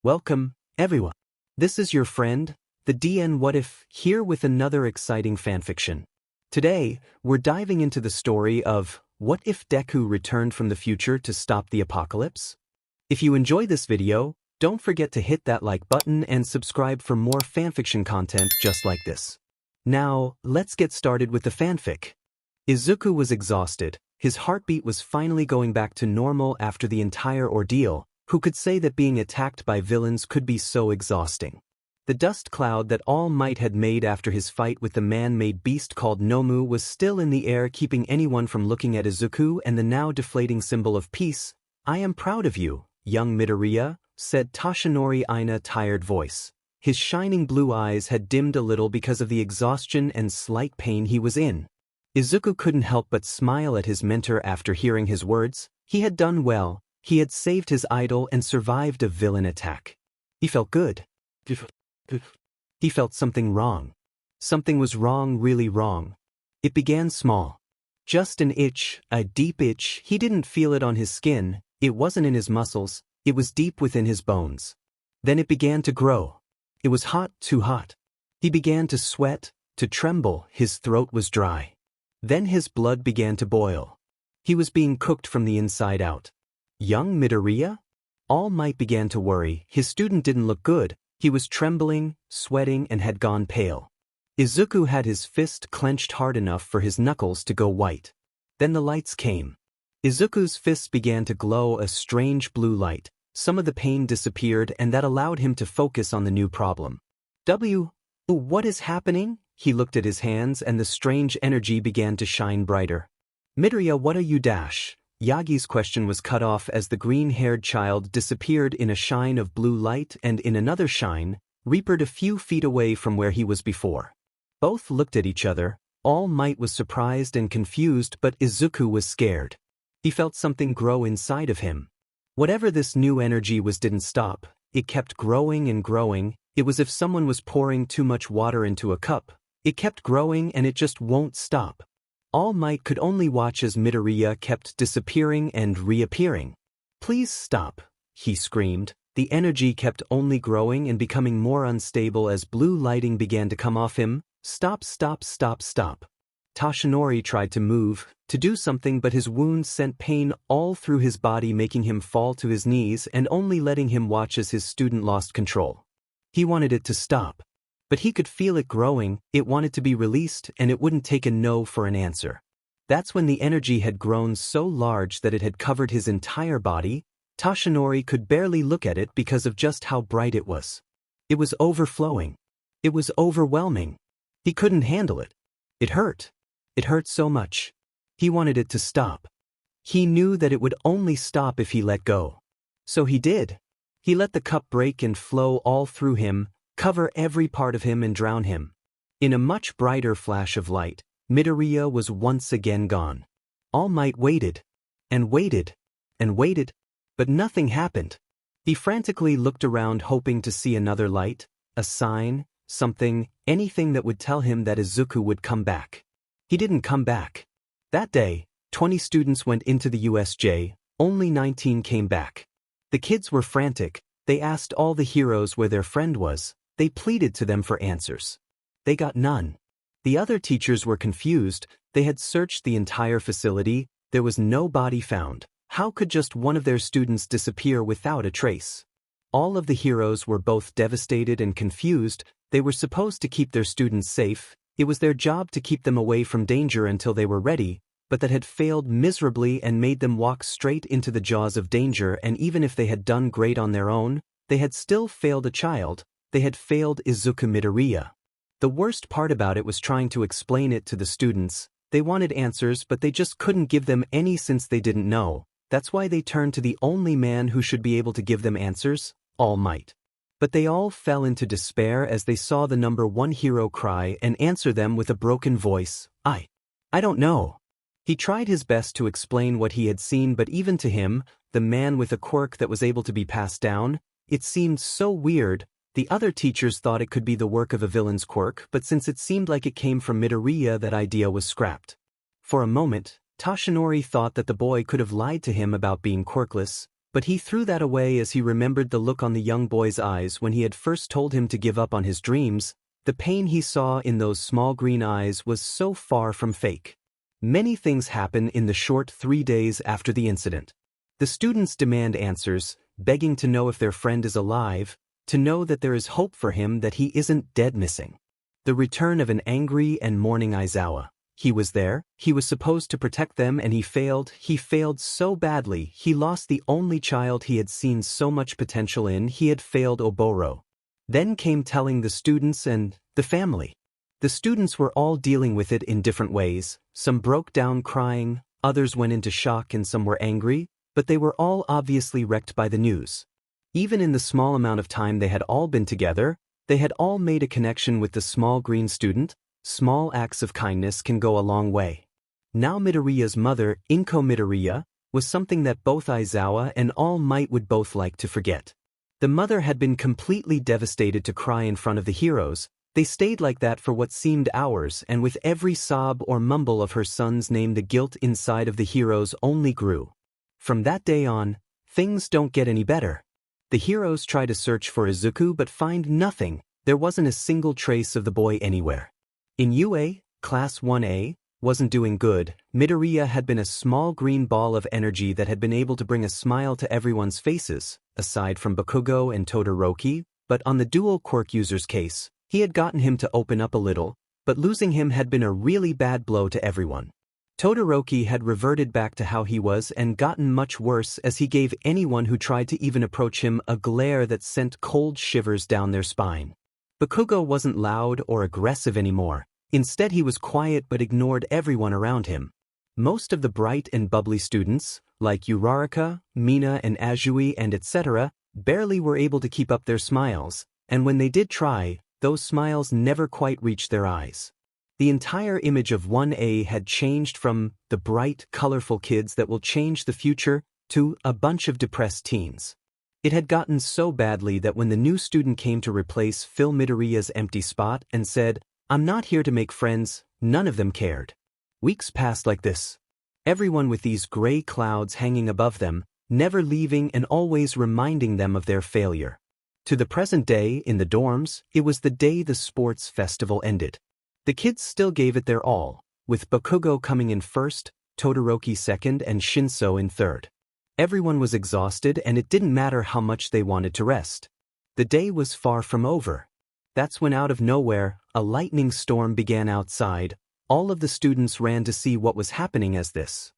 Welcome, everyone. This is your friend, the DN What If, here with another exciting fanfiction. Today, we're diving into the story of What If Deku Returned from the Future to Stop the Apocalypse? If you enjoy this video, don't forget to hit that like button and subscribe for more fanfiction content just like this. Now, let's get started with the fanfic. Izuku was exhausted. His heartbeat was finally going back to normal after the entire ordeal. Who could say that being attacked by villains could be so exhausting? The dust cloud that All Might had made after his fight with the man-made beast called Nomu was still in the air, keeping anyone from looking at Izuku and the now deflating symbol of peace. "I am proud of you, young Midoriya," said Toshinori in a tired voice. His shining blue eyes had dimmed a little because of the exhaustion and slight pain he was in. Izuku couldn't help but smile at his mentor after hearing his words. He had done well. He had saved his idol and survived a villain attack. He felt good. He felt something wrong. Something was wrong, really wrong. It began small. Just an itch, a deep itch. He didn't feel it on his skin. It wasn't in his muscles. It was deep within his bones. Then it began to grow. It was hot, too hot. He began to sweat, to tremble. His throat was dry. Then his blood began to boil. He was being cooked from the inside out. Young Midoriya? All Might began to worry. His student didn't look good. He was trembling, sweating, and had gone pale. Izuku had his fist clenched hard enough for his knuckles to go white. Then the lights came. Izuku's fists began to glow a strange blue light. Some of the pain disappeared, and that allowed him to focus on the new problem. What is happening? He looked at his hands, and the strange energy began to shine brighter. Midoriya, what are you dash? Yagi's question was cut off as the green-haired child disappeared in a shine of blue light and in another shine, reapered a few feet away from where he was before. Both looked at each other. All Might was surprised and confused, but Izuku was scared. He felt something grow inside of him. Whatever this new energy was didn't stop. It kept growing and growing. It was as if someone was pouring too much water into a cup. It kept growing and it just won't stop. All Might could only watch as Midoriya kept disappearing and reappearing. "Please stop," he screamed. The energy kept only growing and becoming more unstable as blue lighting began to come off him. "Stop, stop, stop, stop." Toshinori tried to move, to do something, but his wounds sent pain all through his body, making him fall to his knees and only letting him watch as his student lost control. He wanted it to stop. But he could feel it growing. It wanted to be released, and it wouldn't take a no for an answer. That's when the energy had grown so large that it had covered his entire body. Toshinori could barely look at it because of just how bright it was. It was overflowing. It was overwhelming. He couldn't handle it. It hurt. It hurt so much. He wanted it to stop. He knew that it would only stop if he let go. So he did. He let the cup break and flow all through him, cover every part of him and drown him. In a much brighter flash of light, Midoriya was once again gone. All Might waited, and waited, and waited, but nothing happened. He frantically looked around hoping to see another light, a sign, something, anything that would tell him that Izuku would come back. He didn't come back. That day, 20 students went into the USJ, only 19 came back. The kids were frantic. They asked all the heroes where their friend was. They pleaded to them for answers. They got none. The other teachers were confused. They had searched the entire facility. There was no body found. How could just one of their students disappear without a trace? All of the heroes were both devastated and confused. They were supposed to keep their students safe. It was their job to keep them away from danger until they were ready, but that had failed miserably and made them walk straight into the jaws of danger. And even if they had done great on their own, they had still failed a child. They had failed Izuku Midoriya. The worst part about it was trying to explain it to the students. They wanted answers, but they just couldn't give them any since they didn't know. That's why they turned to the only man who should be able to give them answers, All Might. But they all fell into despair as they saw the number one hero cry and answer them with a broken voice, I don't know." He tried his best to explain what he had seen, but even to him, the man with a quirk that was able to be passed down, it seemed so weird. The other teachers thought it could be the work of a villain's quirk, but since it seemed like it came from Midoriya, that idea was scrapped. For a moment, Toshinori thought that the boy could have lied to him about being quirkless, But he threw that away as he remembered the look on the young boy's eyes when he had first told him to give up on his dreams. The pain he saw in those small green eyes was so far from fake. Many things happen in the short 3 days after the incident. The students demand answers, begging to know if their friend is alive, to know that there is hope for him, that he isn't dead. Missing. The return of an angry and mourning Aizawa. He was there, he was supposed to protect them, and he failed so badly. He lost the only child he had seen so much potential in. He had failed Oboro. Then came telling the students and the family. The students were all dealing with it in different ways. Some broke down crying, others went into shock, and some were angry, but they were all obviously wrecked by the news. Even in the small amount of time they had all been together, they had all made a connection with the small green student. Small acts of kindness can go a long way. Now Midoriya's mother, Inko Midoriya, was something that both Aizawa and All Might would both like to forget. The mother had been completely devastated to cry in front of the heroes. They stayed like that for what seemed hours, and with every sob or mumble of her son's name, the guilt inside of the heroes only grew. From that day on, things don't get any better. The heroes try to search for Izuku but find nothing. There wasn't a single trace of the boy anywhere. In UA, Class 1A, wasn't doing good. Midoriya had been a small green ball of energy that had been able to bring a smile to everyone's faces, aside from Bakugo and Todoroki, but on the dual quirk user's case, he had gotten him to open up a little, but losing him had been a really bad blow to everyone. Todoroki had reverted back to how he was and gotten much worse, as he gave anyone who tried to even approach him a glare that sent cold shivers down their spine. Bakugo wasn't loud or aggressive anymore. Instead, he was quiet but ignored everyone around him. Most of the bright and bubbly students, like Uraraka, Mina and Azui and etc., barely were able to keep up their smiles, and when they did try, those smiles never quite reached their eyes. The entire image of 1A had changed from the bright, colorful kids that will change the future to a bunch of depressed teens. It had gotten so badly that when the new student came to replace fill Midoriya's empty spot and said, "I'm not here to make friends," none of them cared. Weeks passed like this. Everyone with these gray clouds hanging above them, never leaving and always reminding them of their failure. To the present day, in the dorms, it was the day the sports festival ended. The kids still gave it their all, with Bakugo coming in first, Todoroki second, and Shinso in third. Everyone was exhausted, and it didn't matter how much they wanted to rest. The day was far from over. That's when out of nowhere, a lightning storm began outside. All of the students ran to see what was happening as this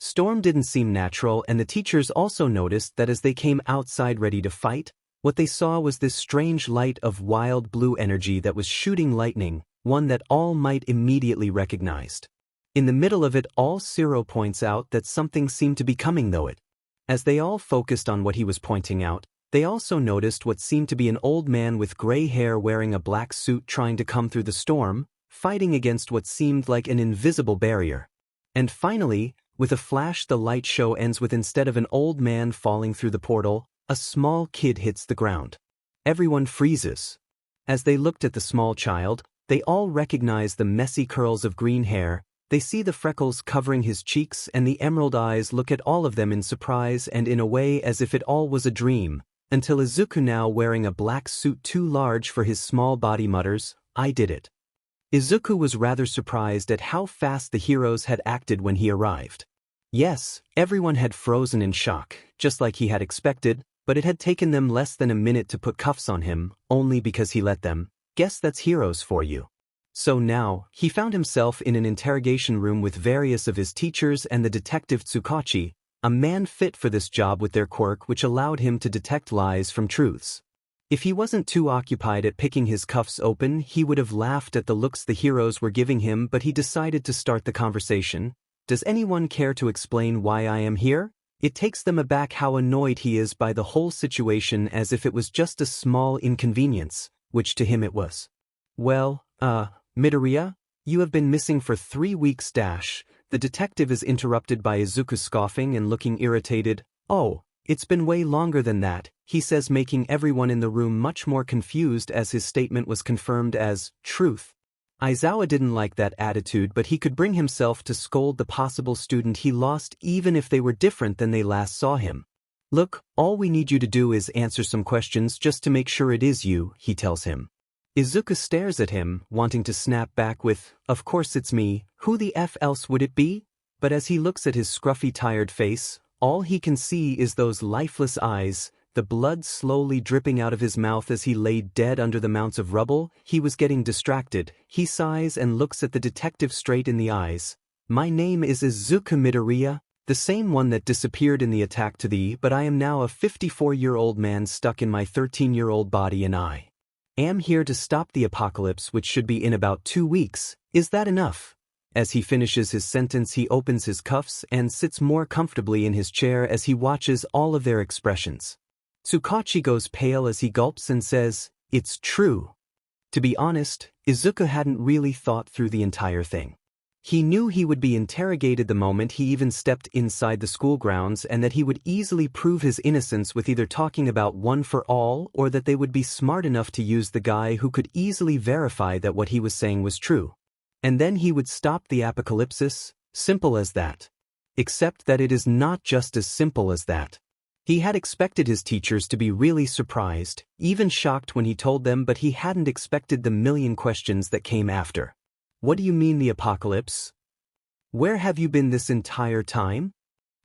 storm didn't seem natural, and the teachers also noticed that as they came outside ready to fight, what they saw was this strange light of wild blue energy that was shooting lightning, one that All Might immediately recognized. In the middle of it all, Zero points out that something seemed to be coming though it. As they all focused on what he was pointing out, they also noticed what seemed to be an old man with gray hair wearing a black suit trying to come through the storm, fighting against what seemed like an invisible barrier. And finally, with a flash, the light show ends with, instead of an old man falling through the portal, a small kid hits the ground. Everyone freezes. As they looked at the small child, they all recognize the messy curls of green hair. They see the freckles covering his cheeks, and the emerald eyes look at all of them in surprise and in a way as if it all was a dream, until Izuku, now wearing a black suit too large for his small body, mutters, "I did it." Izuku was rather surprised at how fast the heroes had acted when he arrived. Yes, everyone had frozen in shock, just like he had expected, but it had taken them less than a minute to put cuffs on him, only because he let them. Guess that's heroes for you. So now, he found himself in an interrogation room with various of his teachers and the detective Tsukachi, a man fit for this job with their quirk which allowed him to detect lies from truths. If he wasn't too occupied at picking his cuffs open, he would have laughed at the looks the heroes were giving him, but he decided to start the conversation. "Does anyone care to explain why I am here?" It takes them aback how annoyed he is by the whole situation, as if it was just a small inconvenience, which to him it was. "Well, Midoriya, you have been missing for 3 weeks dash." The detective is interrupted by Izuku scoffing and looking irritated. "Oh, it's been way longer than that," he says, making everyone in the room much more confused as his statement was confirmed as truth. Aizawa didn't like that attitude, but he could bring himself to scold the possible student he lost even if they were different than they last saw him. Look, all we need you to do is answer some questions just to make sure it is you, he tells him. Izuku stares at him, wanting to snap back with, of course it's me, who the F else would it be? But as he looks at his scruffy tired face, all he can see is those lifeless eyes, the blood slowly dripping out of his mouth as he lay dead under the mounds of rubble. He was getting distracted. He sighs and looks at the detective straight in the eyes. My name is Izuku Midoriya, the same one that disappeared in the attack to thee, but I am now a 54-year-old man stuck in my 13-year-old body and I am here to stop the apocalypse, which should be in about 2 weeks. Is that enough? As he finishes his sentence, he opens his cuffs and sits more comfortably in his chair as he watches all of their expressions. Tsukachi goes pale as he gulps and says, it's true. To be honest, Izuku hadn't really thought through the entire thing. He knew he would be interrogated the moment he even stepped inside the school grounds and that he would easily prove his innocence with either talking about one for all or that they would be smart enough to use the guy who could easily verify that what he was saying was true. And then he would stop the apocalypse, simple as that. Except that it is not just as simple as that. He had expected his teachers to be really surprised, even shocked when he told them, but he hadn't expected the million questions that came after. What do you mean the apocalypse? Where have you been this entire time?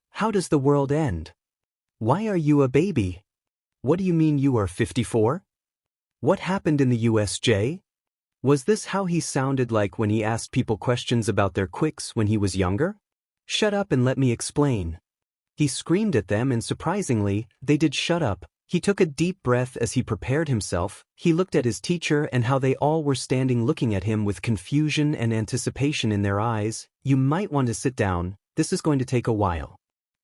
How does the world end? Why are you a baby? What do you mean you are 54? What happened in the USJ? Was this how he sounded like when he asked people questions about their quirks when he was younger? Shut up and let me explain. He screamed at them and surprisingly, they did shut up. He took a deep breath as he prepared himself. He looked at his teacher and how they all were standing looking at him with confusion and anticipation in their eyes. You might want to sit down, this is going to take a while.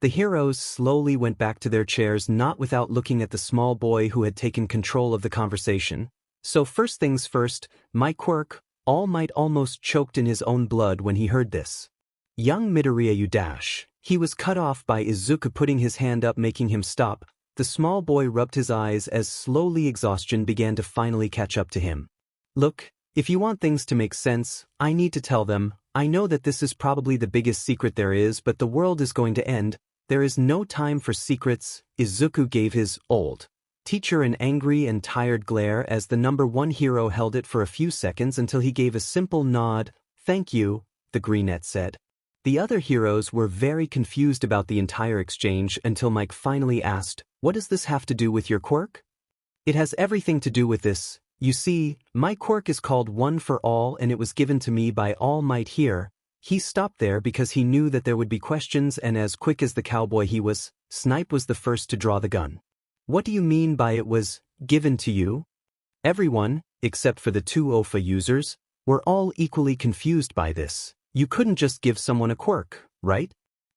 The heroes slowly went back to their chairs, not without looking at the small boy who had taken control of the conversation. So first things first, my quirk, All Might almost choked in his own blood when he heard this. Young Midoriya dash. He was cut off by Izuku putting his hand up, making him stop. The small boy rubbed his eyes as slowly exhaustion began to finally catch up to him. Look, if you want things to make sense, I need to tell them. I know that this is probably the biggest secret there is, but the world is going to end. There is no time for secrets. Izuku gave his old teacher an angry and tired glare as the number one hero held it for a few seconds until he gave a simple nod. Thank you, the greenette said. The other heroes were very confused about the entire exchange until Mike finally asked, what does this have to do with your quirk? It has everything to do with this. You see, my quirk is called One for All and it was given to me by All Might here. He stopped there because he knew that there would be questions, and as quick as the cowboy he was, Snipe was the first to draw the gun. What do you mean by it was given to you? Everyone, except for the 2 OFA users, were all equally confused by this. You couldn't just give someone a quirk, right?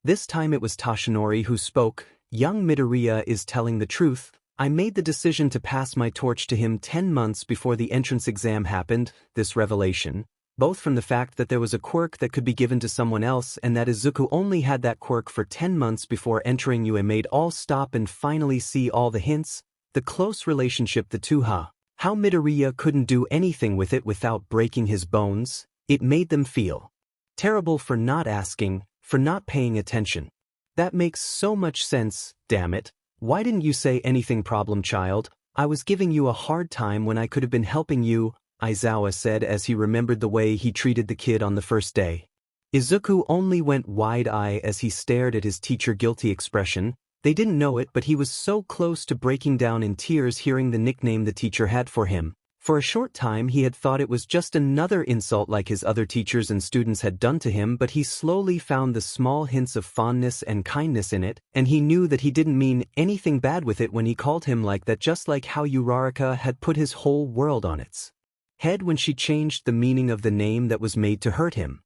This time it was Toshinori who spoke. Young Midoriya is telling the truth. I made the decision to pass my torch to him 10 months before the entrance exam happened. This revelation, both from the fact that there was a quirk that could be given to someone else and that Izuku only had that quirk for 10 months before entering UA, made all stop and finally see all the hints, the close relationship the two how Midoriya couldn't do anything with it without breaking his bones. It made them feel terrible for not asking, for not paying attention. That makes so much sense, damn it. Why didn't you say anything, problem child? I was giving you a hard time when I could have been helping you, Aizawa said as he remembered the way he treated the kid on the first day. Izuku only went wide-eyed as he stared at his teacher, guilty expression. They didn't know it, but he was so close to breaking down in tears hearing the nickname the teacher had for him. For a short time he had thought it was just another insult like his other teachers and students had done to him, but he slowly found the small hints of fondness and kindness in it, and he knew that he didn't mean anything bad with it when he called him like that, just like how Uraraka had put his whole world on its head when she changed the meaning of the name that was made to hurt him.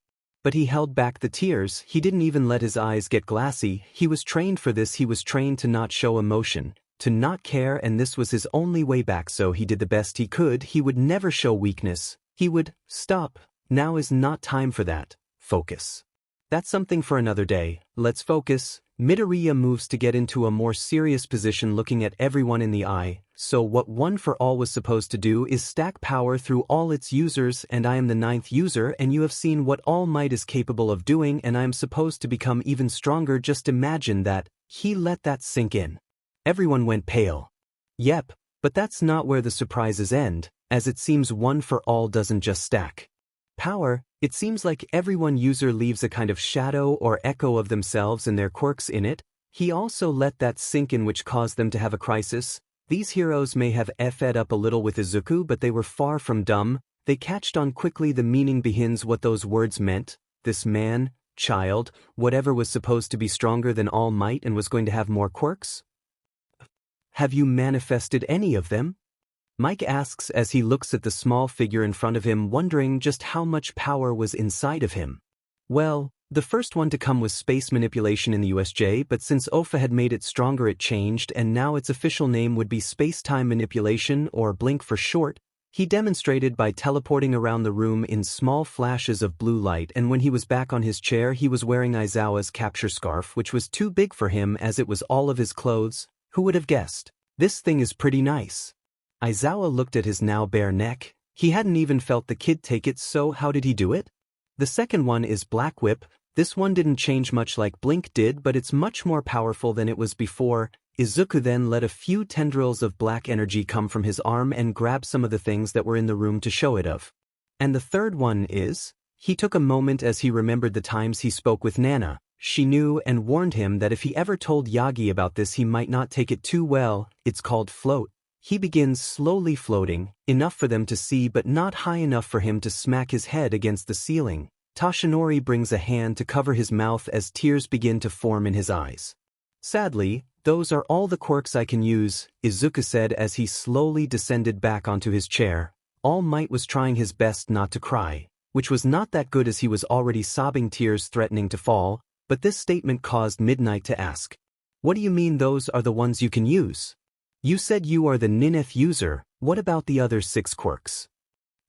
But he held back the tears. He didn't even let his eyes get glassy. He was trained for this. He was trained to not show emotion, to not care, and this was his only way back, so he did the best he could. He would never show weakness. He would stop. Now is not time for that. Focus. That's something for another day. Let's focus. Midoriya moves to get into a more serious position, looking at everyone in the eye. So what One for All was supposed to do is stack power through all its users, and I am the 9th user, and you have seen what All Might is capable of doing, and I am supposed to become even stronger. Just imagine that. He let that sink in. Everyone went pale. Yep, but that's not where the surprises end, as it seems one for all doesn't just stack. Power, it seems like everyone user leaves a kind of shadow or echo of themselves and their quirks in it. He also let that sink in, which caused them to have a crisis. These heroes may have f'd up a little with Izuku, but they were far from dumb. They catched on quickly the meaning behind what those words meant. This man, child, whatever, was supposed to be stronger than All Might and was going to have more quirks? Have you manifested any of them? Mike asks as he looks at the small figure in front of him, wondering just how much power was inside of him. Well, the first one to come was space manipulation in the USJ, but since OFA had made it stronger it changed, and now its official name would be space-time manipulation, or Blink for short. He demonstrated by teleporting around the room in small flashes of blue light, and when he was back on his chair he was wearing Aizawa's capture scarf, which was too big for him as it was all of his clothes. Who would have guessed? This thing is pretty nice. Aizawa looked at his now bare neck. He hadn't even felt the kid take it, so how did he do it? The second one is Black Whip. This one didn't change much like Blink did, but it's much more powerful than it was before. Izuku then let a few tendrils of black energy come from his arm and grab some of the things that were in the room to show it of. And the third one is... He took a moment as he remembered the times he spoke with Nana. She knew and warned him that if he ever told Yagi about this he might not take it too well. It's called float. He begins slowly floating, enough for them to see but not high enough for him to smack his head against the ceiling. Tashinori brings a hand to cover his mouth as tears begin to form in his eyes. Sadly, those are all the quirks I can use, Izuku said as he slowly descended back onto his chair. All Might was trying his best not to cry, which was not that good as he was already sobbing, tears threatening to fall, but this statement caused Midnight to ask, "What do you mean those are the ones you can use? You said you are the ninth user, what about the other 6 quirks?"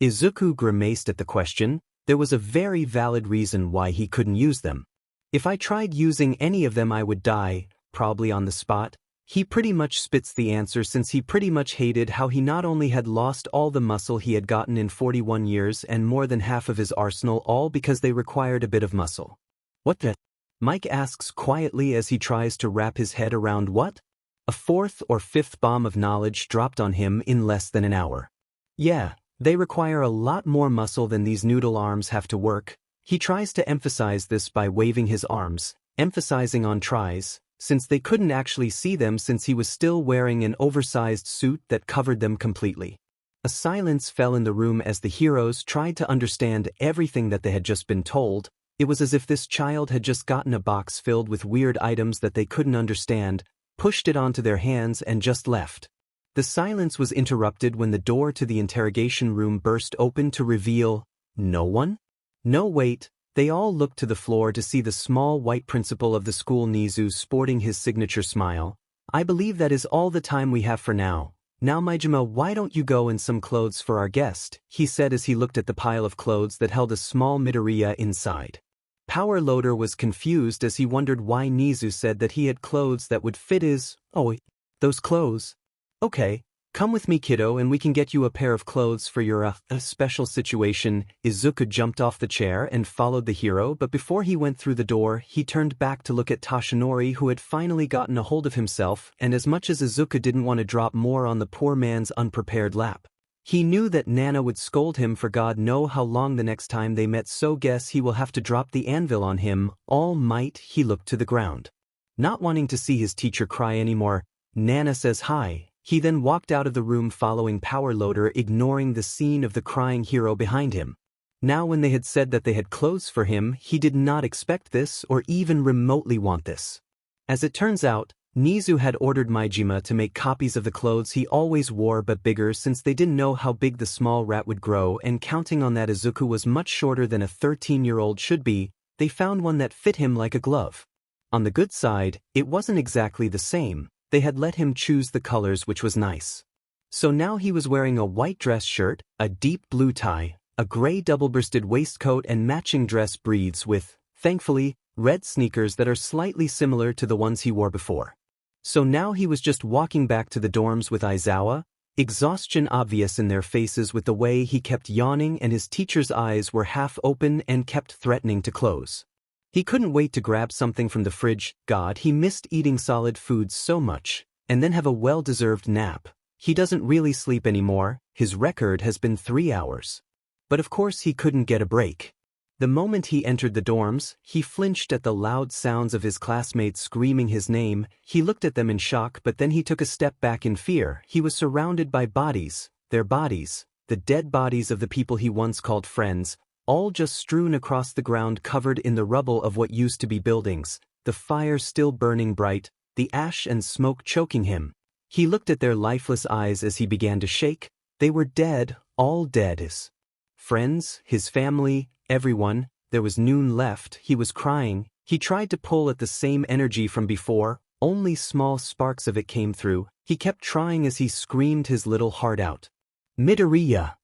Izuku grimaced at the question. There was a very valid reason why he couldn't use them. If I tried using any of them I would die, probably on the spot. He pretty much spits the answer since he pretty much hated how he not only had lost all the muscle he had gotten in 41 years and more than half of his arsenal, all because they required a bit of muscle. What the? Mike asks quietly as he tries to wrap his head around what? A 4th or 5th bomb of knowledge dropped on him in less than an hour. Yeah, they require a lot more muscle than these noodle arms have to work. He tries to emphasize this by waving his arms, emphasizing on tries, since they couldn't actually see them since he was still wearing an oversized suit that covered them completely. A silence fell in the room as the heroes tried to understand everything that they had just been told. It was as if this child had just gotten a box filled with weird items that they couldn't understand, pushed it onto their hands and just left. The silence was interrupted when the door to the interrogation room burst open to reveal, no one? No, wait. They all looked to the floor to see the small white principal of the school, Nizu, sporting his signature smile. I believe that is all the time we have for now. Now Maijima, why don't you go in some clothes for our guest, he said as he looked at the pile of clothes that held a small Midoriya inside. Power Loader was confused as he wondered why Nizu said that he had clothes that would fit his, those clothes. Okay, come with me, kiddo, and we can get you a pair of clothes for your, special situation. Izuku jumped off the chair and followed the hero, but before he went through the door, he turned back to look at Tashinori, who had finally gotten a hold of himself, and as much as Izuku didn't want to drop more on the poor man's unprepared lap, he knew that Nana would scold him for God know how long the next time they met, so guess he will have to drop the anvil on him. All Might, he looked to the ground. Not wanting to see his teacher cry anymore, Nana says hi. He then walked out of the room following Power Loader, ignoring the scene of the crying hero behind him. Now when they had said that they had clothes for him, he did not expect this or even remotely want this. As it turns out, Nizu had ordered Maijima to make copies of the clothes he always wore but bigger since they didn't know how big the small rat would grow, and counting on that Izuku was much shorter than a 13-year-old should be, they found one that fit him like a glove. On the good side, it wasn't exactly the same. They had let him choose the colors, which was nice. So now he was wearing a white dress shirt, a deep blue tie, a gray double-breasted waistcoat and matching dress breathes with, thankfully, red sneakers that are slightly similar to the ones he wore before. So now he was just walking back to the dorms with Aizawa, exhaustion obvious in their faces with the way he kept yawning and his teacher's eyes were half open and kept threatening to close. He couldn't wait to grab something from the fridge. God, he missed eating solid foods so much. and then have a well-deserved nap. He doesn't really sleep anymore, his record has been 3 hours. But of course he couldn't get a break. The moment he entered the dorms, he flinched at the loud sounds of his classmates screaming his name. He looked at them in shock, but then he took a step back in fear. He was surrounded by bodies, their bodies, the dead bodies of the people he once called friends, all just strewn across the ground covered in the rubble of what used to be buildings, the fire still burning bright, the ash and smoke choking him. He looked at their lifeless eyes as he began to shake. They were dead, all dead. His friends, his family, everyone. There was noon left. He was crying. He tried to pull at the same energy from before, only small sparks of it came through. He kept trying as he screamed his little heart out. Midoriya!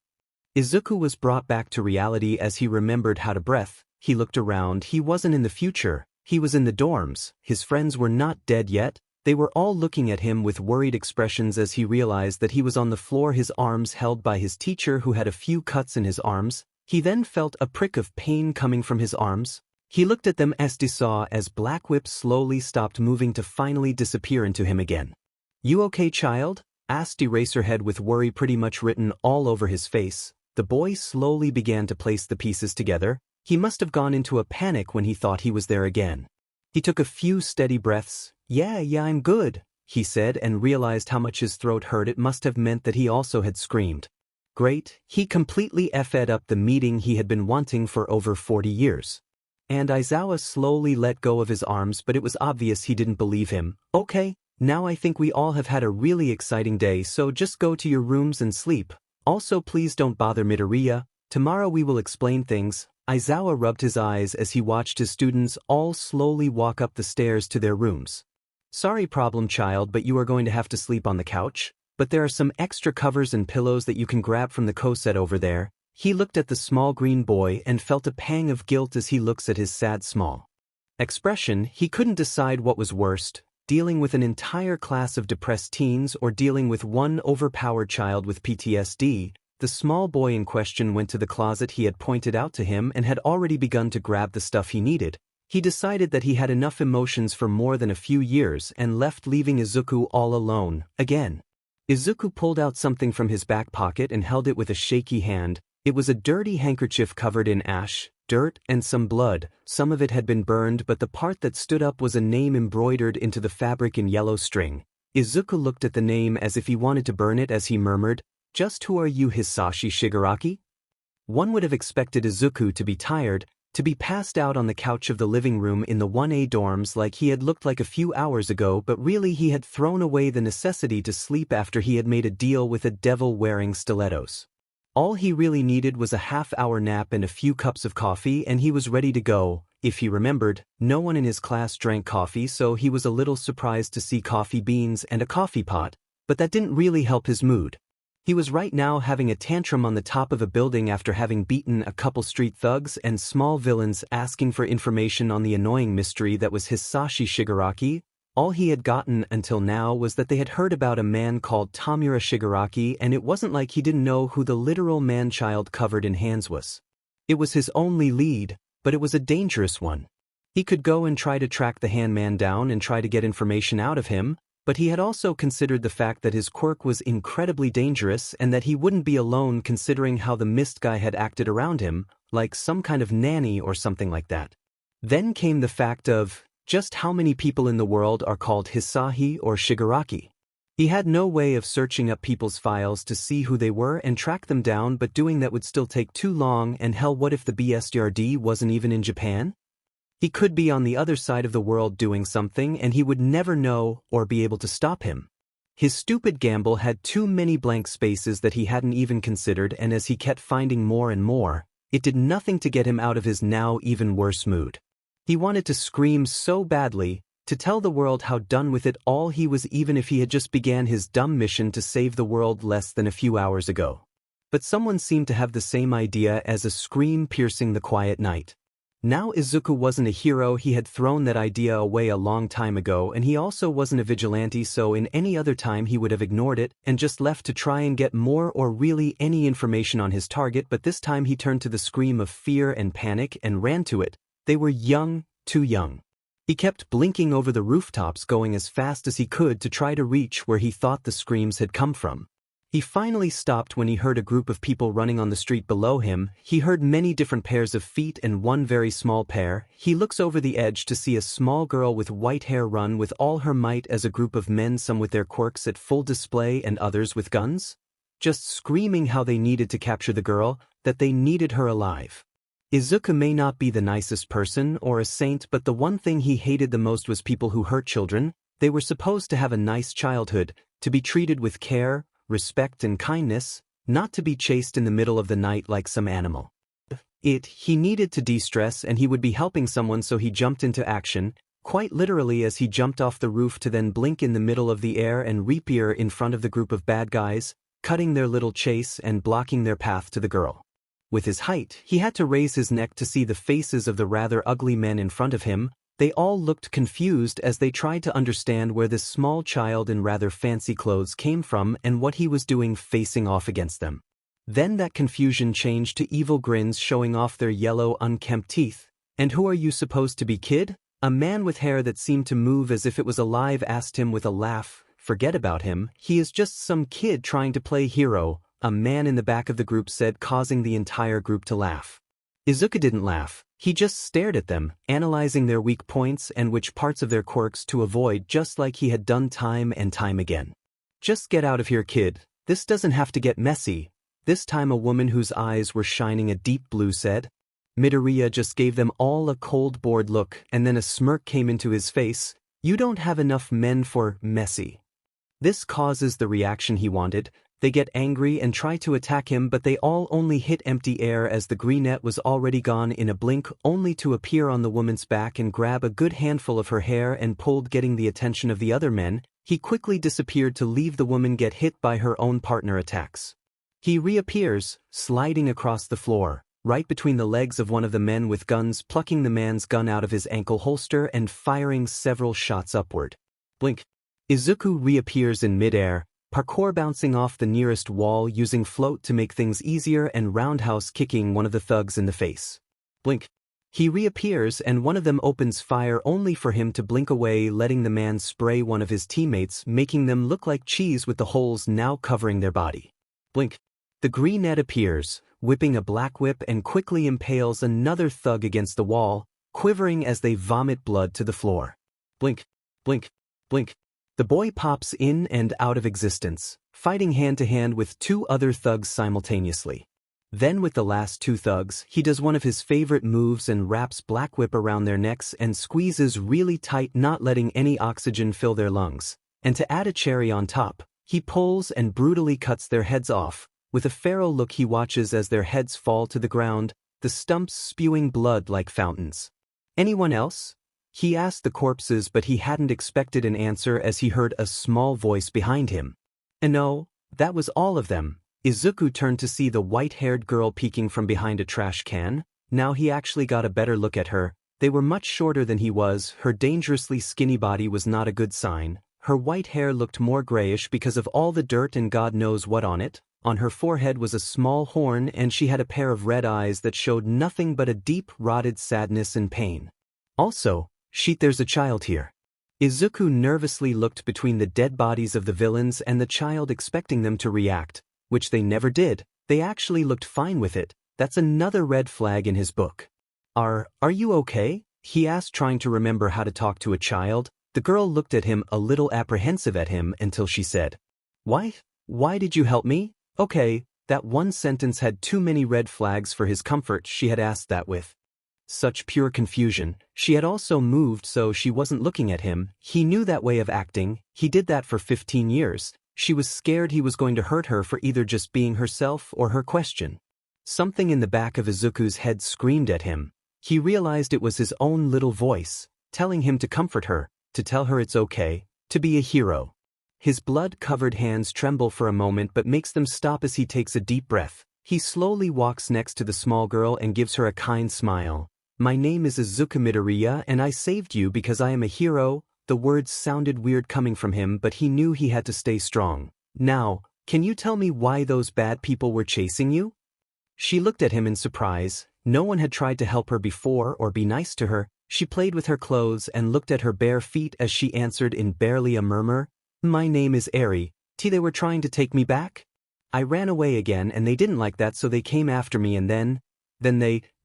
Izuku was brought back to reality as he remembered how to breathe. He looked around. He wasn't in the future. He was in the dorms. His friends were not dead yet. They were all looking at him with worried expressions as he realized that he was on the floor, his arms held by his teacher who had a few cuts in his arms. He then felt a prick of pain coming from his arms. He looked at them as he saw as Black Whip slowly stopped moving to finally disappear into him again. "You okay, child?" asked Eraserhead with worry pretty much written all over his face. The boy slowly began to place the pieces together. He must have gone into a panic when he thought he was there again. He took a few steady breaths. Yeah, I'm good," he said, and realized how much his throat hurt. It must have meant that he also had screamed. Great, he completely effed up the meeting he had been wanting for over 40 years. And Aizawa slowly let go of his arms, but it was obvious he didn't believe him. "Okay, now I think we all have had a really exciting day, so just go to your rooms and sleep. Also please don't bother Midoriya. Tomorrow we will explain things." Aizawa rubbed his eyes as he watched his students all slowly walk up the stairs to their rooms. "Sorry problem child, but you are going to have to sleep on the couch. But there are some extra covers and pillows that you can grab from the co-set over there." He looked at the small green boy and felt a pang of guilt as he looks at his sad small expression. He couldn't decide what was worst, dealing with an entire class of depressed teens or dealing with one overpowered child with PTSD. The small boy in question went to the closet he had pointed out to him and had already begun to grab the stuff he needed. He decided that he had enough emotions for more than a few years and left, leaving Izuku all alone, again. Izuku pulled out something from his back pocket and held it with a shaky hand. It was a dirty handkerchief covered in ash, dirt, and some blood. Some of it had been burned, but the part that stood up was a name embroidered into the fabric in yellow string. Izuku looked at the name as if he wanted to burn it as he murmured, "Just who are you, Hisashi Shigaraki?" One would have expected Izuku to be tired, to be passed out on the couch of the living room in the 1A dorms like he had looked like a few hours ago, but really he had thrown away the necessity to sleep after he had made a deal with a devil wearing stilettos. All he really needed was a half-hour nap and a few cups of coffee, and he was ready to go. If he remembered, no one in his class drank coffee, so he was a little surprised to see coffee beans and a coffee pot, but that didn't really help his mood. He was right now having a tantrum on the top of a building after having beaten a couple street thugs and small villains asking for information on the annoying mystery that was Hisashi Shigaraki. All he had gotten until now was that they had heard about a man called Tamura Shigaraki, and it wasn't like he didn't know who the literal man-child covered in hands was. It was his only lead, but it was a dangerous one. He could go and try to track the handman down and try to get information out of him, but he had also considered the fact that his quirk was incredibly dangerous and that he wouldn't be alone, considering how the mist guy had acted around him, like some kind of nanny or something like that. Then came the fact of just how many people in the world are called Hisashi or Shigaraki. He had no way of searching up people's files to see who they were and track them down, but doing that would still take too long, and hell, what if the BSDRD wasn't even in Japan? He could be on the other side of the world doing something, and he would never know or be able to stop him. His stupid gamble had too many blank spaces that he hadn't even considered, and as he kept finding more and more, it did nothing to get him out of his now even worse mood. He wanted to scream so badly, to tell the world how done with it all he was, even if he had just began his dumb mission to save the world less than a few hours ago. But someone seemed to have the same idea as a scream piercing the quiet night. Now Izuku wasn't a hero, he had thrown that idea away a long time ago, and he also wasn't a vigilante, so in any other time he would have ignored it and just left to try and get more or really any information on his target, but this time he turned to the scream of fear and panic and ran to it. They were young, too young. He kept blinking over the rooftops, going as fast as he could to try to reach where he thought the screams had come from. He finally stopped when he heard a group of people running on the street below him. He heard many different pairs of feet and one very small pair. He looks over the edge to see a small girl with white hair run with all her might as a group of men, some with their quirks at full display and others with guns, just screaming how they needed to capture the girl, that they needed her alive. Izuku may not be the nicest person or a saint, but the one thing he hated the most was people who hurt children. They were supposed to have a nice childhood, to be treated with care, respect and kindness, not to be chased in the middle of the night like some animal. He needed to de-stress and he would be helping someone, so he jumped into action, quite literally as he jumped off the roof to then blink in the middle of the air and reappear in front of the group of bad guys, cutting their little chase and blocking their path to the girl. With his height, he had to raise his neck to see the faces of the rather ugly men in front of him. They all looked confused as they tried to understand where this small child in rather fancy clothes came from and what he was doing facing off against them. Then that confusion changed to evil grins showing off their yellow, unkempt teeth. "And who are you supposed to be, kid?" A man with hair that seemed to move as if it was alive asked him with a laugh. "Forget about him, he is just some kid trying to play hero," a man in the back of the group said, causing the entire group to laugh. Izuku didn't laugh. He just stared at them, analyzing their weak points and which parts of their quirks to avoid, just like he had done time and time again. "Just get out of here, kid. This doesn't have to get messy." This time a woman whose eyes were shining a deep blue said. Midoriya just gave them all a cold, bored look, and then a smirk came into his face. "You don't have enough men for messy." This causes the reaction he wanted. They get angry and try to attack him, but they all only hit empty air as the greenette was already gone in a blink, only to appear on the woman's back and grab a good handful of her hair and pulled, getting the attention of the other men. He quickly disappeared to leave the woman get hit by her own partner attacks. He reappears, sliding across the floor, right between the legs of one of the men with guns, plucking the man's gun out of his ankle holster and firing several shots upward. Blink. Izuku reappears in midair, parkour bouncing off the nearest wall using float to make things easier and roundhouse kicking one of the thugs in the face. Blink. He reappears and one of them opens fire only for him to blink away, letting the man spray one of his teammates, making them look like cheese with the holes now covering their body. Blink. The greenette appears, whipping a black whip and quickly impales another thug against the wall, quivering as they vomit blood to the floor. Blink. Blink. Blink. The boy pops in and out of existence, fighting hand-to-hand with two other thugs simultaneously. Then with the last two thugs, he does one of his favorite moves and wraps Black Whip around their necks and squeezes really tight, not letting any oxygen fill their lungs. And to add a cherry on top, he pulls and brutally cuts their heads off. With a feral look he watches as their heads fall to the ground, the stumps spewing blood like fountains. "Anyone else?" He asked the corpses, but he hadn't expected an answer as he heard a small voice behind him. No, that was all of them. Izuku turned to see the white-haired girl peeking from behind a trash can. Now he actually got a better look at her. They were much shorter than he was. Her dangerously skinny body was not a good sign. Her white hair looked more grayish because of all the dirt and God knows what on it. On her forehead was a small horn and she had a pair of red eyes that showed nothing but a deep-rotted sadness and pain. Also, "Shit, there's a child here." Izuku nervously looked between the dead bodies of the villains and the child, expecting them to react, which they never did. They actually looked fine with it. That's another red flag in his book. Are you okay?" he asked, trying to remember how to talk to a child. The girl looked at him, a little apprehensive at him, until she said, Why did you help me?" "Okay." That one sentence had too many red flags for his comfort. She had asked that with such pure confusion. She had also moved so she wasn't looking at him. He knew that way of acting. He did that for 15 years. She was scared he was going to hurt her for either just being herself or her question. Something in the back of Izuku's head screamed at him. He realized it was his own little voice, telling him to comfort her, to tell her it's okay, to be a hero. His blood-covered hands tremble for a moment but makes them stop as he takes a deep breath. He slowly walks next to the small girl and gives her a kind smile. "My name is Izuku Midoriya and I saved you because I am a hero." The words sounded weird coming from him, but he knew he had to stay strong. "Now, can you tell me why those bad people were chasing you?" She looked at him in surprise. No one had tried to help her before or be nice to her. She played with her clothes and looked at her bare feet as she answered in barely a murmur, "My name is Eri. They were trying to take me back? I ran away again and they didn't like that, so they came after me and then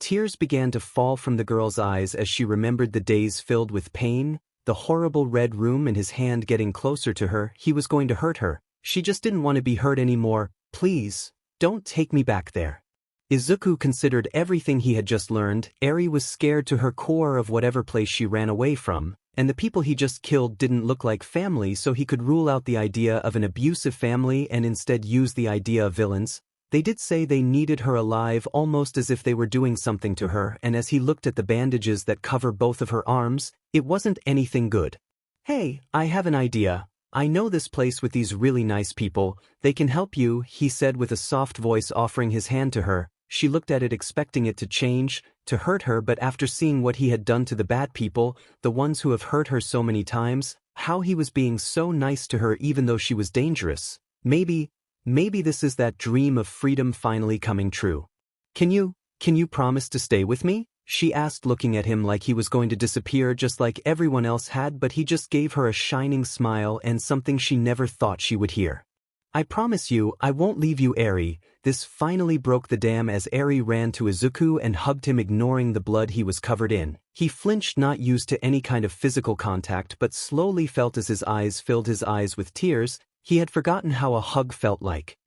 tears began to fall from the girl's eyes as she remembered the days filled with pain, the horrible red room and his hand getting closer to her. He was going to hurt her. She just didn't want to be hurt anymore. Please, don't take me back there. Izuku considered everything he had just learned. Eri was scared to her core of whatever place she ran away from, and the people he just killed didn't look like family, so he could rule out the idea of an abusive family and instead use the idea of villains. They did say they needed her alive, almost as if they were doing something to her, and as he looked at the bandages that cover both of her arms, it wasn't anything good. "Hey, I have an idea. I know this place with these really nice people. They can help you," he said with a soft voice, offering his hand to her. She looked at it expecting it to change, to hurt her, but after seeing what he had done to the bad people, the ones who have hurt her so many times, how he was being so nice to her even though she was dangerous. Maybe this is that dream of freedom finally coming true. Can you promise to stay with me?" she asked, looking at him like he was going to disappear just like everyone else had, but he just gave her a shining smile and something she never thought she would hear. "I promise you, I won't leave you, Eri." This finally broke the dam as Eri ran to Izuku and hugged him, ignoring the blood he was covered in. He flinched, not used to any kind of physical contact, but slowly felt as his eyes filled his eyes with tears. He had forgotten how a hug felt like.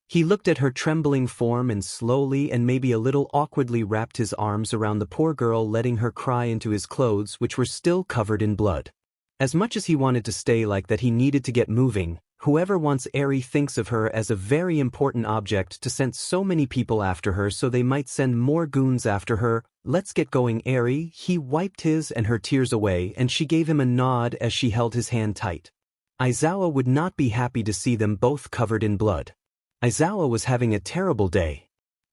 He looked at her trembling form and slowly and maybe a little awkwardly wrapped his arms around the poor girl, letting her cry into his clothes, which were still covered in blood. As much as he wanted to stay like that, he needed to get moving. Whoever wants Eri thinks of her as a very important object to send so many people after her, so they might send more goons after her. "Let's get going, Eri." He wiped his and her tears away, and she gave him a nod as she held his hand tight. Aizawa would not be happy to see them both covered in blood. Aizawa was having a terrible day.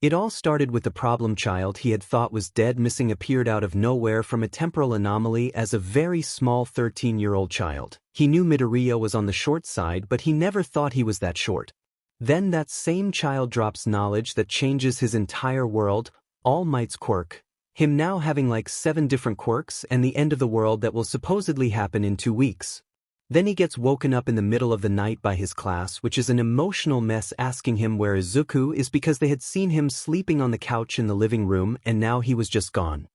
It all started with the problem child he had thought was dead appeared out of nowhere from a temporal anomaly as a very small 13-year-old child. He knew Midoriya was on the short side, but he never thought he was that short. Then that same child drops knowledge that changes his entire world, All Might's quirk, him now having like 7 different quirks, and the end of the world that will supposedly happen in 2 weeks. Then he gets woken up in the middle of the night by his class, which is an emotional mess, asking him where Izuku is because they had seen him sleeping on the couch in the living room and now he was just gone.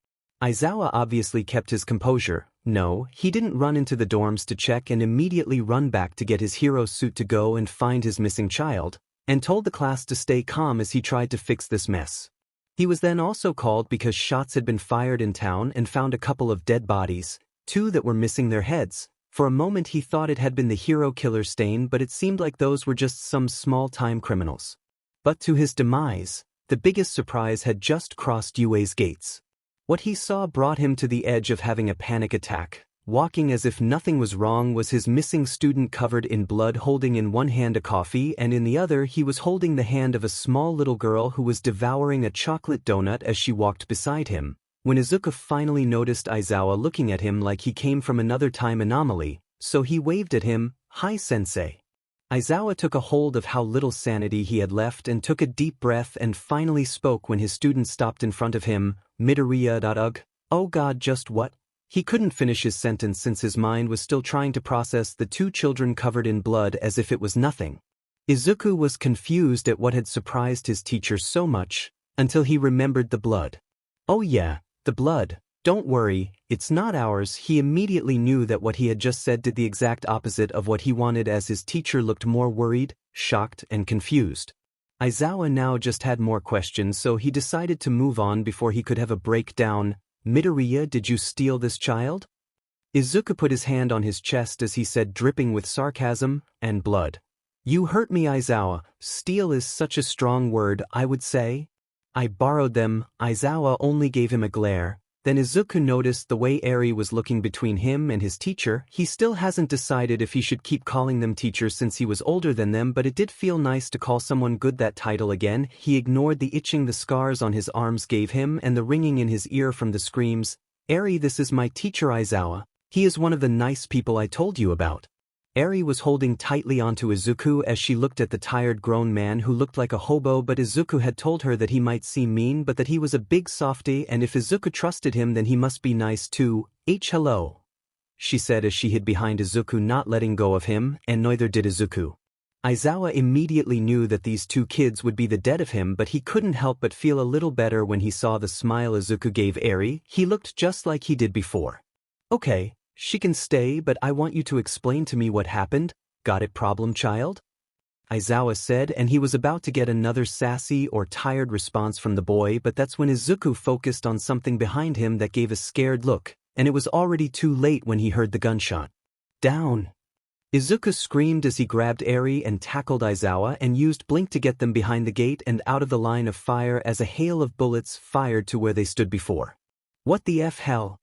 Aizawa obviously kept his composure. No, he didn't run into the dorms to check and immediately run back to get his hero suit to go and find his missing child, and told the class to stay calm as he tried to fix this mess. He was then also called because shots had been fired in town and found a couple of dead bodies, 2 that were missing their heads. For a moment he thought it had been the hero killer Stain, but it seemed like those were just some small-time criminals. But to his demise, the biggest surprise had just crossed UA's gates. What he saw brought him to the edge of having a panic attack. Walking as if nothing was wrong was his missing student, covered in blood, holding in one hand a coffee and in the other he was holding the hand of a small little girl who was devouring a chocolate donut as she walked beside him. When Izuku finally noticed Aizawa looking at him like he came from another time anomaly, so he waved at him, "Hi, sensei." Aizawa took a hold of how little sanity he had left and took a deep breath and finally spoke when his student stopped in front of him. "Midoriya, ugh. Oh god, just what?" He couldn't finish his sentence since his mind was still trying to process the 2 children covered in blood as if it was nothing. Izuku was confused at what had surprised his teacher so much, until he remembered the blood. "Oh yeah, the blood. Don't worry, it's not ours." He immediately knew that what he had just said did the exact opposite of what he wanted, as his teacher looked more worried, shocked, and confused. Aizawa now just had more questions, so he decided to move on before he could have a breakdown. "Midoriya, did you steal this child?" Izuku put his hand on his chest as he said, dripping with sarcasm and blood. "You hurt me, Aizawa. Steal is such a strong word, I would say." "I borrowed them." Aizawa only gave him a glare. Then Izuku noticed the way Eri was looking between him and his teacher. He still hasn't decided if he should keep calling them teachers since he was older than them, but it did feel nice to call someone good that title again. He ignored the itching the scars on his arms gave him and the ringing in his ear from the screams. "Eri, this is my teacher Aizawa. He is one of the nice people I told you about." Eri was holding tightly onto Izuku as she looked at the tired grown man who looked like a hobo, but Izuku had told her that he might seem mean but that he was a big softy, and if Izuku trusted him then he must be nice too. Hello, she said as she hid behind Izuku, not letting go of him, and neither did Izuku. Aizawa immediately knew that these two kids would be the death of him, but he couldn't help but feel a little better when he saw the smile Izuku gave Eri. He looked just like he did before. Okay, she can stay, but I want you to explain to me what happened. Got it, problem child? Aizawa said, and he was about to get another sassy or tired response from the boy, but that's when Izuku focused on something behind him that gave a scared look, and it was already too late when he heard the gunshot. Down! Izuku screamed as he grabbed Eri and tackled Aizawa and used blink to get them behind the gate and out of the line of fire as a hail of bullets fired to where they stood before. What the F hell?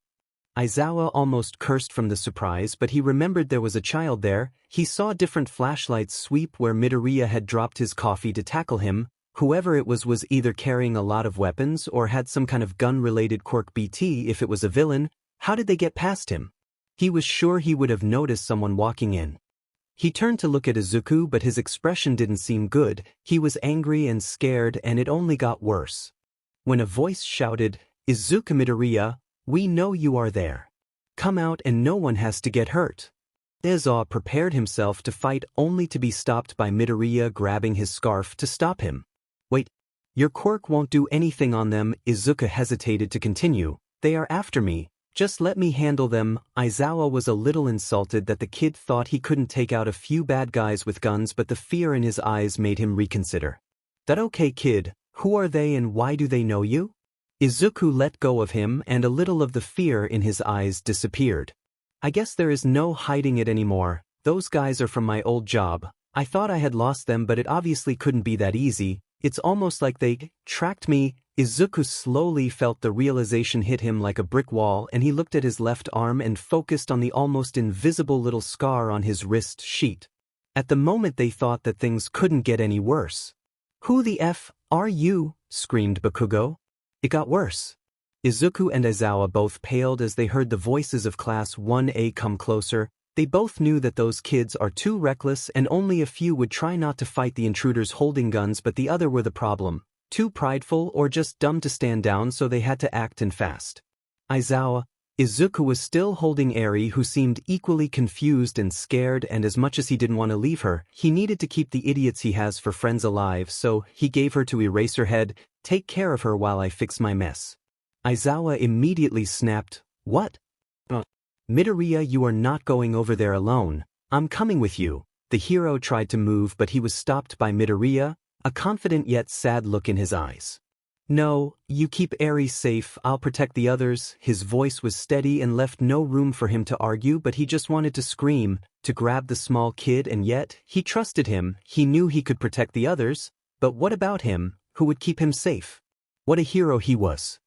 Aizawa almost cursed from the surprise, but he remembered there was a child there. He saw different flashlights sweep where Midoriya had dropped his coffee to tackle him. Whoever it was either carrying a lot of weapons or had some kind of gun-related quirk. BT, if it was a villain, how did they get past him? He was sure he would have noticed someone walking in. He turned to look at Izuku, but his expression didn't seem good. He was angry and scared, and it only got worse. When a voice shouted, "Izuku Midoriya, we know you are there. Come out and no one has to get hurt." Aizawa prepared himself to fight only to be stopped by Midoriya grabbing his scarf to stop him. Wait, your quirk won't do anything on them. Izuku hesitated to continue. They are after me. Just let me handle them. Aizawa was a little insulted that the kid thought he couldn't take out a few bad guys with guns, but the fear in his eyes made him reconsider. That okay, kid, who are they and why do they know you? Izuku let go of him and a little of the fear in his eyes disappeared. I guess there is no hiding it anymore. Those guys are from my old job. I thought I had lost them, but it obviously couldn't be that easy. It's almost like they tracked me. Izuku slowly felt the realization hit him like a brick wall, and he looked at his left arm and focused on the almost invisible little scar on his wrist sheet. At the moment they thought that things couldn't get any worse. Who the F are you? Screamed Bakugo. It got worse. Izuku and Aizawa both paled as they heard the voices of Class 1A come closer. They both knew that those kids are too reckless and only a few would try not to fight the intruders holding guns, but the other were the problem. Too prideful or just dumb to stand down, so they had to act and fast. Izuku was still holding Eri, who seemed equally confused and scared, and as much as he didn't want to leave her, he needed to keep the idiots he has for friends alive, so he gave her to Eraserhead. Take care of her while I fix my mess. Aizawa immediately snapped, What? Midoriya, you are not going over there alone. I'm coming with you. The hero tried to move, but he was stopped by Midoriya, a confident yet sad look in his eyes. No, you keep Eri safe, I'll protect the others. His voice was steady and left no room for him to argue, but he just wanted to scream, to grab the small kid, and yet, he trusted him. He knew he could protect the others, but what about him? Who would keep him safe? What a hero he was.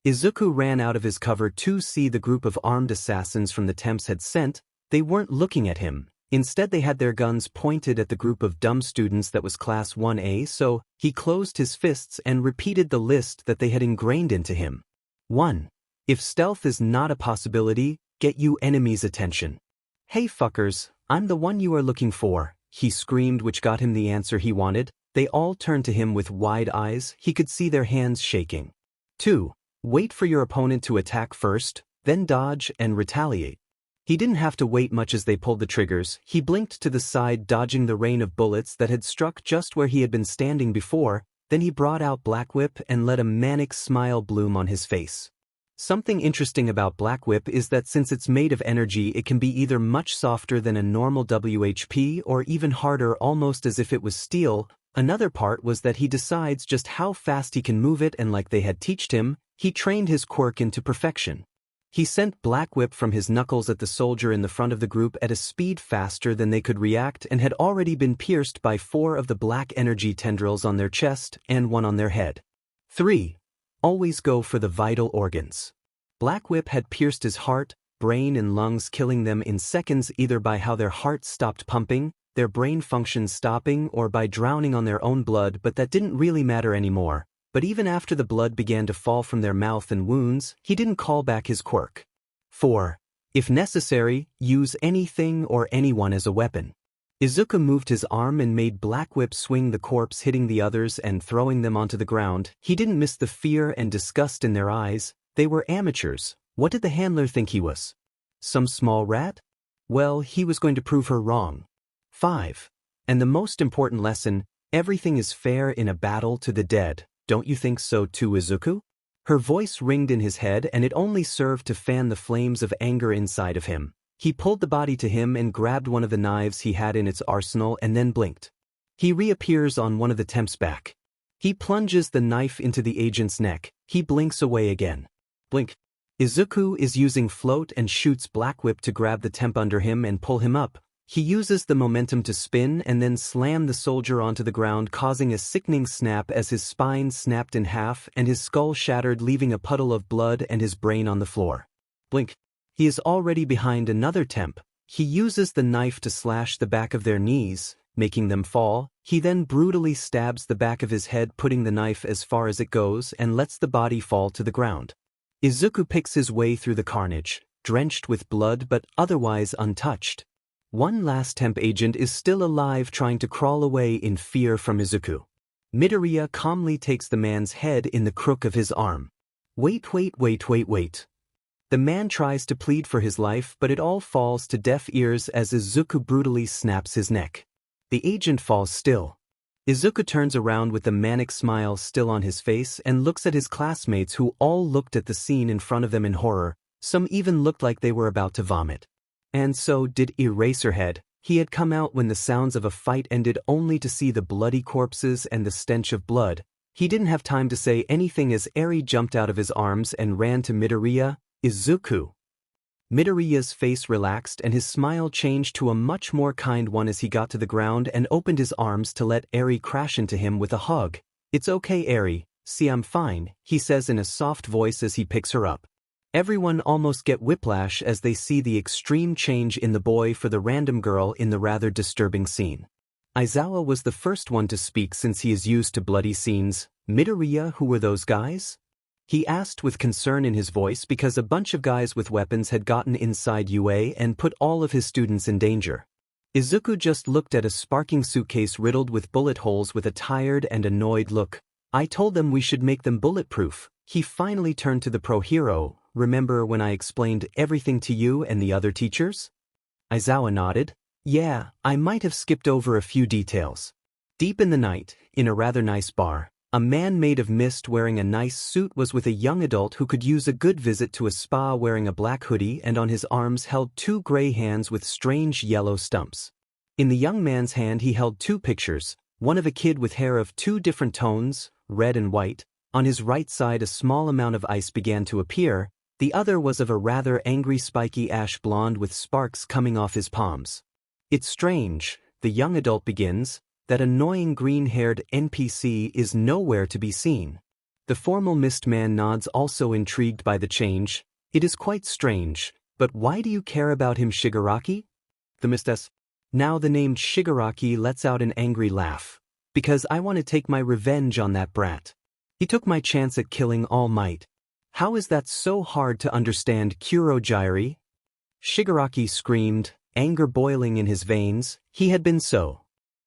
Izuku ran out of his cover to see the group of armed assassins from the Temps had sent. They weren't looking at him. Instead they had their guns pointed at the group of dumb students that was Class 1A, so he closed his fists and repeated the list that they had ingrained into him. 1. If stealth is not a possibility, get you enemies' attention. Hey fuckers, I'm the one you are looking for, he screamed, which got him the answer he wanted. They all turned to him with wide eyes. He could see their hands shaking. 2. Wait for your opponent to attack first, then dodge and retaliate. He didn't have to wait much as they pulled the triggers. He blinked to the side, dodging the rain of bullets that had struck just where he had been standing before. Then he brought out Black Whip and let a manic smile bloom on his face. Something interesting about Black Whip is that since it's made of energy, it can be either much softer than a normal WHP or even harder, almost as if it was steel. Another part was that he decides just how fast he can move it, and like they had taught him, he trained his quirk into perfection. He sent Black Whip from his knuckles at the soldier in the front of the group at a speed faster than they could react, and had already been pierced by 4 of the black energy tendrils on their chest and 1 on their head. 3. Always go for the vital organs. Black Whip had pierced his heart, brain and lungs, killing them in seconds, either by how their hearts stopped pumping, their brain functions stopping, or by drowning on their own blood, but that didn't really matter anymore. But even after the blood began to fall from their mouth and wounds, he didn't call back his quirk. 4. If necessary, use anything or anyone as a weapon. Izuku moved his arm and made Black Whip swing the corpse, hitting the others and throwing them onto the ground. He didn't miss the fear and disgust in their eyes. They were amateurs. What did the handler think he was? Some small rat? Well, he was going to prove her wrong. 5. And the most important lesson, everything is fair in a battle to the dead. Don't you think so too, Izuku? Her voice ringed in his head, and it only served to fan the flames of anger inside of him. He pulled the body to him and grabbed one of the knives he had in its arsenal and then blinked. He reappears on one of the temp's back. He plunges the knife into the agent's neck. He blinks away again. Blink. Izuku is using float and shoots Black Whip to grab the temp under him and pull him up. He uses the momentum to spin and then slam the soldier onto the ground, causing a sickening snap as his spine snapped in half and his skull shattered, leaving a puddle of blood and his brain on the floor. Blink. He is already behind another temp. He uses the knife to slash the back of their knees, making them fall. He then brutally stabs the back of his head, putting the knife as far as it goes, and lets the body fall to the ground. Izuku picks his way through the carnage, drenched with blood but otherwise untouched. One last temp agent is still alive, trying to crawl away in fear from Izuku. Midoriya calmly takes the man's head in the crook of his arm. Wait. The man tries to plead for his life, but it all falls to deaf ears as Izuku brutally snaps his neck. The agent falls still. Izuku turns around with the manic smile still on his face and looks at his classmates, who all looked at the scene in front of them in horror. Some even looked like they were about to vomit. And so did Eraserhead. He had come out when the sounds of a fight ended, only to see the bloody corpses and the stench of blood. He didn't have time to say anything as Eri jumped out of his arms and ran to Midoriya. Izuku. Midoriya's face relaxed and his smile changed to a much more kind one as he got to the ground and opened his arms to let Eri crash into him with a hug. It's okay, Eri. See, I'm fine, he says in a soft voice as he picks her up. Everyone almost get whiplash as they see the extreme change in the boy for the random girl in the rather disturbing scene. Aizawa was the first one to speak since he is used to bloody scenes. Midoriya, who were those guys? He asked with concern in his voice because a bunch of guys with weapons had gotten inside UA and put all of his students in danger. Izuku just looked at a sparking suitcase riddled with bullet holes with a tired and annoyed look. I told them we should make them bulletproof. He finally turned to the pro hero. Remember when I explained everything to you and the other teachers? Aizawa nodded. Yeah, I might have skipped over a few details. Deep in the night, in a rather nice bar, a man made of mist wearing a nice suit was with a young adult who could use a good visit to a spa, wearing a black hoodie and on his arms held two gray hands with strange yellow stumps. In the young man's hand he held two pictures, one of a kid with hair of two different tones, red and white. On his right side a small amount of ice began to appear, the other was of a rather angry spiky ash blonde with sparks coming off his palms. It's strange, the young adult begins, that annoying green-haired NPC is nowhere to be seen. The formal mist man nods, also intrigued by the change. It is quite strange, but why do you care about him, Shigaraki? The mistess. Now the named Shigaraki lets out an angry laugh. Because I want to take my revenge on that brat. He took my chance at killing All Might. How is that so hard to understand, Kurogyari? Shigaraki screamed, anger boiling in his veins. He had been so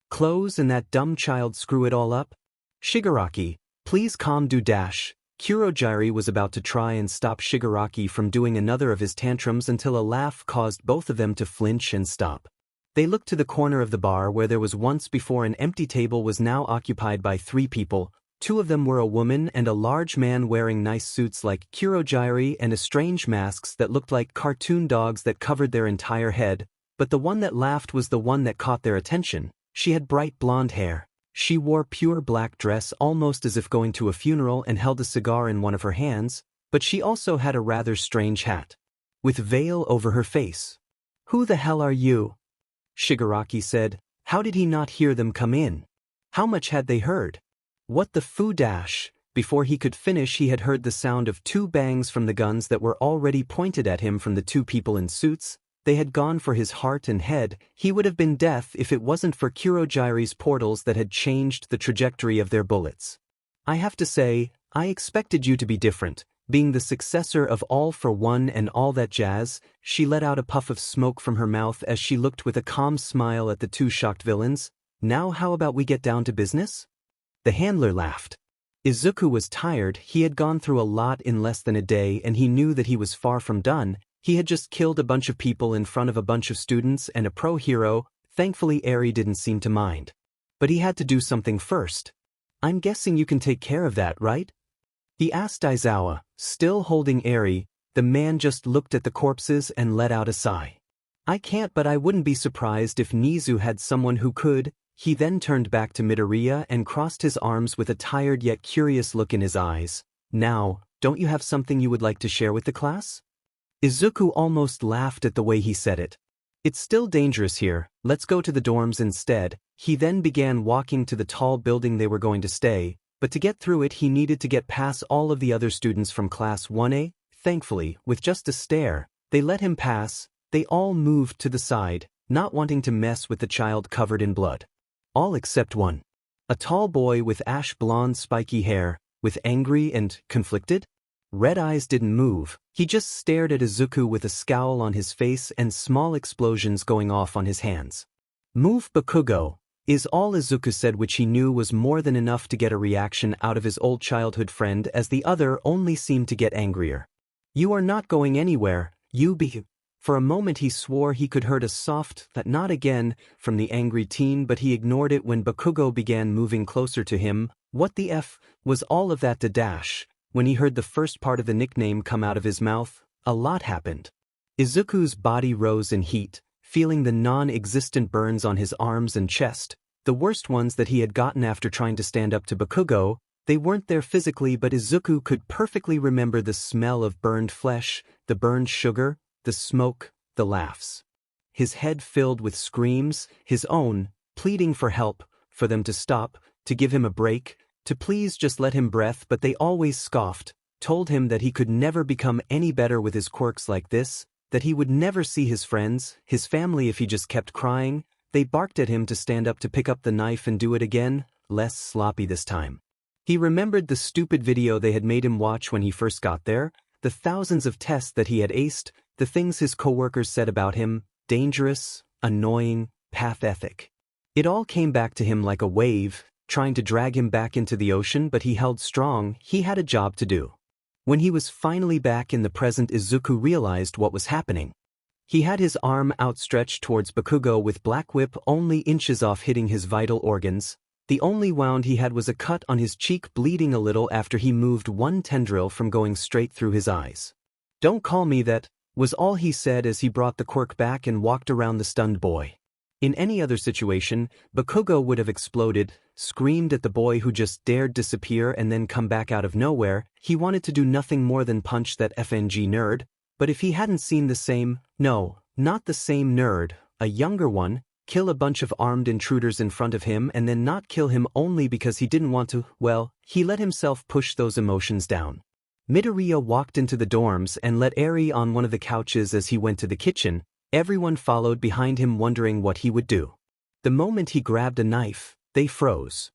close and that dumb child screw it all up? Shigaraki, please calm down. Kurogyari was about to try and stop Shigaraki from doing another of his tantrums until a laugh caused both of them to flinch and stop. They looked to the corner of the bar where there was once before an empty table was now occupied by 3 people. 2 of them were a woman and a large man wearing nice suits like Kurogyari and strange masks that looked like cartoon dogs that covered their entire head, but the one that laughed was the one that caught their attention. She had bright blonde hair. She wore pure black dress almost as if going to a funeral and held a cigar in one of her hands, but she also had a rather strange hat with veil over her face. Who the hell are you? Shigaraki said. How did he not hear them come in? How much had they heard? What the foo dash? Before he could finish he had heard the sound of 2 bangs from the guns that were already pointed at him from the 2 people in suits. They had gone for his heart and head. He would have been deaf if it wasn't for Kurogyari's portals that had changed the trajectory of their bullets. I have to say, I expected you to be different. Being the successor of All for One and all that jazz, she let out a puff of smoke from her mouth as she looked with a calm smile at the two shocked villains. Now how about we get down to business? The handler laughed. Izuku was tired. He had gone through a lot in less than a day and he knew that he was far from done. He had just killed a bunch of people in front of a bunch of students and a pro hero. Thankfully Eri didn't seem to mind. But he had to do something first. I'm guessing you can take care of that, right? He asked Aizawa, still holding Eri. The man just looked at the corpses and let out a sigh. I can't, but I wouldn't be surprised if Nizu had someone who could. He then turned back to Midoriya and crossed his arms with a tired yet curious look in his eyes. Now, don't you have something you would like to share with the class? Izuku almost laughed at the way he said it. It's still dangerous here, let's go to the dorms instead. He then began walking to the tall building they were going to stay. But to get through it he needed to get past all of the other students from Class 1A. Thankfully, with just a stare, they let him pass. They all moved to the side, not wanting to mess with the child covered in blood. All except one. A tall boy with ash blonde spiky hair, with angry and conflicted red eyes didn't move. He just stared at Izuku with a scowl on his face and small explosions going off on his hands. Move, Bakugo, is all Izuku said, which he knew was more than enough to get a reaction out of his old childhood friend, as the other only seemed to get angrier. You are not going anywhere, you be. For a moment he swore he could heard a soft "that not again" from the angry teen, but he ignored it when Bakugo began moving closer to him. What the F was all of that to dash? When he heard the first part of the nickname come out of his mouth, a lot happened. Izuku's body rose in heat, feeling the non-existent burns on his arms and chest, the worst ones that he had gotten after trying to stand up to Bakugo. They weren't there physically, but Izuku could perfectly remember the smell of burned flesh, the burned sugar, the smoke, the laughs. His head filled with screams, his own, pleading for help, for them to stop, to give him a break, to please just let him breathe, but they always scoffed, told him that he could never become any better with his quirks like this, that he would never see his friends, his family if he just kept crying. They barked at him to stand up, to pick up the knife and do it again, less sloppy this time. He remembered the stupid video they had made him watch when he first got there, the thousands of tests that he had aced, the things his coworkers said about him, dangerous, annoying, pathetic. It all came back to him like a wave, trying to drag him back into the ocean, but he held strong. He had a job to do. When he was finally back in the present, Izuku realized what was happening. He had his arm outstretched towards Bakugo with Black Whip only inches off hitting his vital organs. The only wound he had was a cut on his cheek, bleeding a little after he moved one tendril from going straight through his eyes. "Don't call me that," was all he said as he brought the quirk back and walked around the stunned boy. In any other situation, Bakugo would have exploded, screamed at the boy who just dared disappear and then come back out of nowhere. He wanted to do nothing more than punch that FNG nerd, but if he hadn't seen the same, no, not the same nerd, a younger one, kill a bunch of armed intruders in front of him and then not kill him only because he didn't want to, well, he let himself push those emotions down. Midoriya walked into the dorms and let Eri on one of the couches as he went to the kitchen. Everyone followed behind him, wondering what he would do. The moment he grabbed a knife, they froze.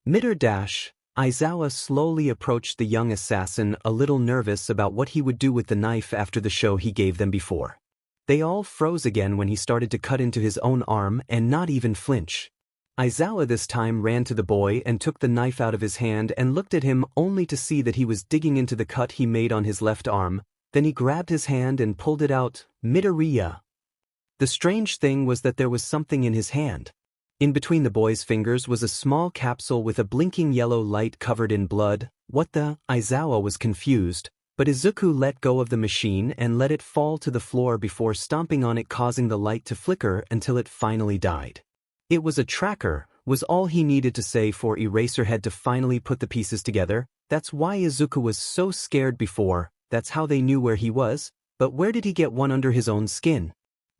Aizawa slowly approached the young assassin, a little nervous about what he would do with the knife after the show he gave them before. They all froze again when he started to cut into his own arm and not even flinch. Aizawa this time ran to the boy and took the knife out of his hand and looked at him only to see that he was digging into the cut he made on his left arm. Then he grabbed his hand and pulled it out. Midoriya. The strange thing was that there was something in his hand. In between the boy's fingers was a small capsule with a blinking yellow light covered in blood. What the? Aizawa was confused, but Izuku let go of the machine and let it fall to the floor before stomping on it, causing the light to flicker until it finally died. It was a tracker, was all he needed to say for Eraserhead to finally put the pieces together. That's why Izuku was so scared before, that's how they knew where he was, but where did he get one under his own skin?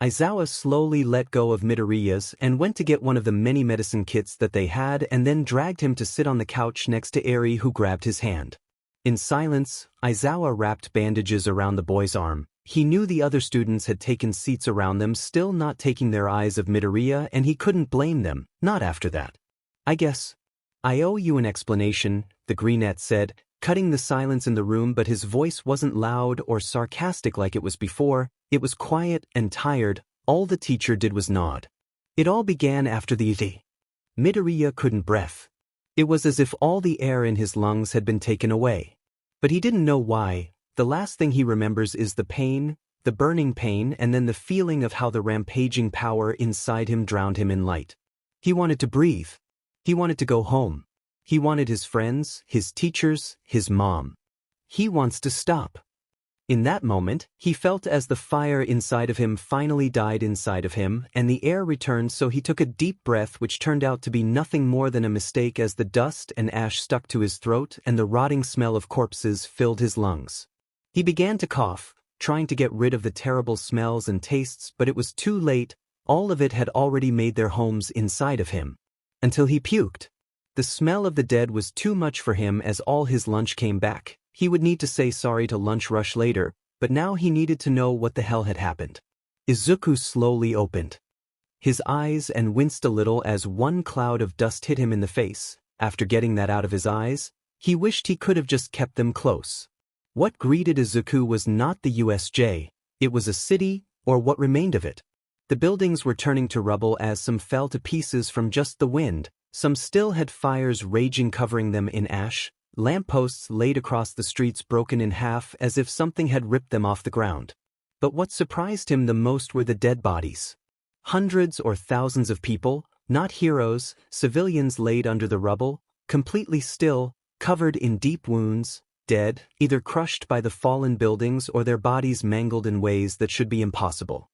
Aizawa slowly let go of Midoriya's and went to get one of the many medicine kits that they had and then dragged him to sit on the couch next to Eri, who grabbed his hand. In silence, Aizawa wrapped bandages around the boy's arm. He knew the other students had taken seats around them, still not taking their eyes off Midoriya, and he couldn't blame them, not after that. "I guess I owe you an explanation," the greenette said. cutting the silence in the room, but his voice wasn't loud or sarcastic like it was before. It was quiet and tired. All the teacher did was nod. It all began after the tea. Midoriya couldn't breathe. It was as if all the air in his lungs had been taken away. But he didn't know why. The last thing he remembers is the pain, the burning pain, and then the feeling of how the rampaging power inside him drowned him in light. He wanted to breathe. He wanted to go home. He wanted his friends, his teachers, his mom. He wants to stop. In that moment, he felt as the fire inside of him finally died inside of him, and the air returned, so he took a deep breath, which turned out to be nothing more than a mistake, as the dust and ash stuck to his throat and the rotting smell of corpses filled his lungs. He began to cough, trying to get rid of the terrible smells and tastes, but it was too late. All of it had already made their homes inside of him. Until he puked. The smell of the dead was too much for him. As all his lunch came back, he would need to say sorry to Lunch Rush later, but now he needed to know what the hell had happened. Izuku slowly opened his eyes and winced a little as one cloud of dust hit him in the face. After getting that out of his eyes, he wished he could have just kept them close. What greeted Izuku was not the USJ, it was a city, or what remained of it. The buildings were turning to rubble as some fell to pieces from just the wind. Some still had fires raging, covering them in ash. Lampposts laid across the streets broken in half as if something had ripped them off the ground. But what surprised him the most were the dead bodies. Hundreds or thousands of people, not heroes, civilians laid under the rubble, completely still, covered in deep wounds, dead, either crushed by the fallen buildings or their bodies mangled in ways that should be impossible.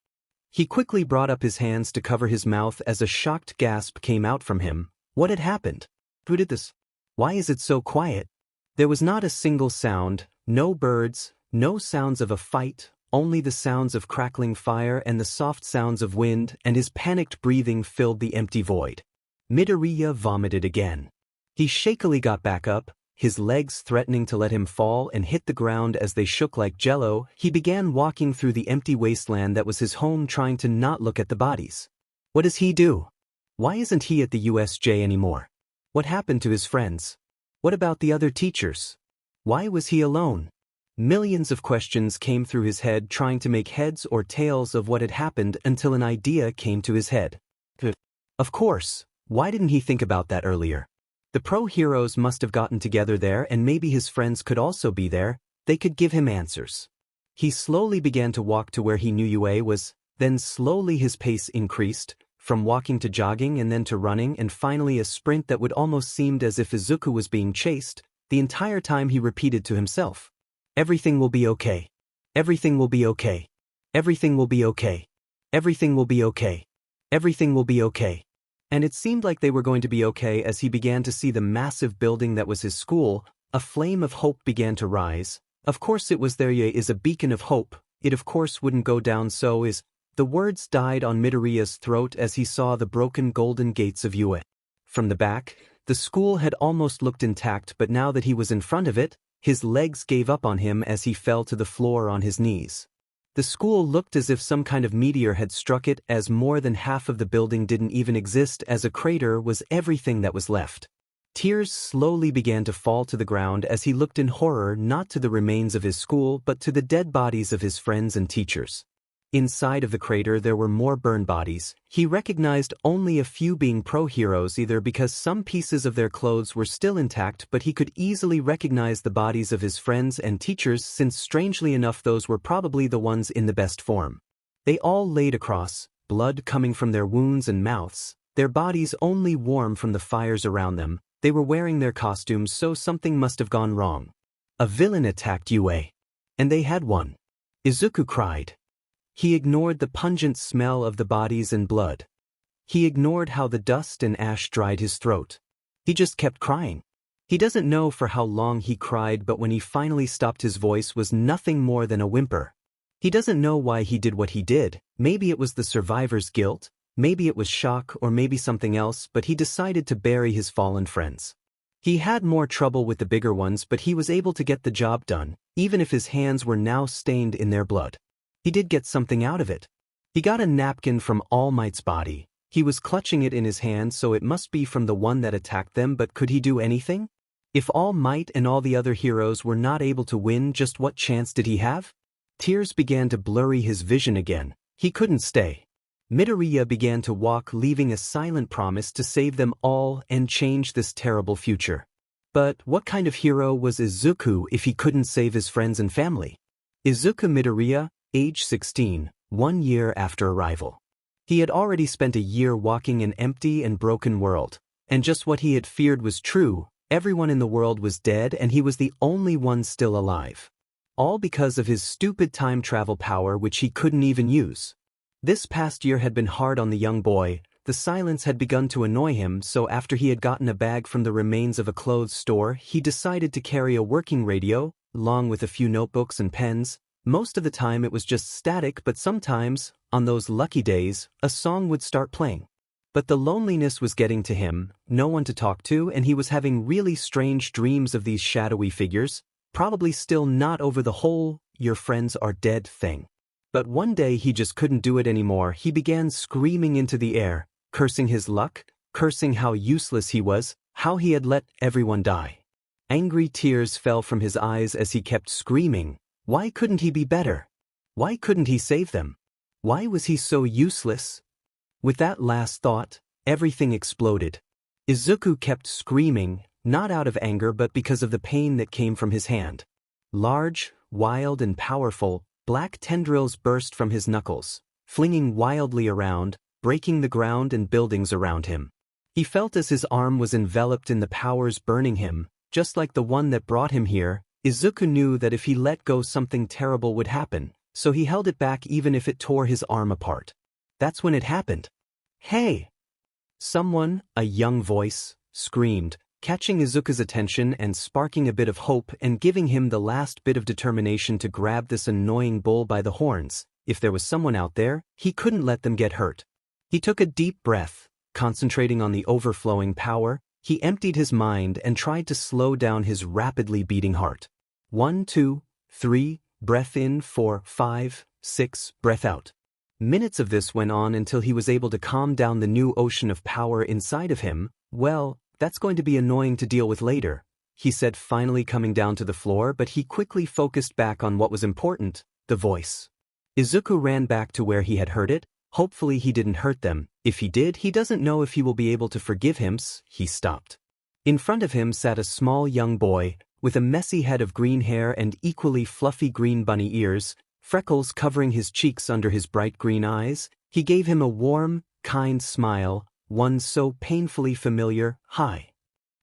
He quickly brought up his hands to cover his mouth as a shocked gasp came out from him. What had happened? Who did this? Why is it so quiet? There was not a single sound, no birds, no sounds of a fight, only the sounds of crackling fire and the soft sounds of wind, and his panicked breathing filled the empty void. Midoriya vomited again. He shakily got back up, his legs threatening to let him fall and hit the ground as they shook like jello. He began walking through the empty wasteland that was his home, trying to not look at the bodies. What does he do? Why isn't he at the USJ anymore? What happened to his friends? What about the other teachers? Why was he alone? Millions of questions came through his head, trying to make heads or tails of what had happened, until an idea came to his head. Of course, why didn't he think about that earlier? The pro-heroes must have gotten together there, and maybe his friends could also be there. They could give him answers. He slowly began to walk to where he knew UA was, then slowly his pace increased, from walking to jogging and then to running, and finally a sprint that would almost seemed as if Izuku was being chased. The entire time he repeated to himself, "Everything will be okay. Everything will be okay. Everything will be okay. Everything will be okay. Everything will be okay." And it seemed like they were going to be okay as he began to see the massive building that was his school. A flame of hope began to rise. Of course it was there. Is a beacon of hope. It of course wouldn't go down. So is. The words died on Midoriya's throat as he saw the broken golden gates of UA. From the back, the school had almost looked intact, but now that he was in front of it, his legs gave up on him as he fell to the floor on his knees. The school looked as if some kind of meteor had struck it, as more than half of the building didn't even exist, as a crater was everything that was left. Tears slowly began to fall to the ground as he looked in horror, not to the remains of his school but to the dead bodies of his friends and teachers. Inside of the crater there were more burned bodies. He recognized only a few being pro-heroes, either because some pieces of their clothes were still intact, but he could easily recognize the bodies of his friends and teachers, since strangely enough those were probably the ones in the best form. They all laid across, blood coming from their wounds and mouths, their bodies only warm from the fires around them. They were wearing their costumes, so something must have gone wrong. A villain attacked UA. And they had won. Izuku cried. He ignored the pungent smell of the bodies and blood. He ignored how the dust and ash dried his throat. He just kept crying. He doesn't know for how long he cried, but when he finally stopped, his voice was nothing more than a whimper. He doesn't know why he did what he did. Maybe it was the survivor's guilt, maybe it was shock, or maybe something else, but he decided to bury his fallen friends. He had more trouble with the bigger ones, but he was able to get the job done, even if his hands were now stained in their blood. He did get something out of it. He got a napkin from All Might's body. He was clutching it in his hand, so it must be from the one that attacked them, but could he do anything? If All Might and all the other heroes were not able to win, just what chance did he have? Tears began to blurry his vision again. He couldn't stay. Midoriya began to walk, leaving a silent promise to save them all and change this terrible future. But what kind of hero was Izuku if he couldn't save his friends and family? Izuku Midoriya, age 16, 1 year after arrival. He had already spent a year walking an empty and broken world, and just what he had feared was true. Everyone in the world was dead and he was the only one still alive. All because of his stupid time travel power which he couldn't even use. This past year had been hard on the young boy. The silence had begun to annoy him, so after he had gotten a bag from the remains of a clothes store, he decided to carry a working radio, along with a few notebooks and pens. Most of the time it was just static, but sometimes, on those lucky days, a song would start playing. But the loneliness was getting to him, no one to talk to, and he was having really strange dreams of these shadowy figures, probably still not over the whole "your friends are dead" thing. But one day he just couldn't do it anymore. He began screaming into the air, cursing his luck, cursing how useless he was, how he had let everyone die. Angry tears fell from his eyes as he kept screaming. Why couldn't he be better? Why couldn't he save them? Why was he so useless? With that last thought, everything exploded. Izuku kept screaming, not out of anger but because of the pain that came from his hand. Large, wild and powerful, black tendrils burst from his knuckles, flinging wildly around, breaking the ground and buildings around him. He felt as his arm was enveloped in the powers burning him, just like the one that brought him here. Izuku knew that if he let go something terrible would happen, so he held it back even if it tore his arm apart. That's when it happened. "Hey!" Someone, a young voice, screamed, catching Izuku's attention and sparking a bit of hope and giving him the last bit of determination to grab this annoying bull by the horns. If there was someone out there, he couldn't let them get hurt. He took a deep breath, concentrating on the overflowing power. He emptied his mind and tried to slow down his rapidly beating heart. 1, 2, 3, breath in, 4, 5, 6, breath out. Minutes of this went on until he was able to calm down the new ocean of power inside of him. "Well, that's going to be annoying to deal with later," he said, finally coming down to the floor, but he quickly focused back on what was important, the voice. Izuku ran back to where he had heard it. Hopefully he didn't hurt them. If he did, he doesn't know if he will be able to forgive him. He stopped. In front of him sat a small young boy, with a messy head of green hair and equally fluffy green bunny ears, freckles covering his cheeks under his bright green eyes. He gave him a warm, kind smile, one so painfully familiar. "Hi."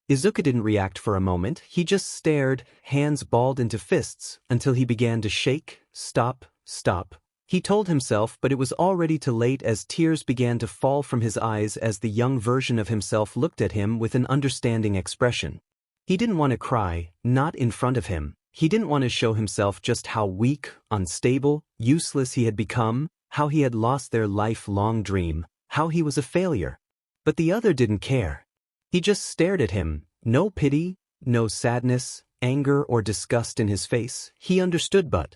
Izuku didn't react for a moment. He just stared, hands balled into fists, until he began to shake. "Stop, stop," he told himself, but it was already too late as tears began to fall from his eyes as the young version of himself looked at him with an understanding expression. He didn't want to cry, not in front of him. He didn't want to show himself just how weak, unstable, useless he had become, how he had lost their lifelong dream, how he was a failure. But the other didn't care. He just stared at him, no pity, no sadness, anger or disgust in his face. He understood, but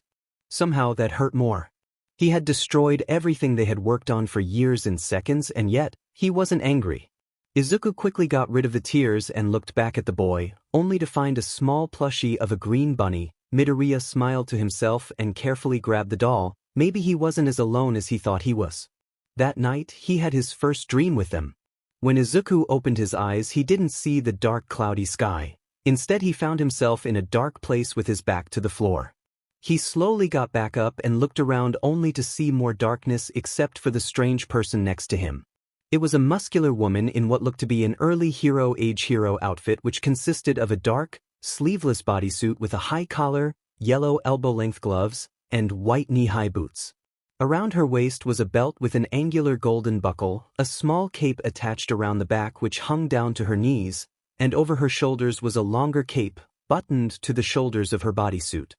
somehow that hurt more. He had destroyed everything they had worked on for years in seconds, and yet, he wasn't angry. Izuku quickly got rid of the tears and looked back at the boy, only to find a small plushie of a green bunny. Midoriya smiled to himself and carefully grabbed the doll. Maybe he wasn't as alone as he thought he was. That night, he had his first dream with them. When Izuku opened his eyes, he didn't see the dark cloudy sky. Instead, he found himself in a dark place with his back to the floor. He slowly got back up and looked around only to see more darkness except for the strange person next to him. It was a muscular woman in what looked to be an early hero-age hero outfit which consisted of a dark, sleeveless bodysuit with a high collar, yellow elbow-length gloves, and white knee-high boots. Around her waist was a belt with an angular golden buckle, a small cape attached around the back which hung down to her knees, and over her shoulders was a longer cape, buttoned to the shoulders of her bodysuit.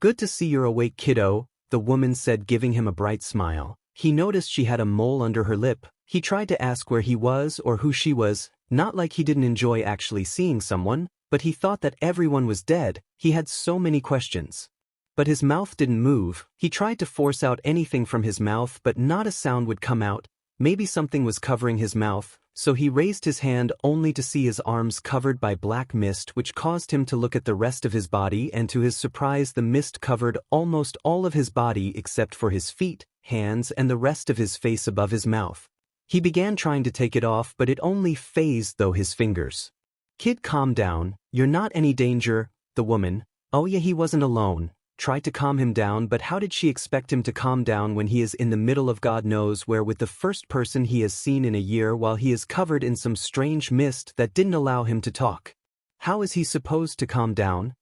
"Good to see you're awake, kiddo," the woman said, giving him a bright smile. He noticed she had a mole under her lip. He tried to ask where he was or who she was, not like he didn't enjoy actually seeing someone, but he thought that everyone was dead. He had so many questions. But his mouth didn't move. He tried to force out anything from his mouth, but not a sound would come out. Maybe something was covering his mouth, So he raised his hand only to see his arms covered by black mist, which caused him to look at the rest of his body, and to his surprise the mist covered almost all of his body except for his feet, hands, and the rest of his face above his mouth. He began trying to take it off, but it only phased through his fingers. "Kid, calm down, you're not any danger," the woman, oh yeah, he wasn't alone, tried to calm him down, but how did she expect him to calm down when he is in the middle of God knows where with the first person he has seen in a year while he is covered in some strange mist that didn't allow him to talk? How is he supposed to calm down?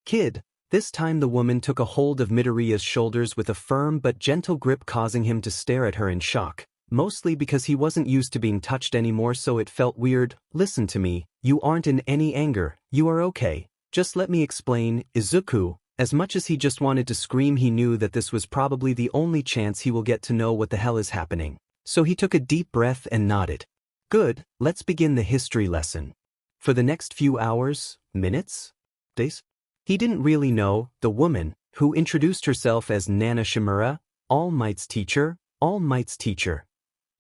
"Kid," this time the woman took a hold of Midoriya's shoulders with a firm but gentle grip, causing him to stare at her in shock, mostly because he wasn't used to being touched anymore, so it felt weird. "Listen to me, you aren't in any anger, you are okay. Just let me explain, Izuku." As much as he just wanted to scream, he knew that this was probably the only chance he will get to know what the hell is happening. So he took a deep breath and nodded. "Good, let's begin the history lesson." For the next few hours, minutes, days, he didn't really know. The woman, who introduced herself as Nana Shimura, All Might's teacher,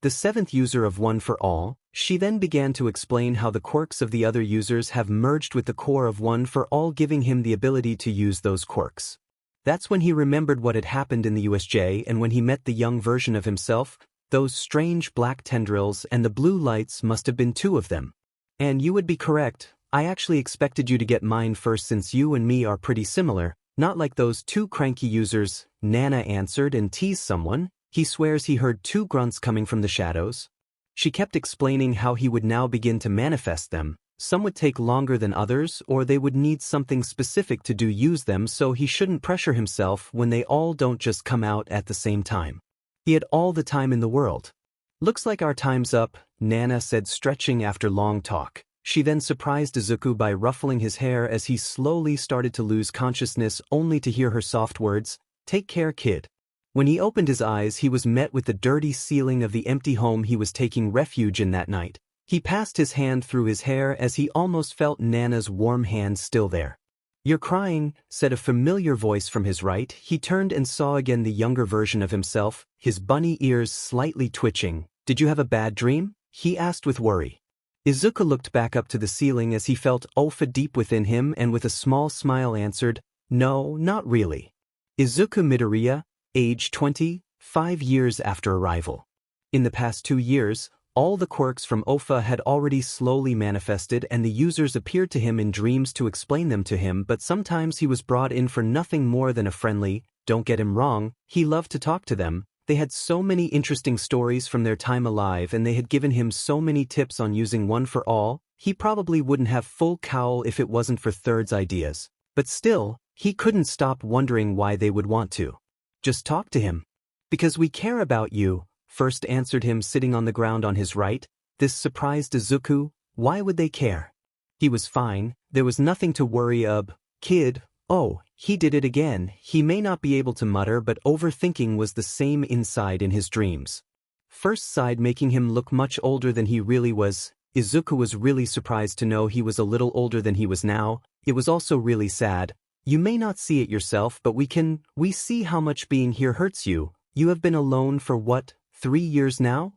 the seventh user of One for All, she then began to explain how the quirks of the other users have merged with the core of One for All, giving him the ability to use those quirks. That's when he remembered what had happened in the USJ, and when he met the young version of himself, those strange black tendrils and the blue lights must have been two of them. "And you would be correct, I actually expected you to get mine first since you and me are pretty similar, not like those two cranky users," Nana answered and teased someone. He swears he heard two grunts coming from the shadows. She kept explaining how he would now begin to manifest them. Some would take longer than others, or they would need something specific to use them, so he shouldn't pressure himself when they all don't just come out at the same time. He had all the time in the world. "Looks like our time's up," Nana said, stretching after long talk. She then surprised Izuku by ruffling his hair as he slowly started to lose consciousness, only to hear her soft words, "Take care, kid." When he opened his eyes, he was met with the dirty ceiling of the empty home he was taking refuge in that night. He passed his hand through his hair as he almost felt Nana's warm hand still there. "You're crying," said a familiar voice from his right. He turned and saw again the younger version of himself, his bunny ears slightly twitching. "Did you have a bad dream?" he asked with worry. Izuku looked back up to the ceiling as he felt Alpha deep within him, and with a small smile answered, "No, not really." Izuku Midoriya, age 20, 5 years after arrival. In the past 2 years, all the quirks from OFA had already slowly manifested, and the users appeared to him in dreams to explain them to him, but sometimes he was brought in for nothing more than a friendly, don't get him wrong, he loved to talk to them. They had so many interesting stories from their time alive, and they had given him so many tips on using One for All. He probably wouldn't have full cowl if it wasn't for Third's ideas. But still, he couldn't stop wondering why they would want to. "Just talk to him. Because we care about you," First answered him, sitting on the ground on his right. This surprised Izuku. Why would they care? He was fine, there was nothing to worry about. "Kid, oh, he did it again." He may not be able to mutter, but overthinking was the same inside in his dreams. First sighed, making him look much older than he really was. Izuku was really surprised to know he was a little older than he was now. It was also really sad. "You may not see it yourself, but we see how much being here hurts you. You have been alone for what, 3 years now?"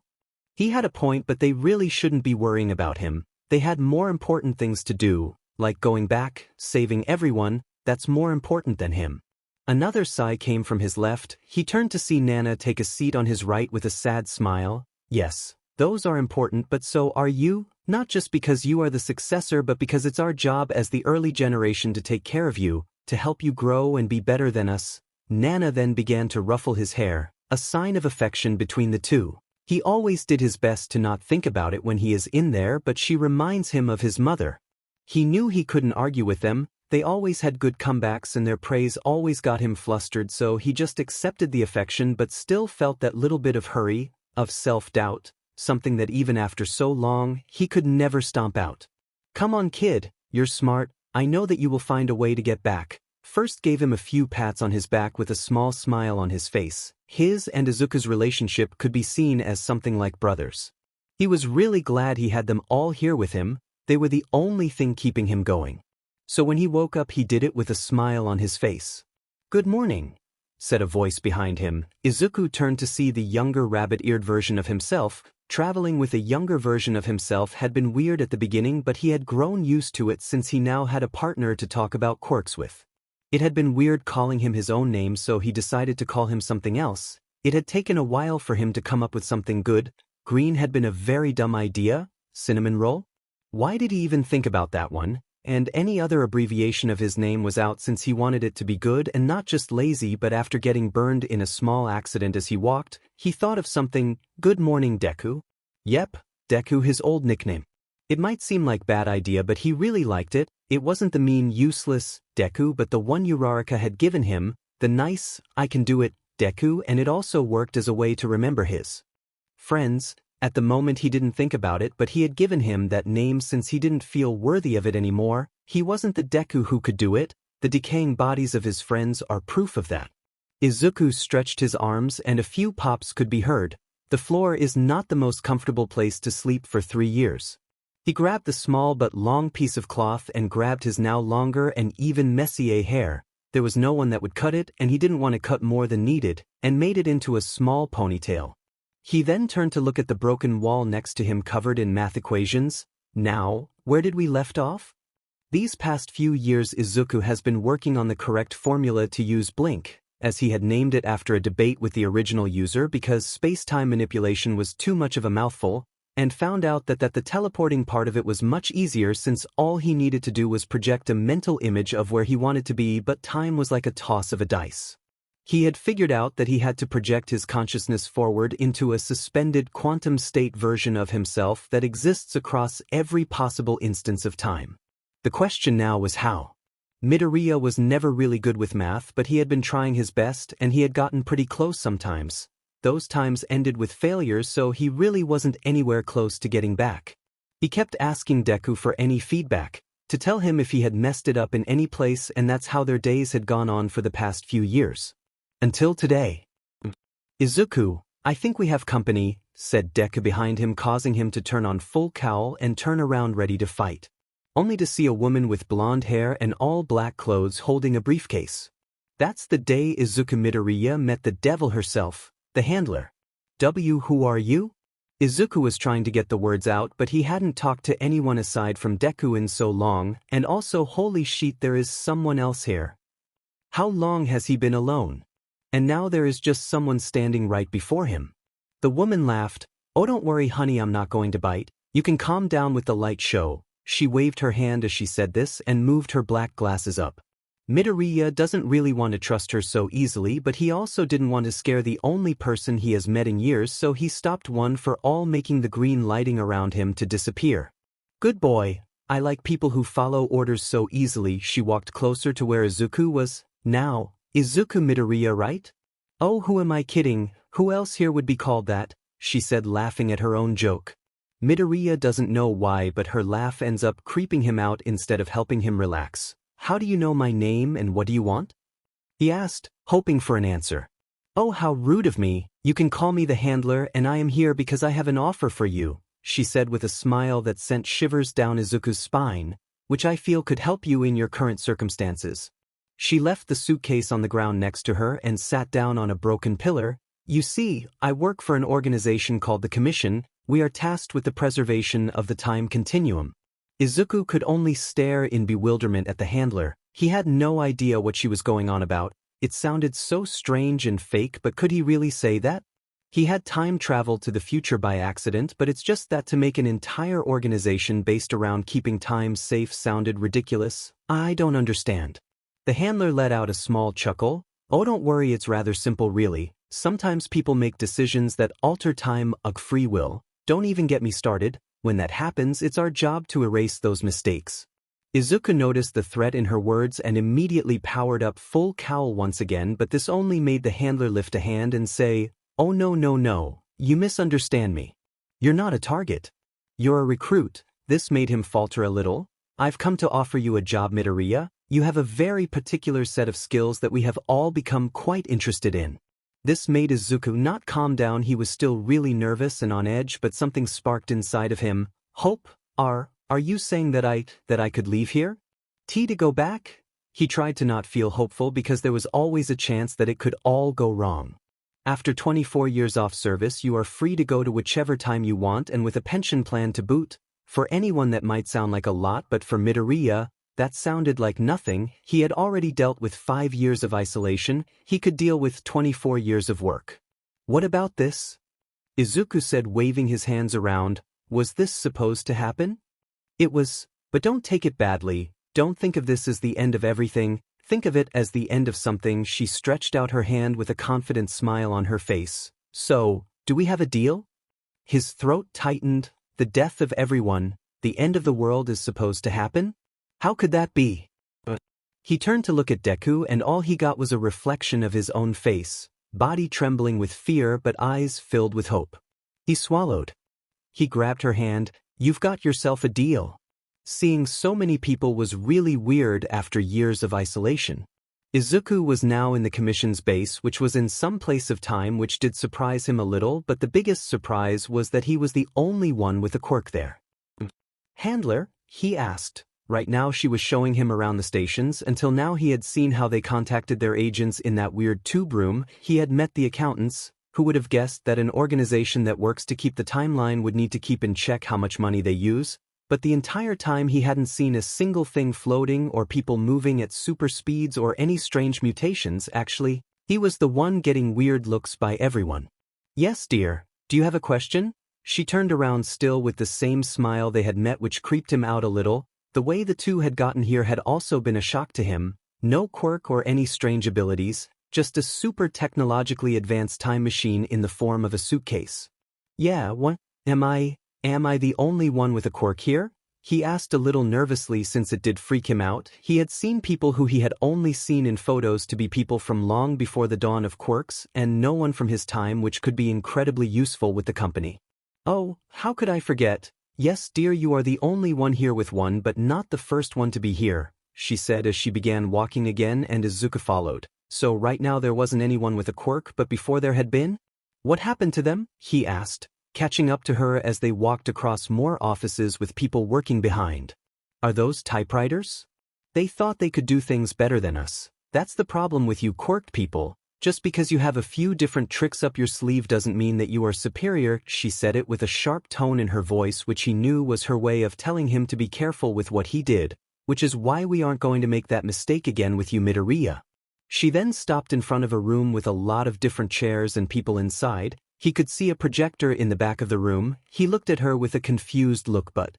He had a point, but they really shouldn't be worrying about him. They had more important things to do, like going back, saving everyone. That's more important than him. Another sigh came from his left. He turned to see Nana take a seat on his right with a sad smile. "Yes, those are important, but so are you. Not just because you are the successor, but because it's our job as the early generation to take care of you, to help you grow and be better than us." Nana then began to ruffle his hair, a sign of affection between the two. He always did his best to not think about it when he is in there, but she reminds him of his mother. He knew he couldn't argue with them. They always had good comebacks and their praise always got him flustered, so he just accepted the affection but still felt that little bit of hurry, of self-doubt, something that even after so long, he could never stomp out. "Come on, kid, you're smart. I know that you will find a way to get back." First gave him a few pats on his back with a small smile on his face. His and Izuku's relationship could be seen as something like brothers. He was really glad he had them all here with him. They were the only thing keeping him going. So when he woke up, he did it with a smile on his face. "Good morning." said a voice behind him. Izuku turned to see the younger rabbit-eared version of himself. Traveling with a younger version of himself had been weird at the beginning, but he had grown used to it since he now had a partner to talk about quirks with. It had been weird calling him his own name, so he decided to call him something else. It had taken a while for him to come up with something good. Green had been a very dumb idea. Cinnamon roll? Why did he even think about that one? And any other abbreviation of his name was out since he wanted it to be good and not just lazy, but after getting burned in a small accident as he walked, he thought of something. Good morning, Deku. Yep, Deku, his old nickname. It might seem like bad idea, but he really liked it. It wasn't the mean, useless Deku, but the one Uraraka had given him, the nice, I can do it, Deku, and it also worked as a way to remember his friends. At the moment he didn't think about it, but he had given him that name since he didn't feel worthy of it anymore. He wasn't the Deku who could do it. The decaying bodies of his friends are proof of that. Izuku stretched his arms and a few pops could be heard. The floor is not the most comfortable place to sleep for 3 years. He grabbed the small but long piece of cloth and grabbed his now longer and even messier hair. There was no one that would cut it, and he didn't want to cut more than needed, and made it into a small ponytail. He then turned to look at the broken wall next to him covered in math equations. Now, where did we left off? These past few years Izuku has been working on the correct formula to use Blink, as he had named it after a debate with the original user because space-time manipulation was too much of a mouthful, and found out that the teleporting part of it was much easier since all he needed to do was project a mental image of where he wanted to be, but time was like a toss of a dice. He had figured out that he had to project his consciousness forward into a suspended quantum state version of himself that exists across every possible instance of time. The question now was how. Midoriya was never really good with math, but he had been trying his best and he had gotten pretty close sometimes. Those times ended with failures, so he really wasn't anywhere close to getting back. He kept asking Deku for any feedback, to tell him if he had messed it up in any place, and that's how their days had gone on for the past few years. Until today. Izuku, I think we have company, said Deku behind him, causing him to turn on full cowl and turn around ready to fight. Only to see a woman with blonde hair and all black clothes holding a briefcase. That's the day Izuku Midoriya met the devil herself, the handler. Who are you? Izuku was trying to get the words out, but he hadn't talked to anyone aside from Deku in so long, and also holy shit, there is someone else here. How long has he been alone? And now there is just someone standing right before him. The woman laughed. Oh, don't worry honey, I'm not going to bite. You can calm down with the light show. She waved her hand as she said this and moved her black glasses up. Midoriya doesn't really want to trust her so easily, but he also didn't want to scare the only person he has met in years, so he stopped one for all, making the green lighting around him to disappear. Good boy. I like people who follow orders so easily. She walked closer to where Izuku was. Now, Izuku Midoriya, right? Oh, who am I kidding? Who else here would be called that? She said, laughing at her own joke. Midoriya doesn't know why, but her laugh ends up creeping him out instead of helping him relax. How do you know my name and what do you want? He asked, hoping for an answer. Oh, how rude of me. You can call me the handler, and I am here because I have an offer for you, she said with a smile that sent shivers down Izuku's spine, which I feel could help you in your current circumstances. She left the suitcase on the ground next to her and sat down on a broken pillar. You see, I work for an organization called the Commission. We are tasked with the preservation of the time continuum. Izuku could only stare in bewilderment at the handler. He had no idea what she was going on about. It sounded so strange and fake, but could he really say that? He had time traveled to the future by accident, but it's just that to make an entire organization based around keeping time safe sounded ridiculous. I don't understand. The handler let out a small chuckle. Oh, don't worry, it's rather simple really. Sometimes people make decisions that alter time. Free will. Don't even get me started. When that happens, it's our job to erase those mistakes. Izuku noticed the threat in her words and immediately powered up full cowl once again, but this only made the handler lift a hand and say, oh no, you misunderstand me. You're not a target. You're a recruit. This made him falter a little. I've come to offer you a job, Midoriya. You have a very particular set of skills that we have all become quite interested in. This made Izuku not calm down. He was still really nervous and on edge, but something sparked inside of him. Hope? Are you saying that I could leave here? To go back? He tried to not feel hopeful because there was always a chance that it could all go wrong. After 24 years off service, you are free to go to whichever time you want and with a pension plan to boot. For anyone that might sound like a lot, but for Midoriya, that sounded like nothing. He had already dealt with 5 years of isolation, he could deal with 24 years of work. What about this? Izuku said, waving his hands around. Was this supposed to happen? It was, but don't take it badly. Don't think of this as the end of everything, think of it as the end of something. She stretched out her hand with a confident smile on her face. So, do we have a deal? His throat tightened. The death of everyone, the end of the world is supposed to happen? How could that be? He turned to look at Deku and all he got was a reflection of his own face, body trembling with fear but eyes filled with hope. He swallowed. He grabbed her hand. You've got yourself a deal. Seeing so many people was really weird after years of isolation. Izuku was now in the Commission's base, which was in some place of time, which did surprise him a little, but the biggest surprise was that he was the only one with a quirk there. Handler? He asked. Right now she was showing him around the stations. Until now he had seen how they contacted their agents in that weird tube room. He had met the accountants. Who would have guessed that an organization that works to keep the timeline would need to keep in check how much money they use? But the entire time he hadn't seen a single thing floating or people moving at super speeds or any strange mutations. Actually, he was the one getting weird looks by everyone. Yes, dear, do you have a question? She turned around still with the same smile they had met, which creeped him out a little. The way the two had gotten here had also been a shock to him. No quirk or any strange abilities, just a super technologically advanced time machine in the form of a suitcase. Yeah, what? Am I the only one with a quirk here? He asked a little nervously since it did freak him out. He had seen people who he had only seen in photos to be people from long before the dawn of quirks, and no one from his time, which could be incredibly useful with the company. Oh, how could I forget? Yes, dear, you are the only one here with one, but not the first one to be here, she said as she began walking again, and Izuku followed. So right now there wasn't anyone with a quirk, but before there had been? What happened to them? He asked, catching up to her as they walked across more offices with people working behind. Are those typewriters? They thought they could do things better than us. That's the problem with you quirked people. Just because you have a few different tricks up your sleeve doesn't mean that you are superior. She said it with a sharp tone in her voice, which he knew was her way of telling him to be careful with what he did, which is why we aren't going to make that mistake again with you, Midoriya. She then stopped in front of a room with a lot of different chairs and people inside. He could see a projector in the back of the room. He looked at her with a confused look, but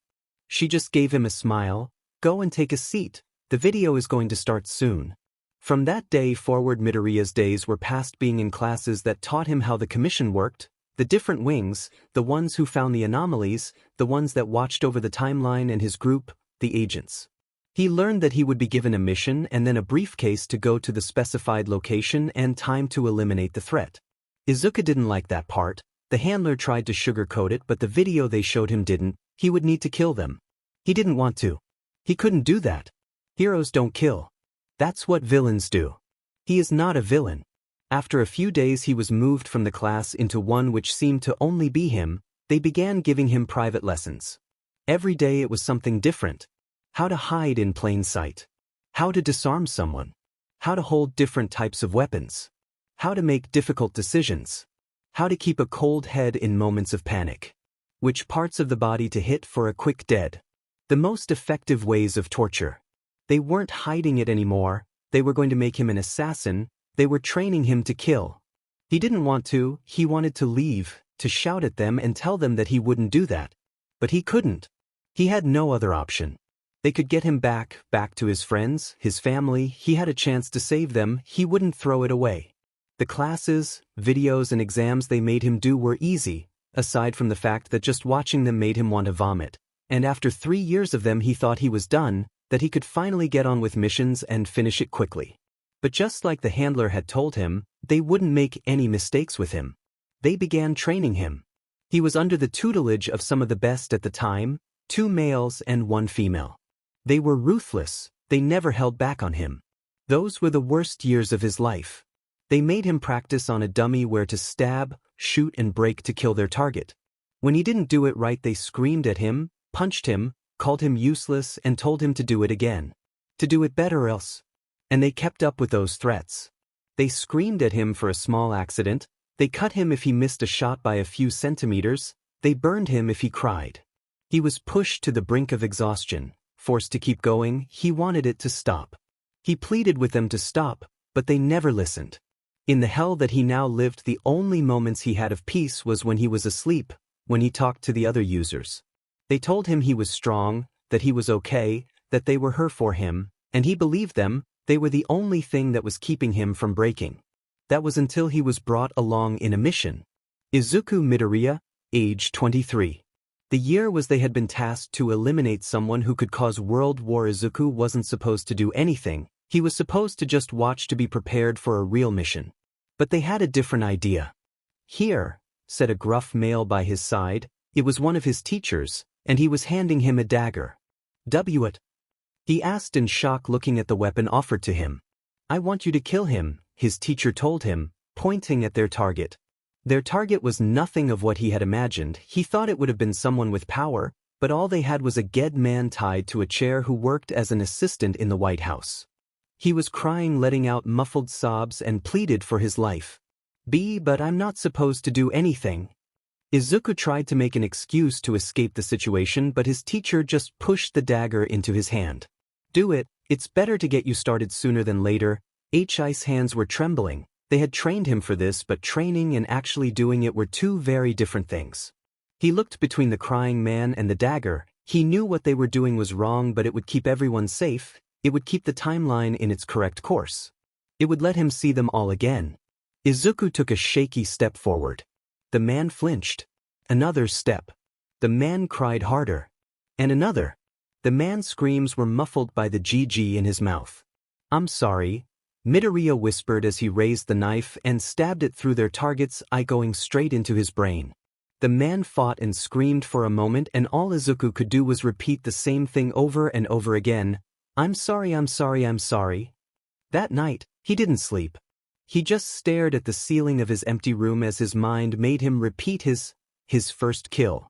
she just gave him a smile. Go and take a seat. The video is going to start soon. From that day forward, Midoriya's days were past being in classes that taught him how the commission worked, the different wings, the ones who found the anomalies, the ones that watched over the timeline, and his group, the agents. He learned that he would be given a mission and then a briefcase to go to the specified location and time to eliminate the threat. Izuku didn't like that part. The handler tried to sugarcoat it, but the video they showed him didn't. He would need to kill them. He didn't want to. He couldn't do that. Heroes don't kill. That's what villains do. He is not a villain. After a few days he was moved from the class into one which seemed to only be him. They began giving him private lessons. Every day it was something different. How to hide in plain sight. How to disarm someone. How to hold different types of weapons. How to make difficult decisions. How to keep a cold head in moments of panic. Which parts of the body to hit for a quick dead. The most effective ways of torture. They weren't hiding it anymore. They were going to make him an assassin. They were training him to kill. He didn't want to. He wanted to leave, to shout at them and tell them that he wouldn't do that. But he couldn't. He had no other option. They could get him back to his friends, his family. He had a chance to save them. He wouldn't throw it away. The classes, videos, and exams they made him do were easy, aside from the fact that just watching them made him want to vomit. And after 3 years of them he thought he was done, that he could finally get on with missions and finish it quickly. But just like the handler had told him, they wouldn't make any mistakes with him. They began training him. He was under the tutelage of some of the best at the time, 2 males and 1 female. They were ruthless. They never held back on him. Those were the worst years of his life. They made him practice on a dummy where to stab, shoot, and break to kill their target. When he didn't do it right, they screamed at him, punched him, called him useless, and told him to do it again. To do it better or else. And they kept up with those threats. They screamed at him for a small accident, they cut him if he missed a shot by a few centimeters, they burned him if he cried. He was pushed to the brink of exhaustion, forced to keep going, he wanted it to stop. He pleaded with them to stop, but they never listened. In the hell that he now lived, the only moments he had of peace was when he was asleep, when he talked to the other users. They told him he was strong, that he was okay, that they were here for him, and he believed them. They were the only thing that was keeping him from breaking. That was until he was brought along in a mission. Izuku Midoriya, age 23. The year was they had been tasked to eliminate someone who could cause world war. Izuku wasn't supposed to do anything, he was supposed to just watch to be prepared for a real mission. But they had a different idea. Here, said a gruff male by his side, it was one of his teachers, and he was handing him a dagger. What? He asked in shock, looking at the weapon offered to him. I want you to kill him, his teacher told him, pointing at their target. Their target was nothing of what he had imagined. He thought it would have been someone with power, but all they had was a dead man tied to a chair who worked as an assistant in the White House. He was crying, letting out muffled sobs, and pleaded for his life. But I'm not supposed to do anything. Izuku tried to make an excuse to escape the situation, but his teacher just pushed the dagger into his hand. Do it, it's better to get you started sooner than later. His hands were trembling. They had trained him for this, but training and actually doing it were two very different things. He looked between the crying man and the dagger. He knew what they were doing was wrong, but it would keep everyone safe. It would keep the timeline in its correct course. It would let him see them all again. Izuku took a shaky step forward. The man flinched. Another step. The man cried harder. And another. The man's screams were muffled by the GG in his mouth. I'm sorry, Midoriya whispered as he raised the knife and stabbed it through their target's eye, going straight into his brain. The man fought and screamed for a moment, and all Izuku could do was repeat the same thing over and over again. I'm sorry, I'm sorry, I'm sorry. That night, he didn't sleep. He just stared at the ceiling of his empty room as his mind made him repeat his first kill.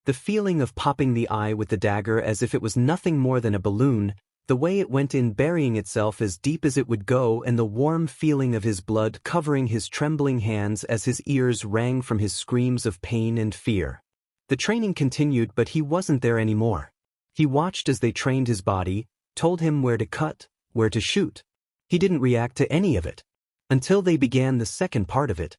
The feeling of popping the eye with the dagger as if it was nothing more than a balloon, the way it went in, burying itself as deep as it would go, and the warm feeling of his blood covering his trembling hands as his ears rang from his screams of pain and fear. The training continued, but he wasn't there anymore. He watched as they trained his body, told him where to cut, where to shoot. He didn't react to any of it. Until they began the second part of it.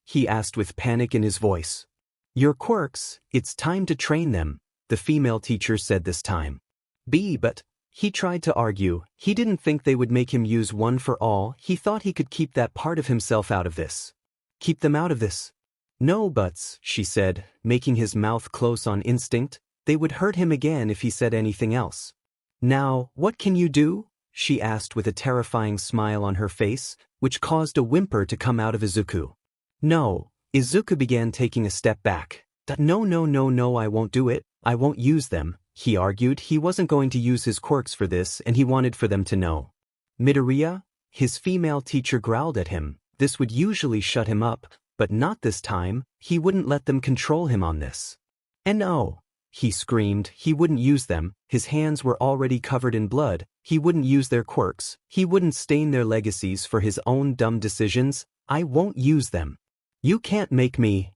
He asked with panic in his voice. Your quirks, it's time to train them, the female teacher said this time. But, he tried to argue, he didn't think they would make him use one for all. He thought he could keep that part of himself out of this. Keep them out of this. No buts, she said, making his mouth close on instinct. They would hurt him again if he said anything else. Now, what can you do? She asked with a terrifying smile on her face, which caused a whimper to come out of Izuku. No, Izuku began taking a step back. No, I won't do it, I won't use them, he argued. He wasn't going to use his quirks for this, and he wanted for them to know. Midoriya? His female teacher growled at him. This would usually shut him up, but not this time. He wouldn't let them control him on this. And no, he screamed, he wouldn't use them. His hands were already covered in blood. He wouldn't use their quirks. He wouldn't stain their legacies for his own dumb decisions. I won't use them. You can't make me.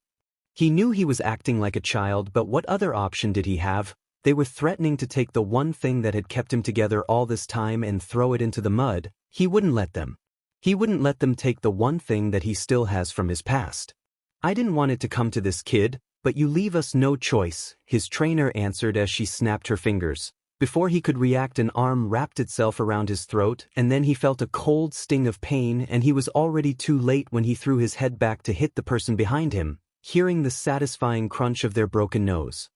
He knew he was acting like a child, but what other option did he have? They were threatening to take the one thing that had kept him together all this time and throw it into the mud. He wouldn't let them. He wouldn't let them take the one thing that he still has from his past. I didn't want it to come to this, kid, but you leave us no choice, his trainer answered as she snapped her fingers. Before he could react, an arm wrapped itself around his throat, and then he felt a cold sting of pain, and he was already too late when he threw his head back to hit the person behind him, hearing the satisfying crunch of their broken nose.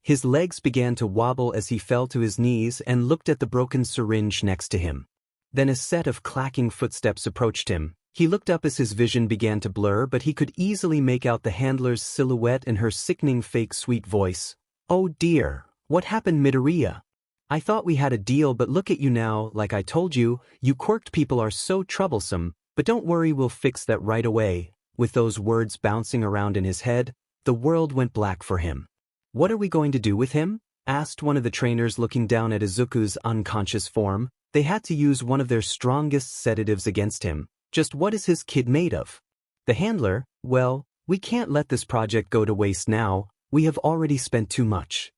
His legs began to wobble as he fell to his knees and looked at the broken syringe next to him. Then a set of clacking footsteps approached him. He looked up as his vision began to blur, but he could easily make out the handler's silhouette and her sickening fake sweet voice. Oh dear, what happened, Midoriya? I thought we had a deal, but look at you now. Like I told you, you quirked people are so troublesome, but don't worry, we'll fix that right away. With those words bouncing around in his head, the world went black for him. What are we going to do with him? Asked one of the trainers, looking down at Izuku's unconscious form. They had to use one of their strongest sedatives against him. Just what is his kid made of? The handler, well, we can't let this project go to waste now, we have already spent too much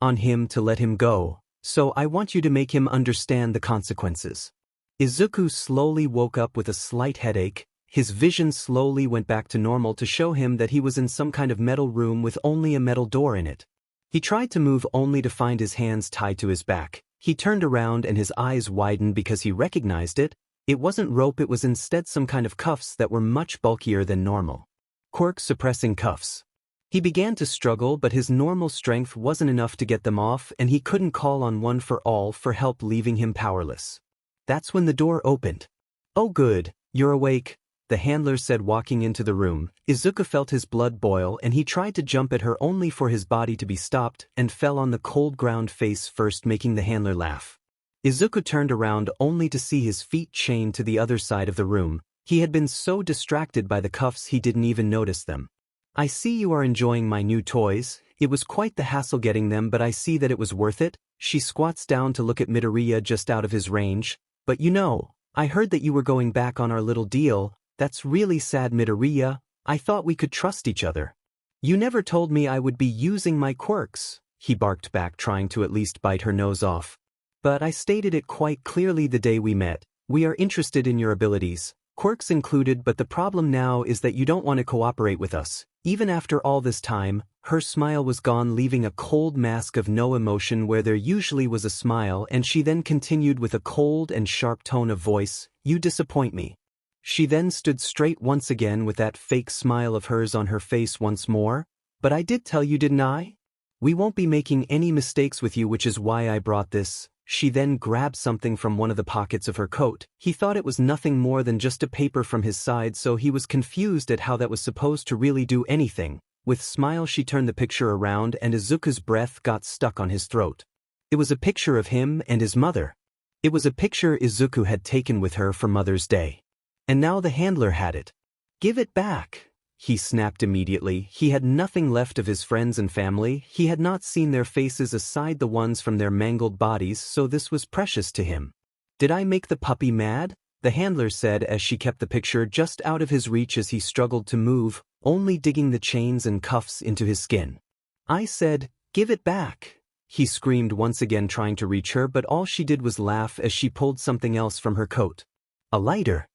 on him to let him go, so I want you to make him understand the consequences. Izuku slowly woke up with a slight headache. His vision slowly went back to normal to show him that he was in some kind of metal room with only a metal door in it. He tried to move only to find his hands tied to his back. He turned around and his eyes widened because he recognized it. It wasn't rope, it was instead some kind of cuffs that were much bulkier than normal. Quirk suppressing cuffs. He began to struggle, but his normal strength wasn't enough to get them off, and he couldn't call on One for All for help, leaving him powerless. That's when the door opened. "Oh good, you're awake," the handler said, walking into the room. Izuku felt his blood boil and he tried to jump at her only for his body to be stopped and fell on the cold ground face first, making the handler laugh. Izuku turned around only to see his feet chained to the other side of the room. He had been so distracted by the cuffs he didn't even notice them. "I see you are enjoying my new toys. It was quite the hassle getting them, but I see that it was worth it." She squats down to look at Midoriya just out of his range. "But you know, I heard that you were going back on our little deal. That's really sad, Midoriya. I thought we could trust each other. You never told me I would be using my quirks," he barked back, trying to at least bite her nose off. "But I stated it quite clearly the day we met. We are interested in your abilities, quirks included, but the problem now is that you don't want to cooperate with us." Even after all this time, her smile was gone, leaving a cold mask of no emotion where there usually was a smile, and she then continued with a cold and sharp tone of voice, "You disappoint me." She then stood straight once again with that fake smile of hers on her face once more. "But I did tell you, didn't I? We won't be making any mistakes with you, which is why I brought this." She then grabbed something from one of the pockets of her coat. He thought it was nothing more than just a paper from his side, so he was confused at how that was supposed to really do anything. With smile she turned the picture around and Izuku's breath got stuck on his throat. It was a picture of him and his mother. It was a picture Izuku had taken with her for Mother's Day. And now the handler had it. "Give it back," he snapped immediately. He had nothing left of his friends and family. He had not seen their faces aside the ones from their mangled bodies, so this was precious to him. "Did I make the puppy mad?" the handler said as she kept the picture just out of his reach as he struggled to move, only digging the chains and cuffs into his skin. "I said, give it back," he screamed once again, trying to reach her, but all she did was laugh as she pulled something else from her coat. "A lighter.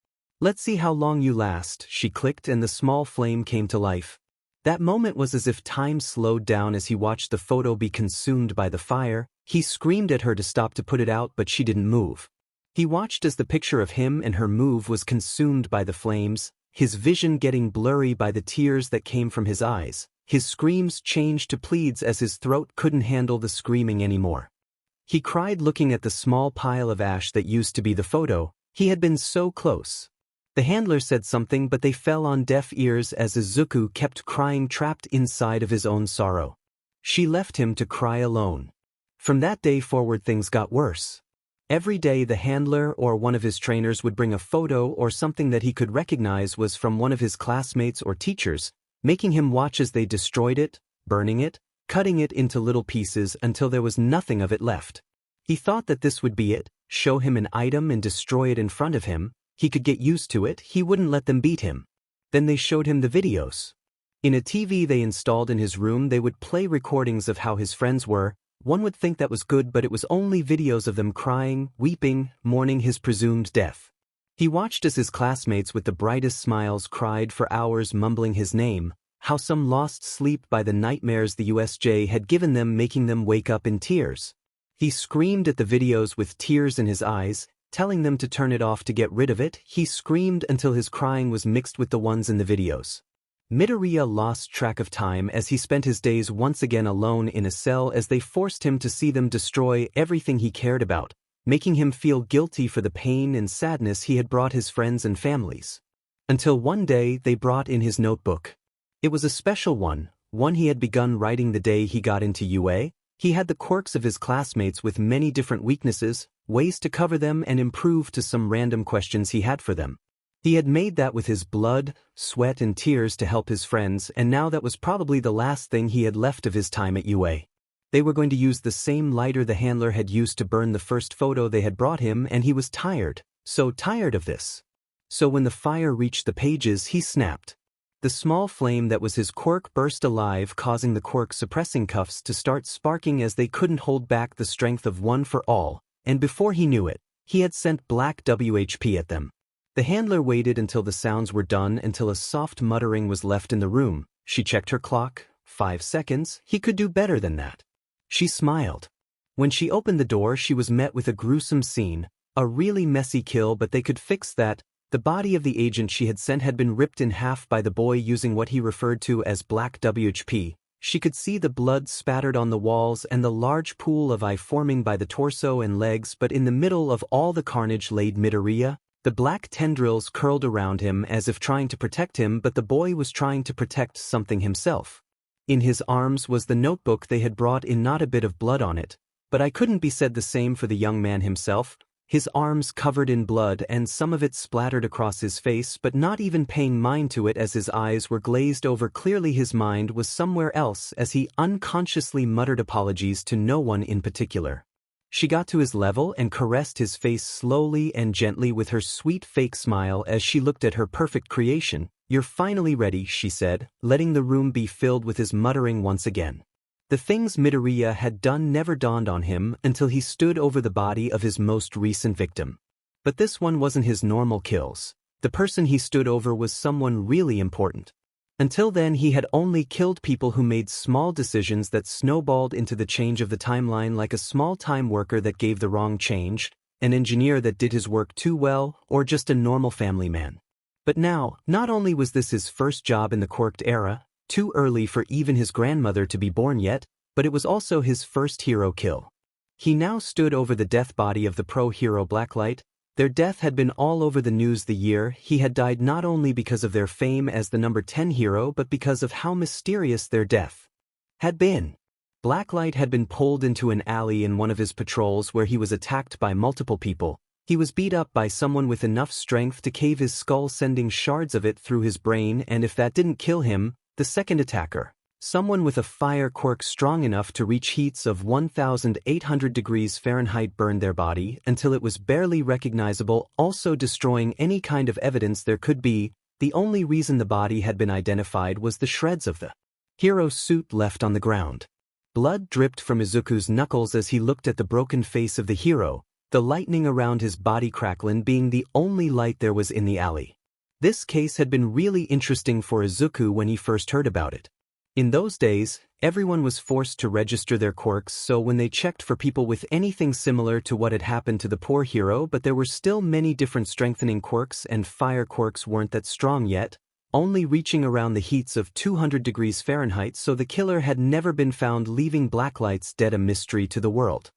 Let's see how long you last," she clicked, and the small flame came to life. That moment was as if time slowed down as he watched the photo be consumed by the fire. He screamed at her to stop to put it out, but she didn't move. He watched as the picture of him and her move was consumed by the flames, his vision getting blurry by the tears that came from his eyes. His screams changed to pleads as his throat couldn't handle the screaming anymore. He cried, looking at the small pile of ash that used to be the photo. He had been so close. The handler said something, but they fell on deaf ears as Izuku kept crying, trapped inside of his own sorrow. She left him to cry alone. From that day forward things got worse. Every day the handler or one of his trainers would bring a photo or something that he could recognize was from one of his classmates or teachers, making him watch as they destroyed it, burning it, cutting it into little pieces until there was nothing of it left. He thought that this would be it, show him an item and destroy it in front of him. He could get used to it, he wouldn't let them beat him. Then they showed him the videos. In a TV they installed in his room, they would play recordings of how his friends were. One would think that was good, but it was only videos of them crying, weeping, mourning his presumed death. He watched as his classmates with the brightest smiles cried for hours, mumbling his name, how some lost sleep by the nightmares the USJ had given them, making them wake up in tears. He screamed at the videos with tears in his eyes, telling them to turn it off to get rid of it. He screamed until his crying was mixed with the ones in the videos. Midoriya lost track of time as he spent his days once again alone in a cell as they forced him to see them destroy everything he cared about, making him feel guilty for the pain and sadness he had brought his friends and families. Until one day they brought in his notebook. It was a special one he had begun writing the day he got into UA. He had the quirks of his classmates with many different weaknesses, ways to cover them and improve to some random questions he had for them. He had made that with his blood, sweat and tears to help his friends, and now that was probably the last thing he had left of his time at UA. They were going to use the same lighter the handler had used to burn the first photo they had brought him, and he was tired, so tired of this. So when the fire reached the pages, he snapped. The small flame that was his quirk burst alive, causing the quirk suppressing cuffs to start sparking as they couldn't hold back the strength of one for all, and before he knew it, he had sent black WHP at them. The handler waited until the sounds were done, until a soft muttering was left in the room. She checked her clock. 5 seconds, he could do better than that. She smiled. When she opened the door, she was met with a gruesome scene, a really messy kill, but they could fix that. The body of the agent she had sent had been ripped in half by the boy using what he referred to as black WHP. She could see the blood spattered on the walls and the large pool of eye forming by the torso and legs, but in the middle of all the carnage laid Midoriya. The black tendrils curled around him as if trying to protect him, but the boy was trying to protect something himself. In his arms was the notebook they had brought in, not a bit of blood on it, but I couldn't be said the same for the young man himself. His arms covered in blood and some of it splattered across his face, but not even paying mind to it as his eyes were glazed over. Clearly his mind was somewhere else as he unconsciously muttered apologies to no one in particular. She got to his level and caressed his face slowly and gently with her sweet fake smile as she looked at her perfect creation. "You're finally ready," she said, letting the room be filled with his muttering once again. The things Midoriya had done never dawned on him until he stood over the body of his most recent victim. But this one wasn't his normal kills. The person he stood over was someone really important. Until then he had only killed people who made small decisions that snowballed into the change of the timeline, like a small-time worker that gave the wrong change, an engineer that did his work too well, or just a normal family man. But now, not only was this his first job in the quirked era, too early for even his grandmother to be born yet, but it was also his first hero kill. He now stood over the death body of the pro-hero Blacklight. Their death had been all over the news the year he had died, not only because of their fame as the number 10 hero, but because of how mysterious their death had been. Blacklight had been pulled into an alley in one of his patrols where he was attacked by multiple people. He was beat up by someone with enough strength to cave his skull, sending shards of it through his brain, and if that didn't kill him, the second attacker, someone with a fire quirk strong enough to reach heats of 1,800 degrees Fahrenheit, burned their body until it was barely recognizable, also destroying any kind of evidence there could be. The only reason the body had been identified was the shreds of the hero's suit left on the ground. Blood dripped from Izuku's knuckles as he looked at the broken face of the hero, the lightning around his body crackling being the only light there was in the alley. This case had been really interesting for Izuku when he first heard about it. In those days, everyone was forced to register their quirks, so when they checked for people with anything similar to what had happened to the poor hero, but there were still many different strengthening quirks, and fire quirks weren't that strong yet, only reaching around the heats of 200 degrees Fahrenheit, so the killer had never been found, leaving Blacklight's death a mystery to the world.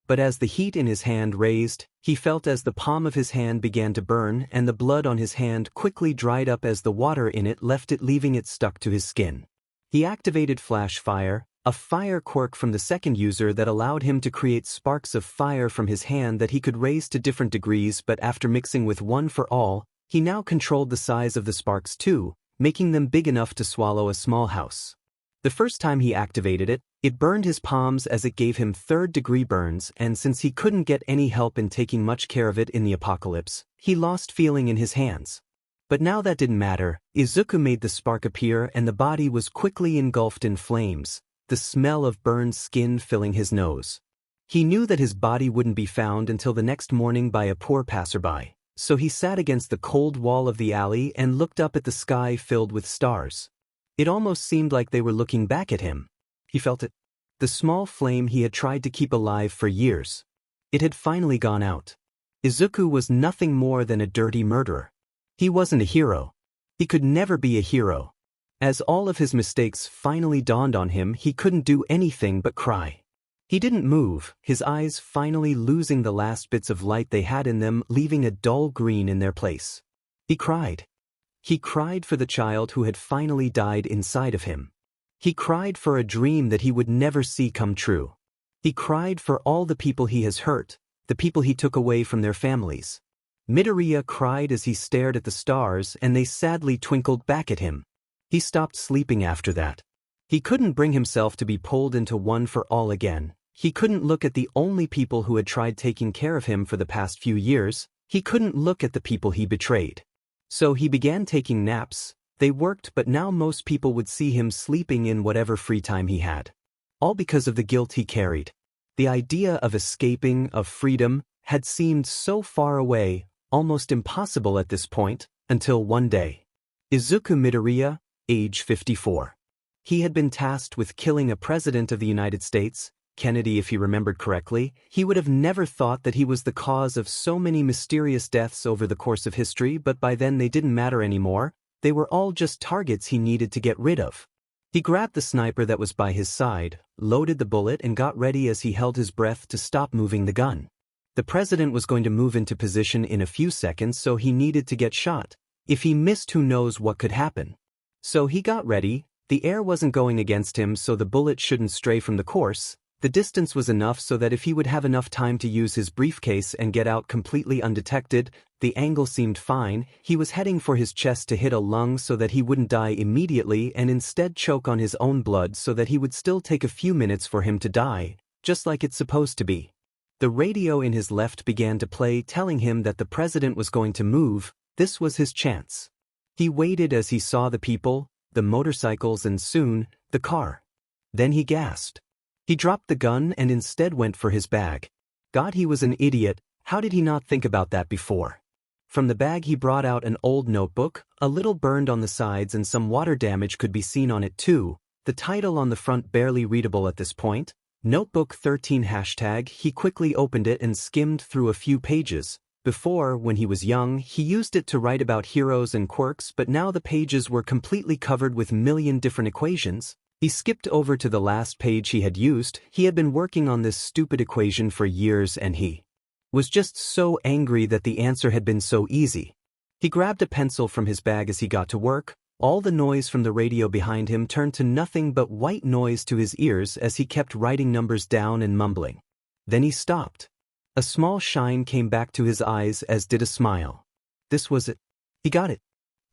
But as the heat in his hand raised, he felt as the palm of his hand began to burn, and the blood on his hand quickly dried up as the water in it left it, leaving it stuck to his skin. He activated Flash Fire, a fire quirk from the second user that allowed him to create sparks of fire from his hand that he could raise to different degrees, but after mixing with One for All, he now controlled the size of the sparks too, making them big enough to swallow a small house. The first time he activated it, it burned his palms as it gave him third-degree burns, and since he couldn't get any help in taking much care of it in the apocalypse, he lost feeling in his hands. But now that didn't matter. Izuku made the spark appear and the body was quickly engulfed in flames, the smell of burned skin filling his nose. He knew that his body wouldn't be found until the next morning by a poor passerby, so he sat against the cold wall of the alley and looked up at the sky filled with stars. It almost seemed like they were looking back at him. He felt it. The small flame he had tried to keep alive for years. It had finally gone out. Izuku was nothing more than a dirty murderer. He wasn't a hero. He could never be a hero. As all of his mistakes finally dawned on him, he couldn't do anything but cry. He didn't move, his eyes finally losing the last bits of light they had in them, leaving a dull green in their place. He cried. He cried for the child who had finally died inside of him. He cried for a dream that he would never see come true. He cried for all the people he has hurt, the people he took away from their families. Midoriya cried as he stared at the stars, and they sadly twinkled back at him. He stopped sleeping after that. He couldn't bring himself to be pulled into one for all again. He couldn't look at the only people who had tried taking care of him for the past few years. He couldn't look at the people he betrayed. So he began taking naps. They worked, but now most people would see him sleeping in whatever free time he had. All because of the guilt he carried. The idea of escaping, of freedom, had seemed so far away, almost impossible at this point, until one day. Izuku Midoriya, age 54. He had been tasked with killing a president of the United States, Kennedy if he remembered correctly. He would have never thought that he was the cause of so many mysterious deaths over the course of history, but by then they didn't matter anymore. They were all just targets he needed to get rid of. He grabbed the sniper that was by his side, loaded the bullet and got ready as he held his breath to stop moving the gun. The president was going to move into position in a few seconds, so he needed to get shot. If he missed, who knows what could happen. So he got ready. The air wasn't going against him, so the bullet shouldn't stray from the course. The distance was enough so that if he would have enough time to use his briefcase and get out completely undetected, the angle seemed fine. He was heading for his chest to hit a lung so that he wouldn't die immediately and instead choke on his own blood so that he would still take a few minutes for him to die, just like it's supposed to be. The radio in his left began to play, telling him that the president was going to move. This was his chance. He waited as he saw the people, the motorcycles, and soon, the car. Then he gasped. He dropped the gun and instead went for his bag. God, he was an idiot. How did he not think about that before? From the bag he brought out an old notebook, a little burned on the sides and some water damage could be seen on it too. The title on the front barely readable at this point. Notebook 13 #. He quickly opened it and skimmed through a few pages. Before, when he was young, he used it to write about heroes and quirks, but now the pages were completely covered with million different equations. He skipped over to the last page he had used. He had been working on this stupid equation for years and he was just so angry that the answer had been so easy. He grabbed a pencil from his bag as he got to work. All the noise from the radio behind him turned to nothing but white noise to his ears as he kept writing numbers down and mumbling. Then he stopped. A small shine came back to his eyes, as did a smile. This was it. He got it.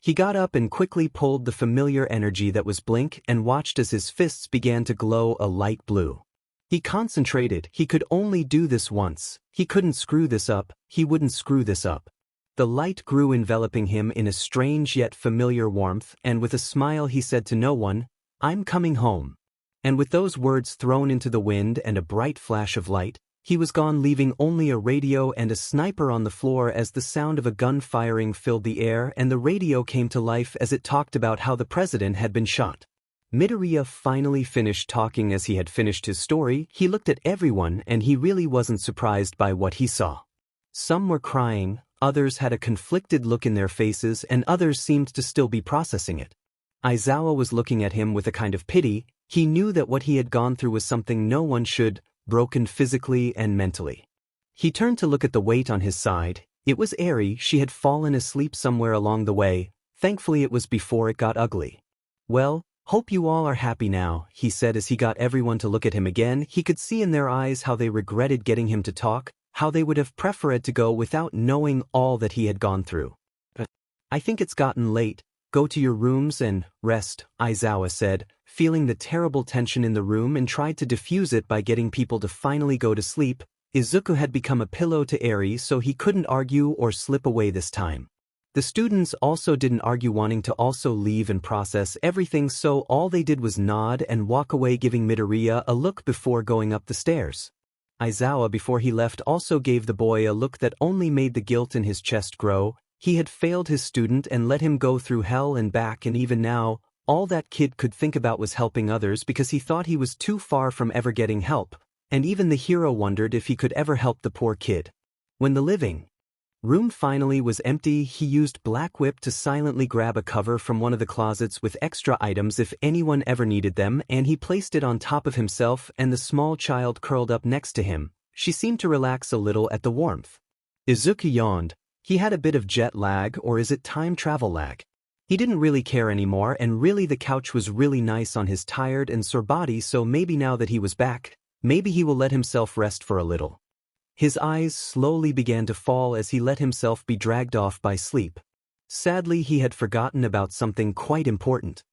He got up and quickly pulled the familiar energy that was blink and watched as his fists began to glow a light blue. He concentrated. He could only do this once. He couldn't screw this up. He wouldn't screw this up. The light grew, enveloping him in a strange yet familiar warmth, and with a smile he said to no one, "I'm coming home." And with those words thrown into the wind and a bright flash of light, he was gone, leaving only a radio and a sniper on the floor as the sound of a gun firing filled the air and the radio came to life as it talked about how the president had been shot. Midoriya finally finished talking. As he had finished his story, he looked at everyone and he really wasn't surprised by what he saw. Some were crying, others had a conflicted look in their faces, and others seemed to still be processing it. Aizawa was looking at him with a kind of pity. He knew that what he had gone through was something no one should, broken physically and mentally. He turned to look at the weight on his side. It was Eri. She had fallen asleep somewhere along the way. Thankfully it was before it got ugly. "Well, hope you all are happy now," he said as he got everyone to look at him again. He could see in their eyes how they regretted getting him to talk, how they would have preferred to go without knowing all that he had gone through. "I think it's gotten late. Go to your rooms and rest," Aizawa said, feeling the terrible tension in the room, and tried to diffuse it by getting people to finally go to sleep. Izuku had become a pillow to Eri, so he couldn't argue or slip away this time. The students also didn't argue, wanting to also leave and process everything, so all they did was nod and walk away, giving Midoriya a look before going up the stairs. Aizawa, before he left, also gave the boy a look that only made the guilt in his chest grow. He had failed his student and let him go through hell and back, and even now, all that kid could think about was helping others because he thought he was too far from ever getting help, and even the hero wondered if he could ever help the poor kid. When the living room finally was empty, he used Black Whip to silently grab a cover from one of the closets with extra items if anyone ever needed them, and he placed it on top of himself and the small child curled up next to him. She seemed to relax a little at the warmth. Izuku yawned. He had a bit of jet lag, or is it time travel lag? He didn't really care anymore, and really the couch was really nice on his tired and sore body, so maybe now that he was back, maybe he will let himself rest for a little. His eyes slowly began to fall as he let himself be dragged off by sleep. Sadly, he had forgotten about something quite important.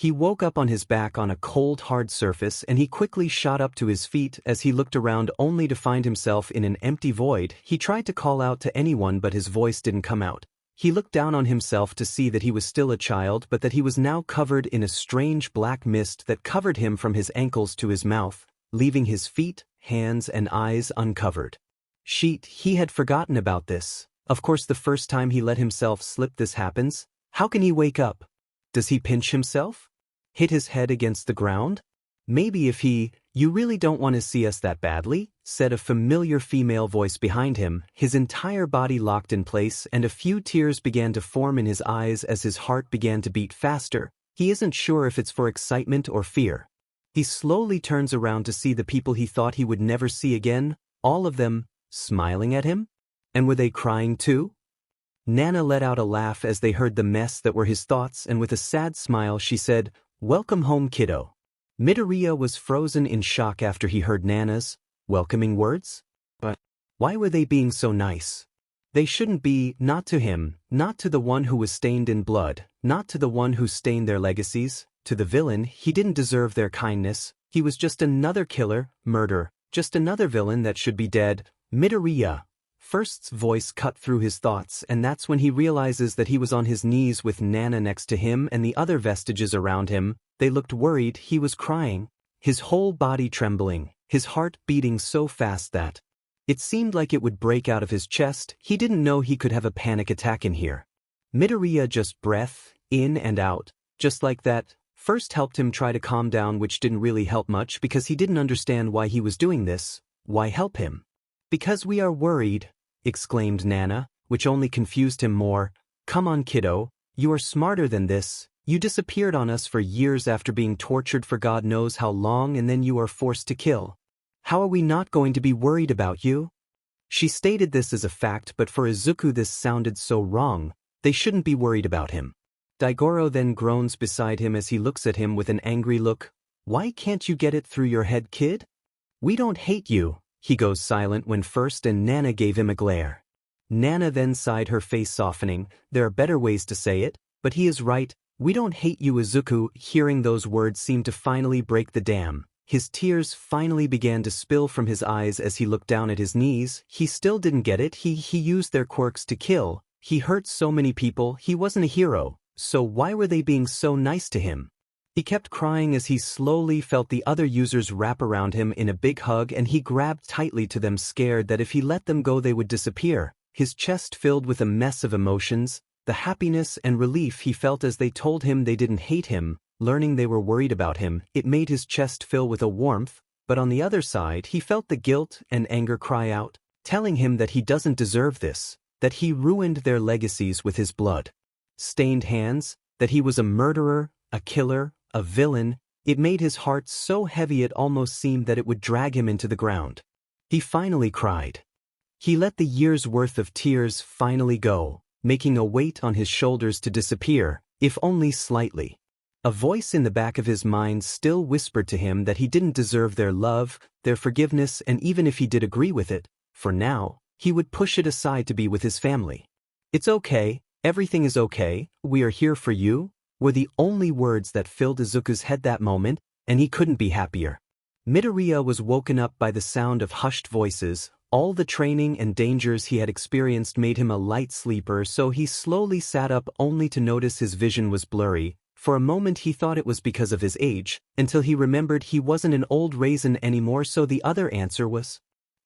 He woke up on his back on a cold, hard surface and he quickly shot up to his feet as he looked around only to find himself in an empty void. He tried to call out to anyone but his voice didn't come out. He looked down on himself to see that he was still a child but that he was now covered in a strange black mist that covered him from his ankles to his mouth, leaving his feet, hands and eyes uncovered. Shit, he had forgotten about this. Of course the first time he let himself slip this happens. How can he wake up? Does he pinch himself? Hit his head against the ground? Maybe if you really don't want to see us that badly, said a familiar female voice behind him. His entire body locked in place and a few tears began to form in his eyes as his heart began to beat faster. He isn't sure if it's for excitement or fear. He slowly turns around to see the people he thought he would never see again, all of them, smiling at him? And were they crying too? Nana let out a laugh as they heard the mess that were his thoughts and with a sad smile she said, "Welcome home, kiddo." Midoriya was frozen in shock after he heard Nana's welcoming words. But why were they being so nice? They shouldn't be, not to him, not to the one who was stained in blood, not to the one who stained their legacies, to the villain. He didn't deserve their kindness. He was just another killer, murderer, just another villain that should be dead. Midoriya. First's voice cut through his thoughts and that's when he realizes that he was on his knees with Nana next to him and the other vestages around him. They looked worried. He was crying, his whole body trembling, his heart beating so fast that it seemed like it would break out of his chest. He didn't know he could have a panic attack in here. Midoriya just breath, in and out, just like that. First helped him try to calm down, which didn't really help much because he didn't understand why he was doing this. Why help him? Because we are worried, exclaimed Nana, which only confused him more. Come on, kiddo, you are smarter than this. You disappeared on us for years after being tortured for God knows how long and then you are forced to kill. How are we not going to be worried about you? She stated this as a fact, but for Izuku this sounded so wrong. They shouldn't be worried about him. Daigoro then groans beside him as he looks at him with an angry look. Why can't you get it through your head, kid? We don't hate you. He goes silent when first and Nana gave him a glare. Nana then sighed, her face softening. There are better ways to say it, but he is right. We don't hate you, Izuku. Hearing those words seemed to finally break the dam. His tears finally began to spill from his eyes as he looked down at his knees. He still didn't get it. He used their quirks to kill. He hurt so many people. He wasn't a hero. So why were they being so nice to him? He kept crying as he slowly felt the other users wrap around him in a big hug and he grabbed tightly to them, scared that if he let them go they would disappear. His chest filled with a mess of emotions, the happiness and relief he felt as they told him they didn't hate him, learning they were worried about him. It made his chest fill with a warmth, but on the other side he felt the guilt and anger cry out, telling him that he doesn't deserve this, that he ruined their legacies with his blood. Stained hands, that he was a murderer, a killer, a villain. It made his heart so heavy it almost seemed that it would drag him into the ground. He finally cried. He let the year's worth of tears finally go, making a weight on his shoulders to disappear, if only slightly. A voice in the back of his mind still whispered to him that he didn't deserve their love, their forgiveness, and even if he did agree with it, for now, he would push it aside to be with his family. It's okay, everything is okay, we are here for you, were the only words that filled Izuku's head that moment, and he couldn't be happier. Midoriya was woken up by the sound of hushed voices. All the training and dangers he had experienced made him a light sleeper, so he slowly sat up only to notice his vision was blurry. For a moment he thought it was because of his age, until he remembered he wasn't an old raisin anymore, so the other answer was.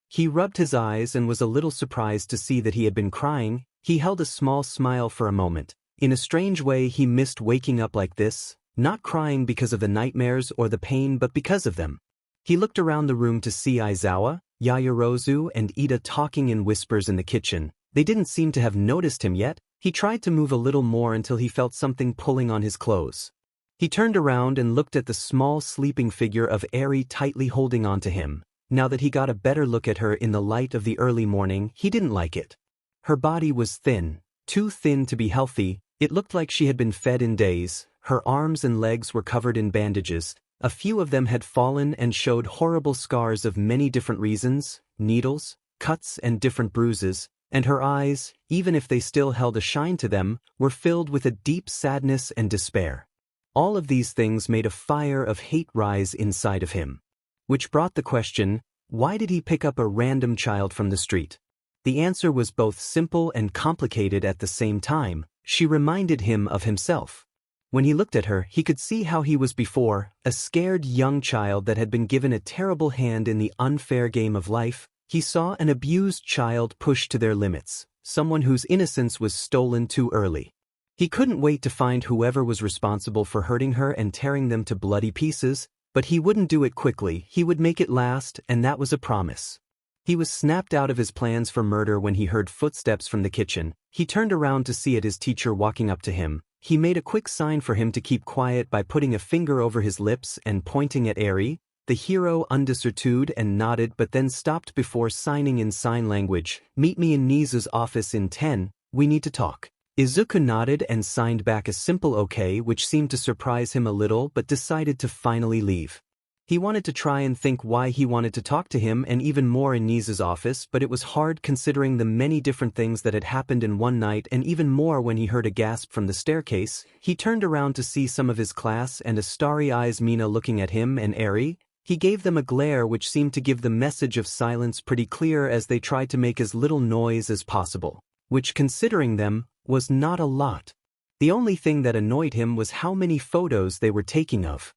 He rubbed his eyes and was a little surprised to see that he had been crying. He held a small smile for a moment. In a strange way he missed waking up like this, not crying because of the nightmares or the pain but because of them. He looked around the room to see Aizawa, Yaoyorozu and Ida talking in whispers in the kitchen. They didn't seem to have noticed him yet. He tried to move a little more until he felt something pulling on his clothes. He turned around and looked at the small sleeping figure of Eri tightly holding on to him. Now that he got a better look at her in the light of the early morning, he didn't like it. Her body was thin, too thin to be healthy. It looked like she had been fed in days. Her arms and legs were covered in bandages. A few of them had fallen and showed horrible scars of many different reasons, needles, cuts and different bruises, and her eyes, even if they still held a shine to them, were filled with a deep sadness and despair. All of these things made a fire of hate rise inside of him. Which brought the question, why did he pick up a random child from the street? The answer was both simple and complicated at the same time. She reminded him of himself. When he looked at her, he could see how he was before, a scared young child that had been given a terrible hand in the unfair game of life. He saw an abused child pushed to their limits, someone whose innocence was stolen too early. He couldn't wait to find whoever was responsible for hurting her and tearing them to bloody pieces, but he wouldn't do it quickly, he would make it last, and that was a promise. He was snapped out of his plans for murder when he heard footsteps from the kitchen. He turned around to see his teacher walking up to him. He made a quick sign for him to keep quiet by putting a finger over his lips and pointing at Eri. The hero understood and nodded but then stopped before signing in sign language. "Meet me in Nizu's office in 10, we need to talk." Izuku nodded and signed back a simple okay, which seemed to surprise him a little but decided to finally leave. He wanted to try and think why he wanted to talk to him and even more in Nizu's office, but it was hard considering the many different things that had happened in one night, and even more when he heard a gasp from the staircase. He turned around to see some of his class and a starry-eyed Mina looking at him and Eri. He gave them a glare which seemed to give the message of silence pretty clear as they tried to make as little noise as possible, which, considering them, was not a lot. The only thing that annoyed him was how many photos they were taking of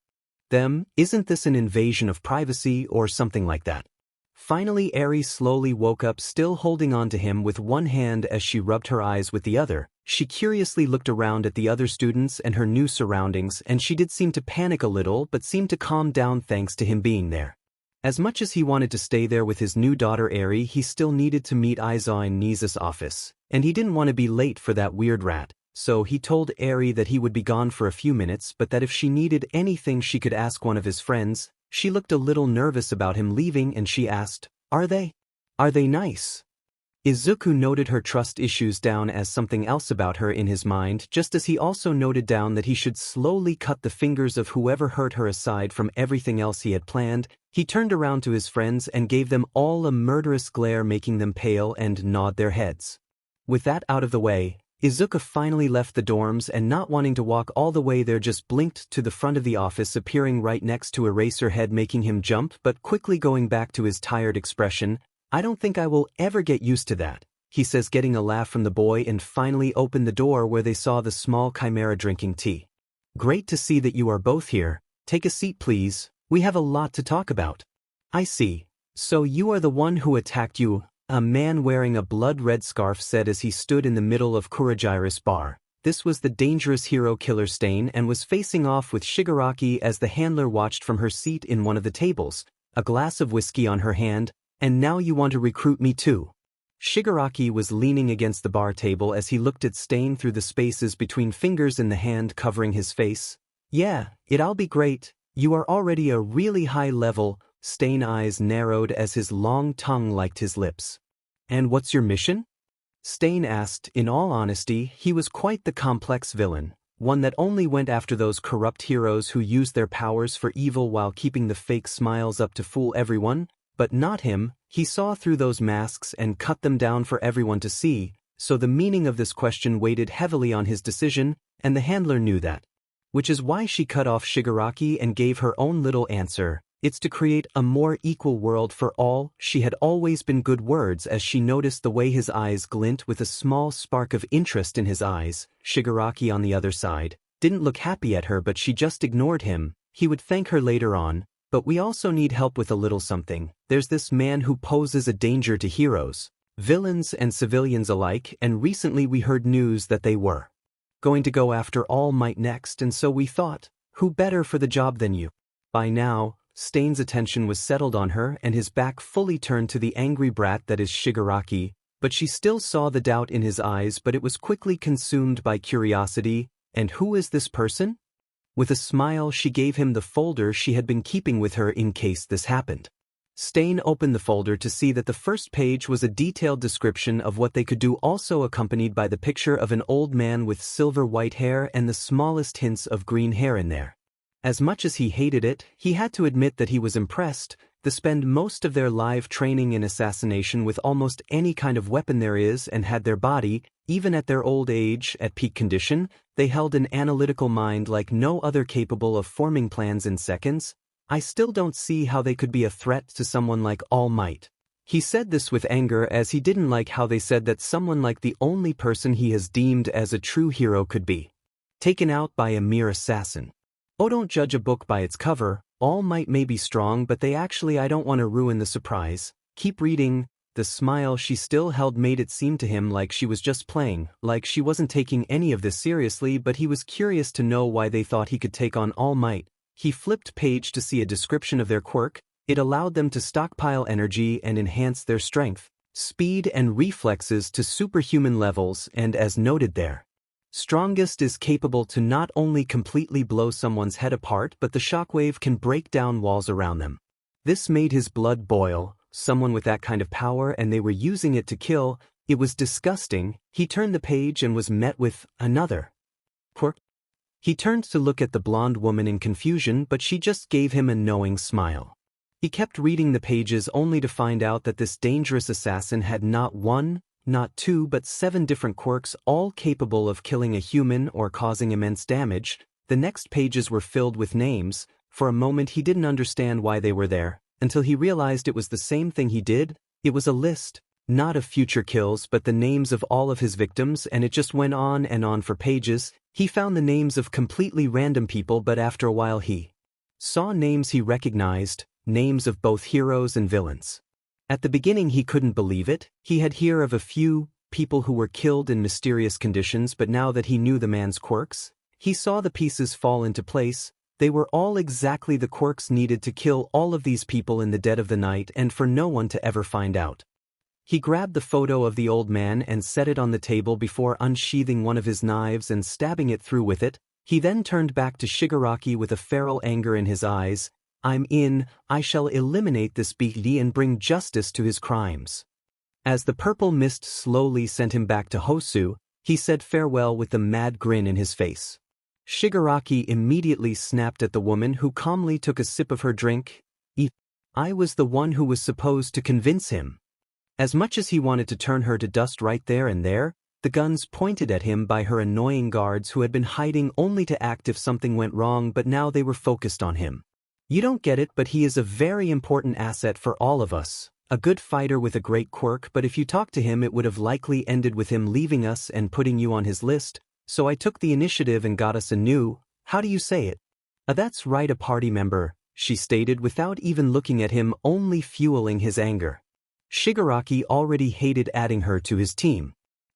them. Isn't this an invasion of privacy or something like that? Finally Eri slowly woke up, still holding on to him with one hand as she rubbed her eyes with the other. She curiously looked around at the other students and her new surroundings, and she did seem to panic a little but seemed to calm down thanks to him being there. As much as he wanted to stay there with his new daughter Eri, he still needed to meet Aizawa in Nizu's office, and he didn't want to be late for that weird rat. So he told Eri that he would be gone for a few minutes but that if she needed anything she could ask one of his friends. She looked a little nervous about him leaving and she asked, Are they nice? Izuku noted her trust issues down as something else about her in his mind, just as he also noted down that he should slowly cut the fingers of whoever hurt her aside from everything else he had planned. He turned around to his friends and gave them all a murderous glare, making them pale and nod their heads. With that out of the way, Izuku finally left the dorms and, not wanting to walk all the way there, just blinked to the front of the office, appearing right next to Eraserhead, making him jump but quickly going back to his tired expression. "I don't think I will ever get used to that," he says, getting a laugh from the boy, and finally opened the door where they saw the small chimera drinking tea. "Great to see that you are both here. Take a seat please, we have a lot to talk about." "I see. So you are the one who attacked you," a man wearing a blood-red scarf said as he stood in the middle of Kurogira's bar. This was the dangerous hero killer Stain, and was facing off with Shigaraki as the handler watched from her seat in one of the tables, a glass of whiskey on her hand. "And now you want to recruit me too?" Shigaraki was leaning against the bar table as he looked at Stain through the spaces between fingers in the hand covering his face. "Yeah, it'll be great. You are already a really high level." Stain eyes narrowed as his long tongue liked his lips. "And what's your mission?" Stain asked. In all honesty, he was quite the complex villain, one that only went after those corrupt heroes who used their powers for evil while keeping the fake smiles up to fool everyone. But not him. He saw through those masks and cut them down for everyone to see, so the meaning of this question weighed heavily on his decision, and the handler knew that. Which is why she cut off Shigaraki and gave her own little answer. "It's to create a more equal world for all." She had always been good words as she noticed the way his eyes glint with a small spark of interest in his eyes. Shigaraki, on the other side, didn't look happy at her, but she just ignored him. He would thank her later on. "But we also need help with a little something. There's this man who poses a danger to heroes, villains and civilians alike, and recently we heard news that they were going to go after All Might next, and so we thought, who better for the job than you?" By now, Stain's attention was settled on her and his back fully turned to the angry brat that is Shigaraki, but she still saw the doubt in his eyes, but it was quickly consumed by curiosity. "And who is this person?" With a smile, she gave him the folder she had been keeping with her in case this happened. Stain opened the folder to see that the first page was a detailed description of what they could do, also accompanied by the picture of an old man with silver white hair and the smallest hints of green hair in there. As much as he hated it, he had to admit that he was impressed. They spend most of their life training in assassination with almost any kind of weapon there is and had their body, Even at their old age, at peak condition, they held an analytical mind like no other, capable of forming plans in seconds. I still don't see how they could be a threat to someone like All Might. He said this with anger, as he didn't like how they said that someone like the only person he has deemed as a true hero could be taken out by a mere assassin. Oh, don't judge a book by its cover. All Might may be strong, but I don't want to ruin the surprise. Keep reading. The smile she still held made it seem to him like she was just playing, like she wasn't taking any of this seriously, but he was curious to know why they thought he could take on All Might. He flipped page to see a description of their quirk. It allowed them to stockpile energy and enhance their strength, speed and reflexes to superhuman levels, and as noted there, strongest is capable to not only completely blow someone's head apart, but the shockwave can break down walls around them. This made his blood boil. Someone with that kind of power, and they were using it to kill. It was disgusting. He turned the page and was met with another quirk. He turned to look at the blonde woman in confusion, but she just gave him a knowing smile. He kept reading the pages only to find out that this dangerous assassin had not one, not two, but 7 different quirks, all capable of killing a human or causing immense damage. The next pages were filled with names. For a moment he didn't understand why they were there, until he realized it was the same thing he did. It was a list, not of future kills, but the names of all of his victims, and it just went on and on for pages. He found the names of completely random people, but after a while he saw names he recognized, names of both heroes and villains. At the beginning he couldn't believe it. He had heard of a few people who were killed in mysterious conditions, but now that he knew the man's quirks, he saw the pieces fall into place. They were all exactly the quirks needed to kill all of these people in the dead of the night, and for no one to ever find out. He grabbed the photo of the old man and set it on the table before unsheathing one of his knives and stabbing it through with it. He then turned back to Shigaraki with a feral anger in his eyes. I shall eliminate this beast and bring justice to his crimes. As the purple mist slowly sent him back to Hosu, he said farewell with a mad grin in his face. Shigaraki immediately snapped at the woman, who calmly took a sip of her drink. I was the one who was supposed to convince him. As much as he wanted to turn her to dust right there and there, the guns pointed at him by her annoying guards who had been hiding only to act if something went wrong, but now they were focused on him. You don't get it, but he is a very important asset for all of us. A good fighter with a great quirk, but if you talk to him it would have likely ended with him leaving us and putting you on his list. So I took the initiative and got us a new, how do you say it? That's right, a party member, she stated without even looking at him, only fueling his anger. Shigaraki already hated adding her to his team.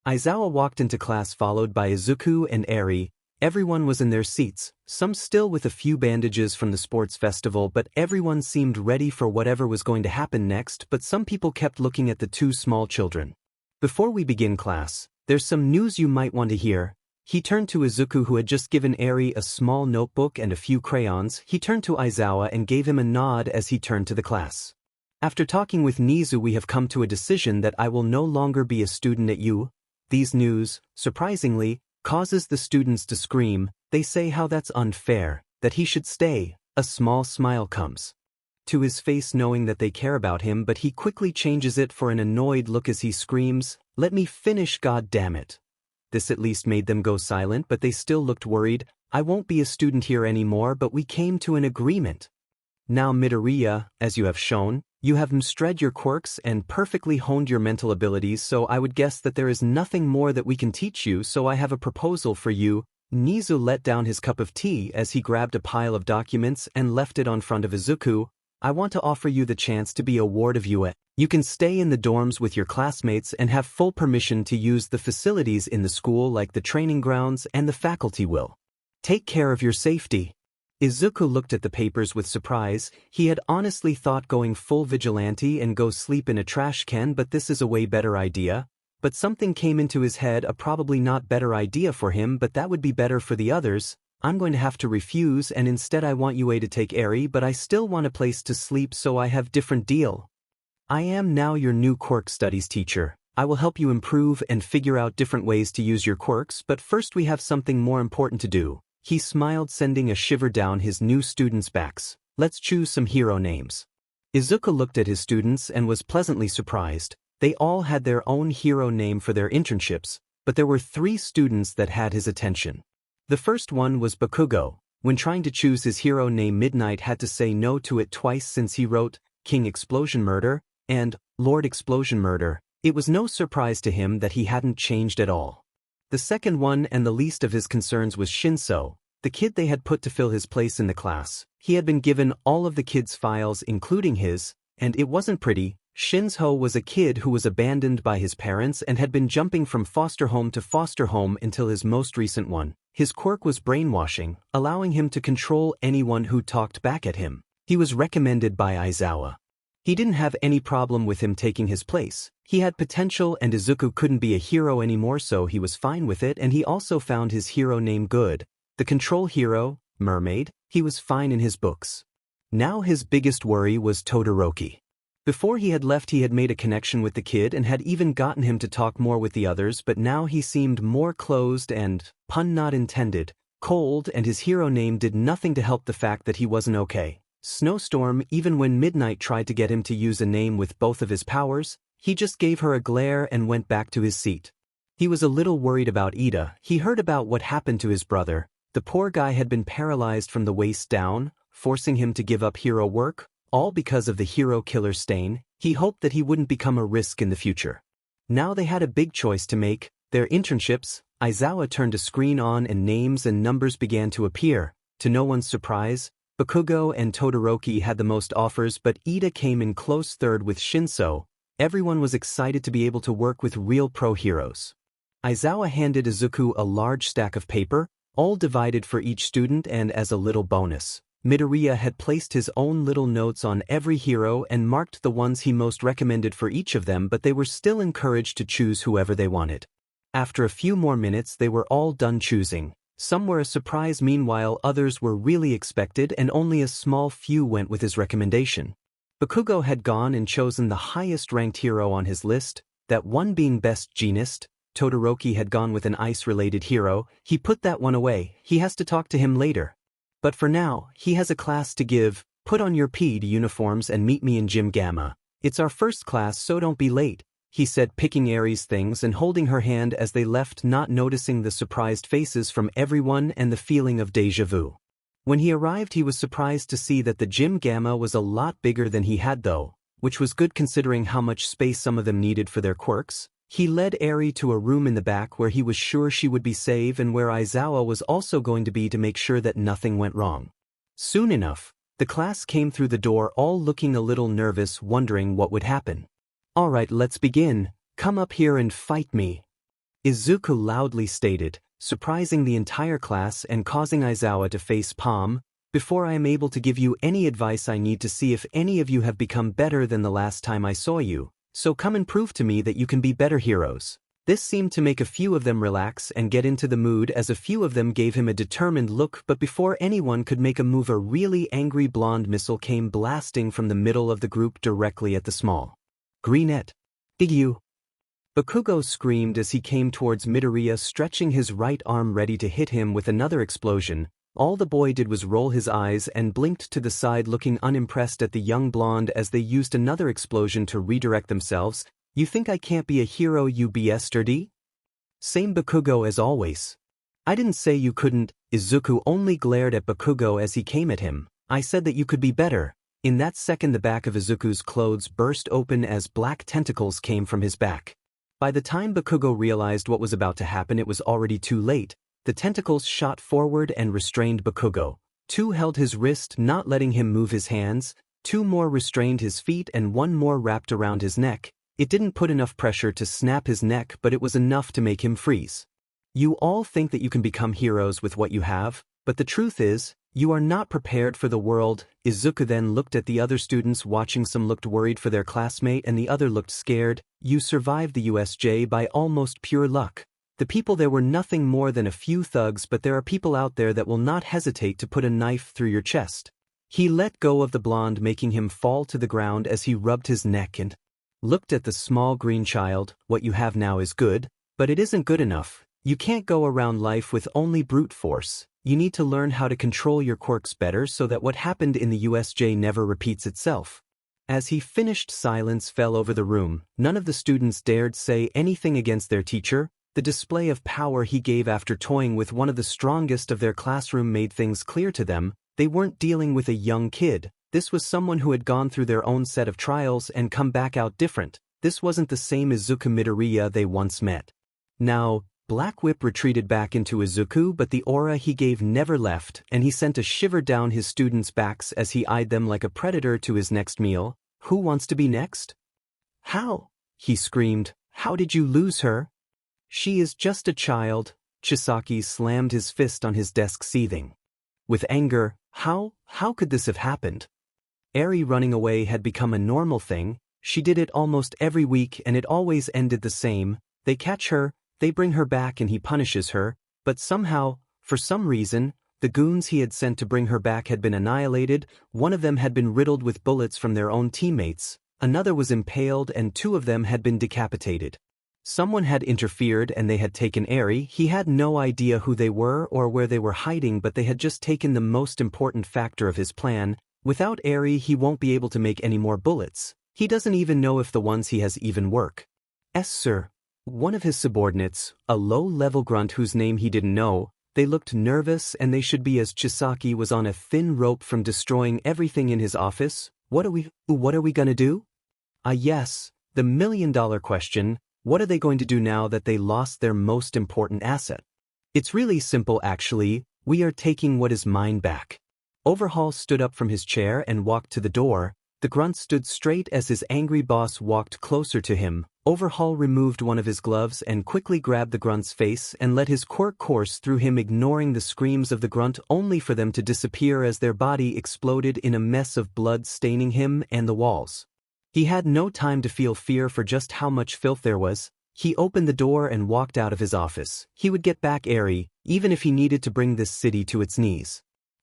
Aizawa walked into class followed by Izuku and Eri. Everyone was in their seats, some still with a few bandages from the sports festival, but everyone seemed ready for whatever was going to happen next, but some people kept looking at the 2 small children. Before we begin class, there's some news you might want to hear. He turned to Izuku, who had just given Eri a small notebook and a few crayons. He turned to Aizawa and gave him a nod as he turned to the class. After talking with Nizu, we have come to a decision that I will no longer be a student at you. These news, surprisingly, causes the students to scream. They say how that's unfair, that he should stay. A small smile comes to his face knowing that they care about him, but he quickly changes it for an annoyed look as he screams, "Let me finish, god damn it." This at least made them go silent, but they still looked worried. I won't be a student here anymore, but we came to an agreement. Now Midoriya, as you have shown, you have mastered your quirks and perfectly honed your mental abilities, so I would guess that there is nothing more that we can teach you, so I have a proposal for you. Nizu let down his cup of tea as he grabbed a pile of documents and left it on front of Izuku. I want to offer you the chance to be a ward of UA. You can stay in the dorms with your classmates and have full permission to use the facilities in the school like the training grounds, and the faculty will take care of your safety. Izuku looked at the papers with surprise. He had honestly thought going full vigilante and go sleep in a trash can, but this is a way better idea. But something came into his head, a probably not better idea for him, but that would be better for the others. I'm going to have to refuse, and instead I want UA to take Eri, but I still want a place to sleep, so I have different deal. I am now your new quirk studies teacher. I will help you improve and figure out different ways to use your quirks, but first we have something more important to do. He smiled, sending a shiver down his new students' backs. Let's choose some hero names. Izuku looked at his students and was pleasantly surprised. They all had their own hero name for their internships. but there were 3 students that had his attention. The first one was Bakugo. When trying to choose his hero name, Midnight had to say no to it twice since he wrote King Explosion Murder and Lord Explosion Murder. It was no surprise to him that he hadn't changed at all. The second one and the least of his concerns was Shinso, the kid they had put to fill his place in the class. He had been given all of the kids' files including his, and it wasn't pretty. Shinso was a kid who was abandoned by his parents and had been jumping from foster home to foster home until his most recent one. His quirk was brainwashing, allowing him to control anyone who talked back at him. He was recommended by Aizawa. He didn't have any problem with him taking his place. He had potential and Izuku couldn't be a hero anymore, so he was fine with it, and he also found his hero name good. The control hero, Mermaid, he was fine in his books. Now his biggest worry was Todoroki. Before he had left, he had made a connection with the kid and had even gotten him to talk more with the others, but now he seemed more closed and, pun not intended, cold, and his hero name did nothing to help the fact that he wasn't okay. Snowstorm, even when Midnight tried to get him to use a name with both of his powers, he just gave her a glare and went back to his seat. He was a little worried about Ida. He heard about what happened to his brother. The poor guy had been paralyzed from the waist down, forcing him to give up hero work, all because of the hero killer stain. He hoped that he wouldn't become a risk in the future. Now they had a big choice to make, their internships. Aizawa turned a screen on and names and numbers began to appear. To no one's surprise, Bakugo and Todoroki had the most offers, but Ida came in close third with Shinso. Everyone was excited to be able to work with real pro heroes. Aizawa handed Izuku a large stack of paper, all divided for each student, and as a little bonus, Midoriya had placed his own little notes on every hero and marked the ones he most recommended for each of them, but they were still encouraged to choose whoever they wanted. After a few more minutes they were all done choosing. Some were a surprise, meanwhile others were really expected, and only a small few went with his recommendation. Bakugo had gone and chosen the highest-ranked hero on his list, that one being Best Genist. Todoroki had gone with an ice-related hero. He put that one away. He has to talk to him later. But for now, he has a class to give. Put on your PD uniforms and meet me in Gym Gamma. It's our first class, so don't be late, he said, picking Eri's things and holding her hand as they left, not noticing the surprised faces from everyone and the feeling of déjà vu. When he arrived, he was surprised to see that the Gym Gamma was a lot bigger than he had, though, which was good considering how much space some of them needed for their quirks. He led Eri to a room in the back where he was sure she would be safe and where Aizawa was also going to be to make sure that nothing went wrong. Soon enough, the class came through the door, all looking a little nervous, wondering what would happen. "All right, let's begin. Come up here and fight me," Izuku loudly stated, surprising the entire class and causing Aizawa to face palm. "Before I am able to give you any advice, I need to see if any of you have become better than the last time I saw you. So come and prove to me that you can be better heroes." This seemed to make a few of them relax and get into the mood, as a few of them gave him a determined look, but before anyone could make a move, a really angry blonde missile came blasting from the middle of the group directly at the small greenette. "Igyu!" Bakugo screamed as he came towards Midoriya, stretching his right arm ready to hit him with another explosion. All the boy did was roll his eyes and blinked to the side, looking unimpressed at the young blonde as they used another explosion to redirect themselves. "You think I can't be a hero, you bastard?" Same Bakugo as always. "I didn't say you couldn't." Izuku only glared at Bakugo as he came at him. "I said that you could be better." In that second, the back of Izuku's clothes burst open as black tentacles came from his back. By the time Bakugo realized what was about to happen, it was already too late. The tentacles shot forward and restrained Bakugo. 2 held his wrist, not letting him move his hands. 2 more restrained his feet, and 1 more wrapped around his neck. It didn't put enough pressure to snap his neck, but it was enough to make him freeze. "You all think that you can become heroes with what you have, but the truth is, you are not prepared for the world." Izuku then looked at the other students watching. Some looked worried for their classmate and the other looked scared. "You survived the USJ by almost pure luck. The people there were nothing more than a few thugs, but there are people out there that will not hesitate to put a knife through your chest." He let go of the blonde, making him fall to the ground as he rubbed his neck and looked at the small green child. "What you have now is good, but it isn't good enough. You can't go around life with only brute force. You need to learn how to control your quirks better so that what happened in the USJ never repeats itself." As he finished, silence fell over the room. None of the students dared say anything against their teacher. The display of power he gave after toying with one of the strongest of their classroom made things clear to them. They weren't dealing with a young kid. This was someone who had gone through their own set of trials and come back out different. This wasn't the same Izuku Midoriya they once met. Now, Black Whip retreated back into Izuku, but the aura he gave never left, and he sent a shiver down his students' backs as he eyed them like a predator to his next meal. Who wants to be next? How? He screamed. How did you lose her? She is just a child. Chisaki slammed his fist on his desk, seething with anger. How could this have happened? Eri running away had become a normal thing. She did it almost every week and it always ended the same. They catch her, they bring her back and he punishes her, but somehow, for some reason, the goons he had sent to bring her back had been annihilated. One of them had been riddled with bullets from their own teammates, another was impaled and two of them had been decapitated. Someone had interfered and they had taken Eri. He had no idea who they were or where they were hiding, but they had just taken the most important factor of his plan. Without Eri he won't be able to make any more bullets. He doesn't even know if the ones he has even work. Yes, sir. One of his subordinates, a low-level grunt whose name he didn't know, they looked nervous and they should be, as Chisaki was on a thin rope from destroying everything in his office. What are we gonna do? Yes, the million-dollar question. What are they going to do now that they lost their most important asset? It's really simple actually. We are taking what is mine back. Overhaul stood up from his chair and walked to the door. The grunt stood straight as his angry boss walked closer to him. Overhaul removed one of his gloves and quickly grabbed the grunt's face and let his quirk course through him, ignoring the screams of the grunt only for them to disappear as their body exploded in a mess of blood staining him and the walls. He had no time to feel fear for just how much filth there was. He opened the door and walked out of his office. He would get back Eri, even if he needed to bring this city to its knees.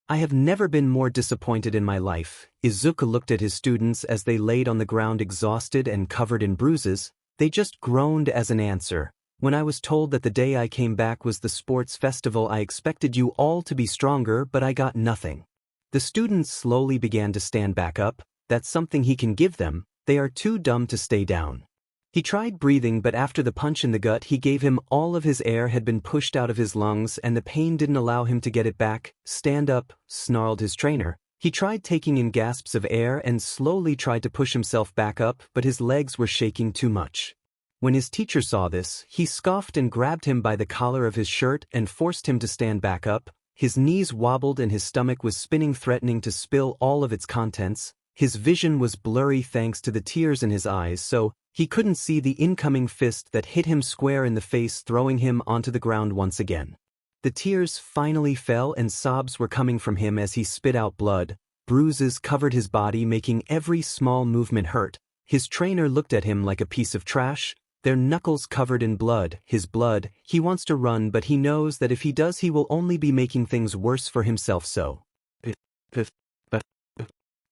I have never been more disappointed in my life. Izuku looked at his students as they laid on the ground exhausted and covered in bruises. They just groaned as an answer. When I was told that the day I came back was the sports festival, I expected you all to be stronger, but I got nothing. The students slowly began to stand back up. That's something he can give them. They are too dumb to stay down. He tried breathing, but after the punch in the gut he gave him, all of his air had been pushed out of his lungs and the pain didn't allow him to get it back. Stand up, snarled his trainer. He tried taking in gasps of air and slowly tried to push himself back up, but his legs were shaking too much. When his teacher saw this, he scoffed and grabbed him by the collar of his shirt and forced him to stand back up. His knees wobbled and his stomach was spinning, threatening to spill all of its contents. His vision was blurry thanks to the tears in his eyes, so he couldn't see the incoming fist that hit him square in the face, throwing him onto the ground once again. The tears finally fell and sobs were coming from him as he spit out blood. Bruises covered his body, making every small movement hurt. His trainer looked at him like a piece of trash, their knuckles covered in blood. His blood. He wants to run, but he knows that if he does he will only be making things worse for himself, so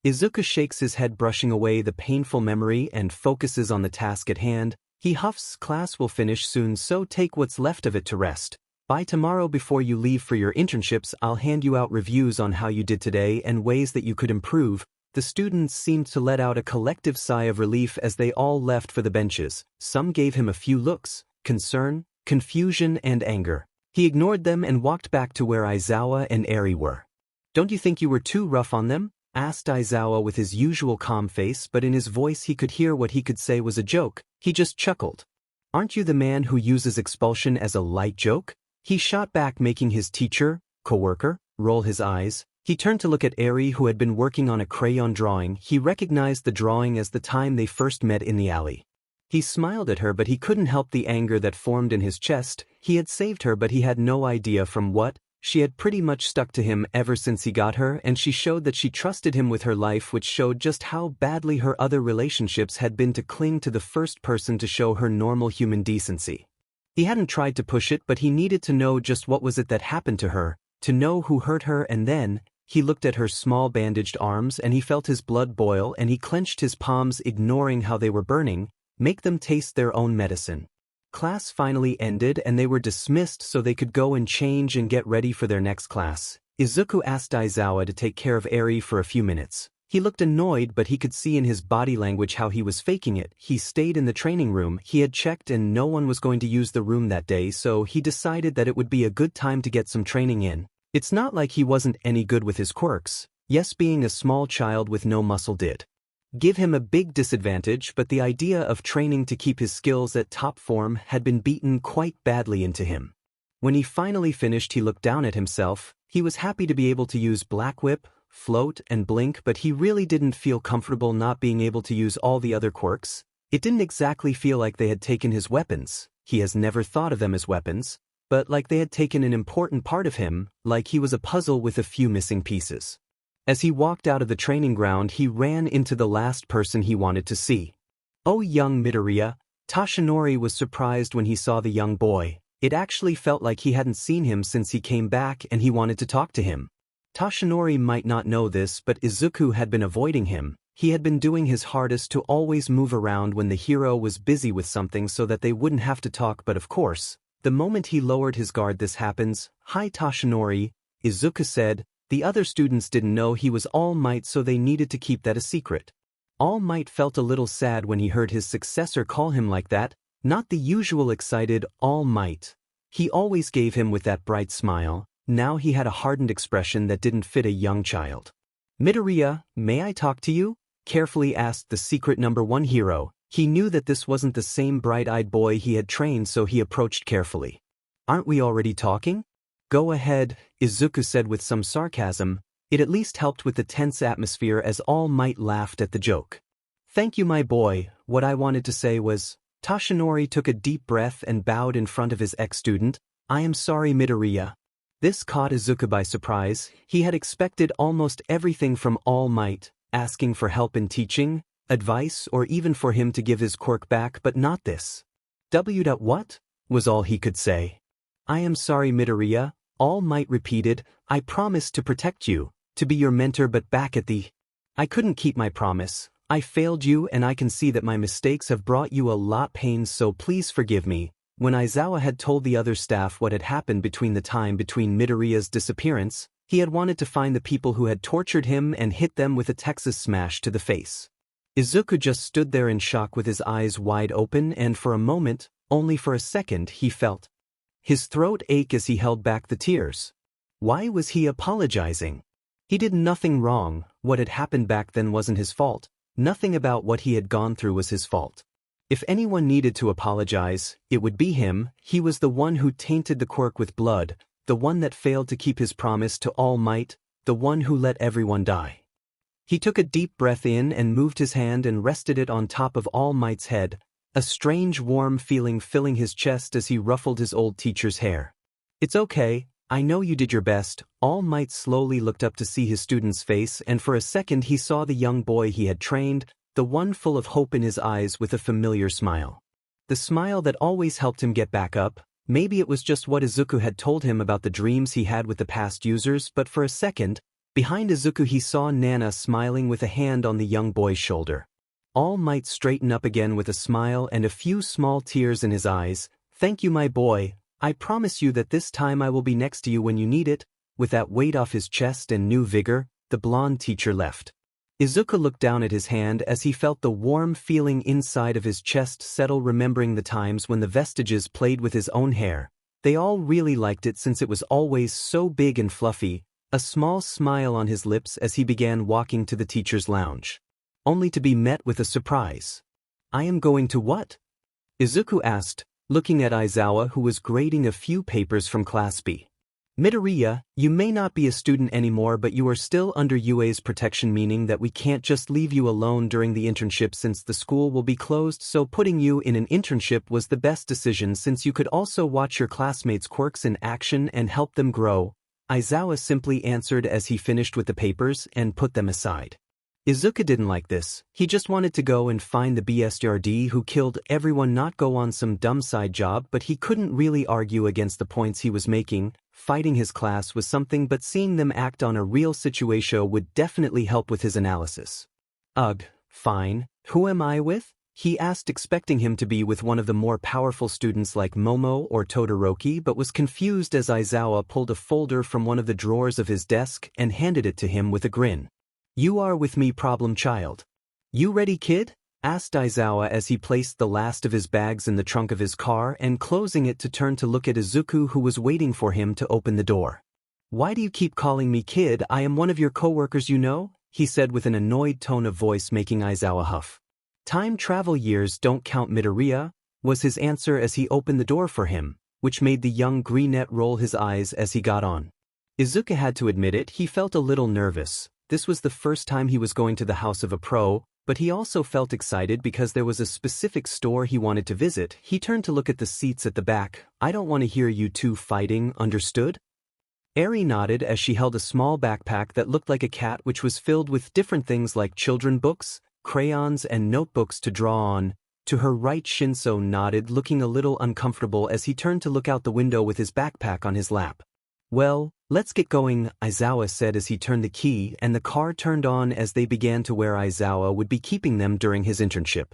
Izuku shakes his head, brushing away the painful memory, and focuses on the task at hand. He huffs, class will finish soon, so take what's left of it to rest. By tomorrow, before you leave for your internships, I'll hand you out reviews on how you did today and ways that you could improve. The students seemed to let out a collective sigh of relief as they all left for the benches. Some gave him a few looks, concern, confusion, and anger. He ignored them and walked back to where Aizawa and Eri were. Don't you think you were too rough on them? Asked Aizawa with his usual calm face, but in his voice he could hear what he could say was a joke. He just chuckled. Aren't you the man who uses expulsion as a light joke? He shot back, making his teacher, coworker, roll his eyes. He turned to look at Eri, who had been working on a crayon drawing. He recognized the drawing as the time they first met in the alley. He smiled at her, but he couldn't help the anger that formed in his chest. He had saved her, but he had no idea from what. She had pretty much stuck to him ever since he got her, and she showed that she trusted him with her life, which showed just how badly her other relationships had been to cling to the first person to show her normal human decency. He hadn't tried to push it, but he needed to know just what was it that happened to her, to know who hurt her, and then he looked at her small bandaged arms and he felt his blood boil and he clenched his palms, ignoring how they were burning. Make them taste their own medicine. Class finally ended and they were dismissed so they could go and change and get ready for their next class. Izuku asked Aizawa to take care of Eri for a few minutes. He looked annoyed, but he could see in his body language how he was faking it. He stayed in the training room, he had checked and no one was going to use the room that day, so he decided that it would be a good time to get some training in. It's not like he wasn't any good with his quirks. Yes, being a small child with no muscle did give him a big disadvantage, but the idea of training to keep his skills at top form had been beaten quite badly into him. When he finally finished, he looked down at himself. He was happy to be able to use Black Whip, Float, and Blink, but he really didn't feel comfortable not being able to use all the other quirks. It didn't exactly feel like they had taken his weapons. He has never thought of them as weapons, but like they had taken an important part of him, like he was a puzzle with a few missing pieces. As he walked out of the training ground, he ran into the last person he wanted to see. Oh, young Midoriya. Toshinori was surprised when he saw the young boy. It actually felt like he hadn't seen him since he came back and he wanted to talk to him. Toshinori might not know this, but Izuku had been avoiding him. He had been doing his hardest to always move around when the hero was busy with something so that they wouldn't have to talk, but of course, the moment he lowered his guard, this happens. "Hi Toshinori," Izuku said. The other students didn't know he was All Might, so they needed to keep that a secret. All Might felt a little sad when he heard his successor call him like that, not the usual excited All Might he always gave him with that bright smile. Now he had a hardened expression that didn't fit a young child. "Midoriya, may I talk to you?" carefully asked the secret #1 hero. He knew that this wasn't the same bright-eyed boy he had trained, so he approached carefully. "Aren't we already talking?" "Go ahead," Izuku said with some sarcasm. It at least helped with the tense atmosphere as All Might laughed at the joke. "Thank you, my boy. What I wanted to say was..." Toshinori took a deep breath and bowed in front of his ex-student. "I am sorry, Midoriya." This caught Izuku by surprise. He had expected almost everything from All Might, asking for help in teaching, advice, or even for him to give his quirk back, but not this. What?" was all he could say. "I am sorry, Midoriya," All Might repeated. "I promised to protect you, to be your mentor, but back at the... I couldn't keep my promise. I failed you, and I can see that my mistakes have brought you a lot pain, so please forgive me." When Aizawa had told the other staff what had happened between the time between Midoriya's disappearance, he had wanted to find the people who had tortured him and hit them with a Texas smash to the face. Izuku just stood there in shock with his eyes wide open, and for a moment, only for a second, he felt his throat ache as he held back the tears. Why was he apologizing? He did nothing wrong. What had happened back then wasn't his fault. Nothing about what he had gone through was his fault. If anyone needed to apologize, it would be him. He was the one who tainted the quirk with blood, the one that failed to keep his promise to All Might, the one who let everyone die. He took a deep breath in and moved his hand and rested it on top of All Might's head, a strange warm feeling filling his chest as he ruffled his old teacher's hair. "It's okay, I know you did your best." All Might slowly looked up to see his student's face, and for a second he saw the young boy he had trained, the one full of hope in his eyes with a familiar smile. The smile that always helped him get back up. Maybe it was just what Izuku had told him about the dreams he had with the past users, but for a second, behind Izuku he saw Nana smiling with a hand on the young boy's shoulder. All Might straighten up again with a smile and a few small tears in his eyes. "Thank you, my boy. I promise you that this time I will be next to you when you need it." With that weight off his chest and new vigor, the blonde teacher left. Izuku looked down at his hand as he felt the warm feeling inside of his chest settle, remembering the times when the vestages played with his own hair. They all really liked it since it was always so big and fluffy. A small smile on his lips as he began walking to the teacher's lounge. Only to be met with a surprise. "I am going to what?" Izuku asked, looking at Aizawa, who was grading a few papers from Class B. "Midoriya, you may not be a student anymore, but you are still under UA's protection, meaning that we can't just leave you alone during the internship since the school will be closed, so putting you in an internship was the best decision since you could also watch your classmates' quirks in action and help them grow," Aizawa simply answered as he finished with the papers and put them aside. Izuku didn't like this. He just wanted to go and find the BSRD who killed everyone, not go on some dumb side job, but he couldn't really argue against the points he was making. Fighting his class was something, but seeing them act on a real situation would definitely help with his analysis. "Ugh, fine. Who am I with?" he asked, expecting him to be with one of the more powerful students like Momo or Todoroki, but was confused as Aizawa pulled a folder from one of the drawers of his desk and handed it to him with a grin. You are with me, problem child. You ready, kid? Asked Aizawa as he placed the last of his bags in the trunk of his car and closing it to turn to look at Izuku, who was waiting for him to open the door. Why do you keep calling me kid? I am one of your coworkers, you know, he said with an annoyed tone of voice, making Aizawa huff. Time travel years don't count, Midoriya, was his answer as he opened the door for him, which made the young greenette roll his eyes as he got on. Izuku had to admit it, he felt a little nervous. This was the first time he was going to the house of a pro, but he also felt excited because there was a specific store he wanted to visit. He turned to look at the seats at the back. I don't want to hear you two fighting, understood? Eri nodded as she held a small backpack that looked like a cat, which was filled with different things like children books, crayons and notebooks to draw on. To her right, Shinso nodded, looking a little uncomfortable as he turned to look out the window with his backpack on his lap. Well, let's get going, Aizawa said as he turned the key, and the car turned on as they began to where Aizawa would be keeping them during his internship.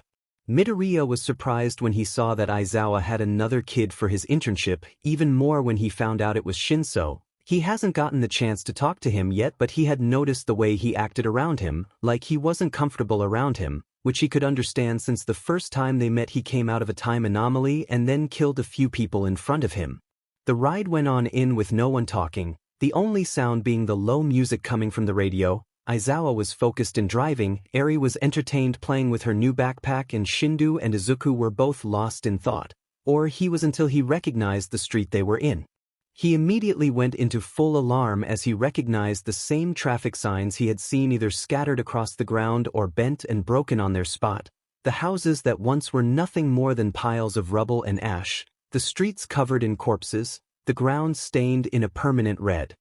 Midoriya was surprised when he saw that Aizawa had another kid for his internship, even more when he found out it was Shinso. He hasn't gotten the chance to talk to him yet, but he had noticed the way he acted around him, like he wasn't comfortable around him, which he could understand since the first time they met he came out of a time anomaly and then killed a few people in front of him. The ride went on in with no one talking, the only sound being the low music coming from the radio. Aizawa was focused in driving, Eri was entertained playing with her new backpack, and Shindu and Izuku were both lost in thought. Or he was until he recognized the street they were in. He immediately went into full alarm as he recognized the same traffic signs he had seen either scattered across the ground or bent and broken on their spot. The houses that once were nothing more than piles of rubble and ash, the streets covered in corpses, the ground stained in a permanent red.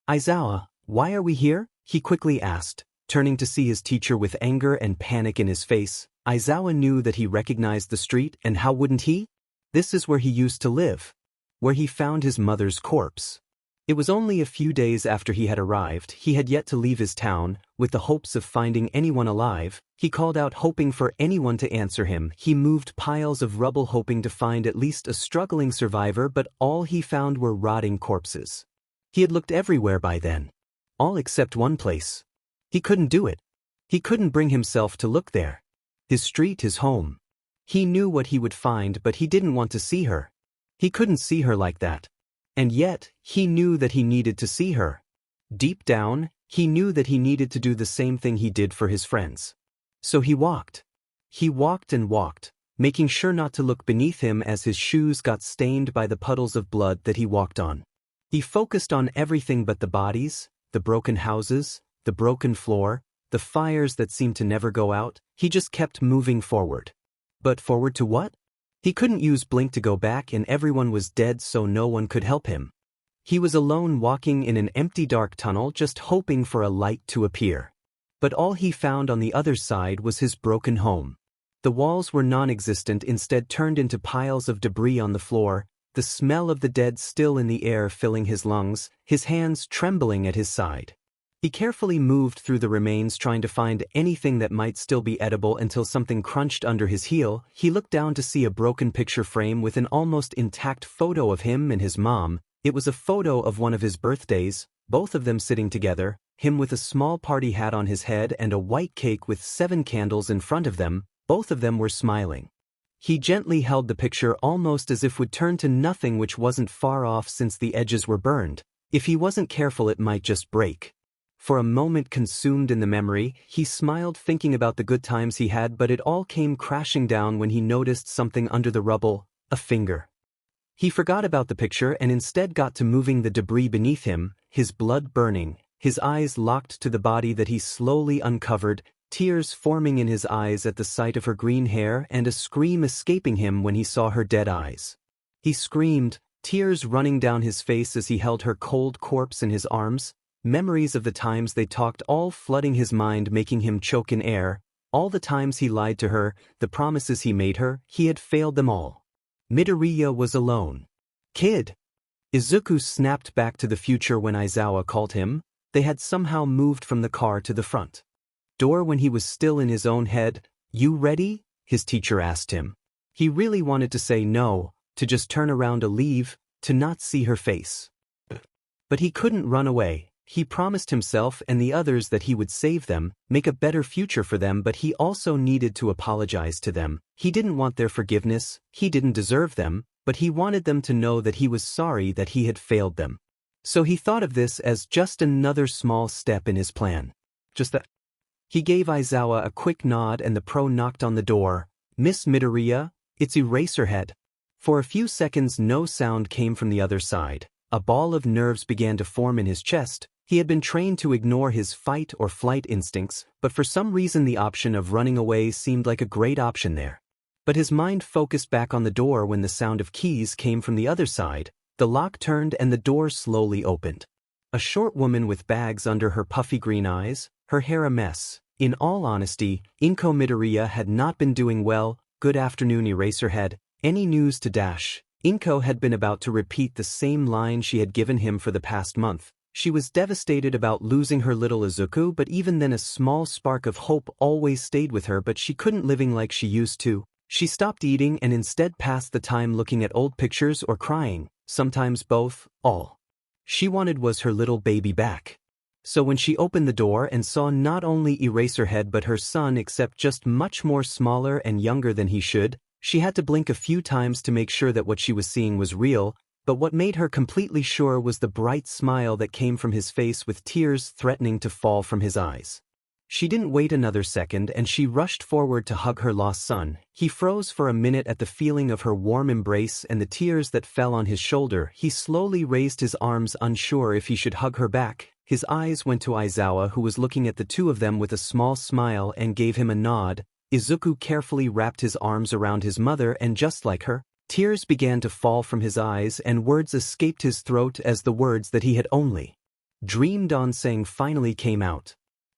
Aizawa, why are we here? He quickly asked, turning to see his teacher with anger and panic in his face. Aizawa knew that he recognized the street, and how wouldn't he? This is where he used to live. Where he found his mother's corpse. It was only a few days after he had arrived. He had yet to leave his town, with the hopes of finding anyone alive. He called out, hoping for anyone to answer him. He moved piles of rubble, hoping to find at least a struggling survivor, but all he found were rotting corpses. He had looked everywhere by then. All except one place. He couldn't do it. He couldn't bring himself to look there. His street, his home. He knew what he would find, but he didn't want to see her. He couldn't see her like that. And yet, he knew that he needed to see her. Deep down, he knew that he needed to do the same thing he did for his friends. So he walked. He walked and walked, making sure not to look beneath him as his shoes got stained by the puddles of blood that he walked on. He focused on everything but the bodies, the broken houses, the broken floor, the fires that seemed to never go out. He just kept moving forward. But forward to what? He couldn't use blink to go back, and everyone was dead, so no one could help him. He was alone walking in an empty dark tunnel, just hoping for a light to appear. But all he found on the other side was his broken home. The walls were non-existent, instead turned into piles of debris on the floor, the smell of the dead still in the air filling his lungs, his hands trembling at his side. He carefully moved through the remains, trying to find anything that might still be edible, until something crunched under his heel. He looked down to see a broken picture frame with an almost intact photo of him and his mom. It was a photo of one of his birthdays, both of them sitting together, him with a small party hat on his head and a white cake with 7 candles in front of them. Both of them were smiling. He gently held the picture, almost as if would turn to nothing, which wasn't far off since the edges were burned. If he wasn't careful, it might just break. For a moment, consumed in the memory, he smiled, thinking about the good times he had, but it all came crashing down when he noticed something under the rubble, a finger. He forgot about the picture and instead got to moving the debris beneath him, his blood burning, his eyes locked to the body that he slowly uncovered, tears forming in his eyes at the sight of her green hair and a scream escaping him when he saw her dead eyes. He screamed, tears running down his face as he held her cold corpse in his arms. Memories of the times they talked all flooding his mind, making him choke in air. All the times he lied to her, the promises he made her, he had failed them all. Midoriya was alone. Kid! Izuku snapped back to the future when Aizawa called him. They had somehow moved from the car to the front door when he was still in his own head. You ready? His teacher asked him. He really wanted to say no, to just turn around to leave, to not see her face. But he couldn't run away. He promised himself and the others that he would save them, make a better future for them, but he also needed to apologize to them. He didn't want their forgiveness, he didn't deserve them, but he wanted them to know that he was sorry that he had failed them. So he thought of this as just another small step in his plan. Just that. He gave Aizawa a quick nod and the pro knocked on the door. "Miss Midoriya, it's Eraserhead." For a few seconds no sound came from the other side. A ball of nerves began to form in his chest. He had been trained to ignore his fight or flight instincts, but for some reason the option of running away seemed like a great option there. But his mind focused back on the door when the sound of keys came from the other side. The lock turned and the door slowly opened. A short woman with bags under her puffy green eyes, her hair a mess. In all honesty, Inko Midoriya had not been doing well. "Good afternoon, Eraserhead. Any news to dash?" Inko had been about to repeat the same line she had given him for the past month. She was devastated about losing her little Izuku, but even then a small spark of hope always stayed with her, but she couldn't living like she used to. She stopped eating and instead passed the time looking at old pictures or crying, sometimes both. All she wanted was her little baby back. So when she opened the door and saw not only Eraserhead but her son, except just much more smaller and younger than he should, she had to blink a few times to make sure that what she was seeing was real, but what made her completely sure was the bright smile that came from his face with tears threatening to fall from his eyes. She didn't wait another second and she rushed forward to hug her lost son. He froze for a minute at the feeling of her warm embrace and the tears that fell on his shoulder. He slowly raised his arms, unsure if he should hug her back. His eyes went to Aizawa, who was looking at the two of them with a small smile and gave him a nod. Izuku carefully wrapped his arms around his mother and just like her, tears began to fall from his eyes and words escaped his throat as the words that he had only dreamed on saying finally came out.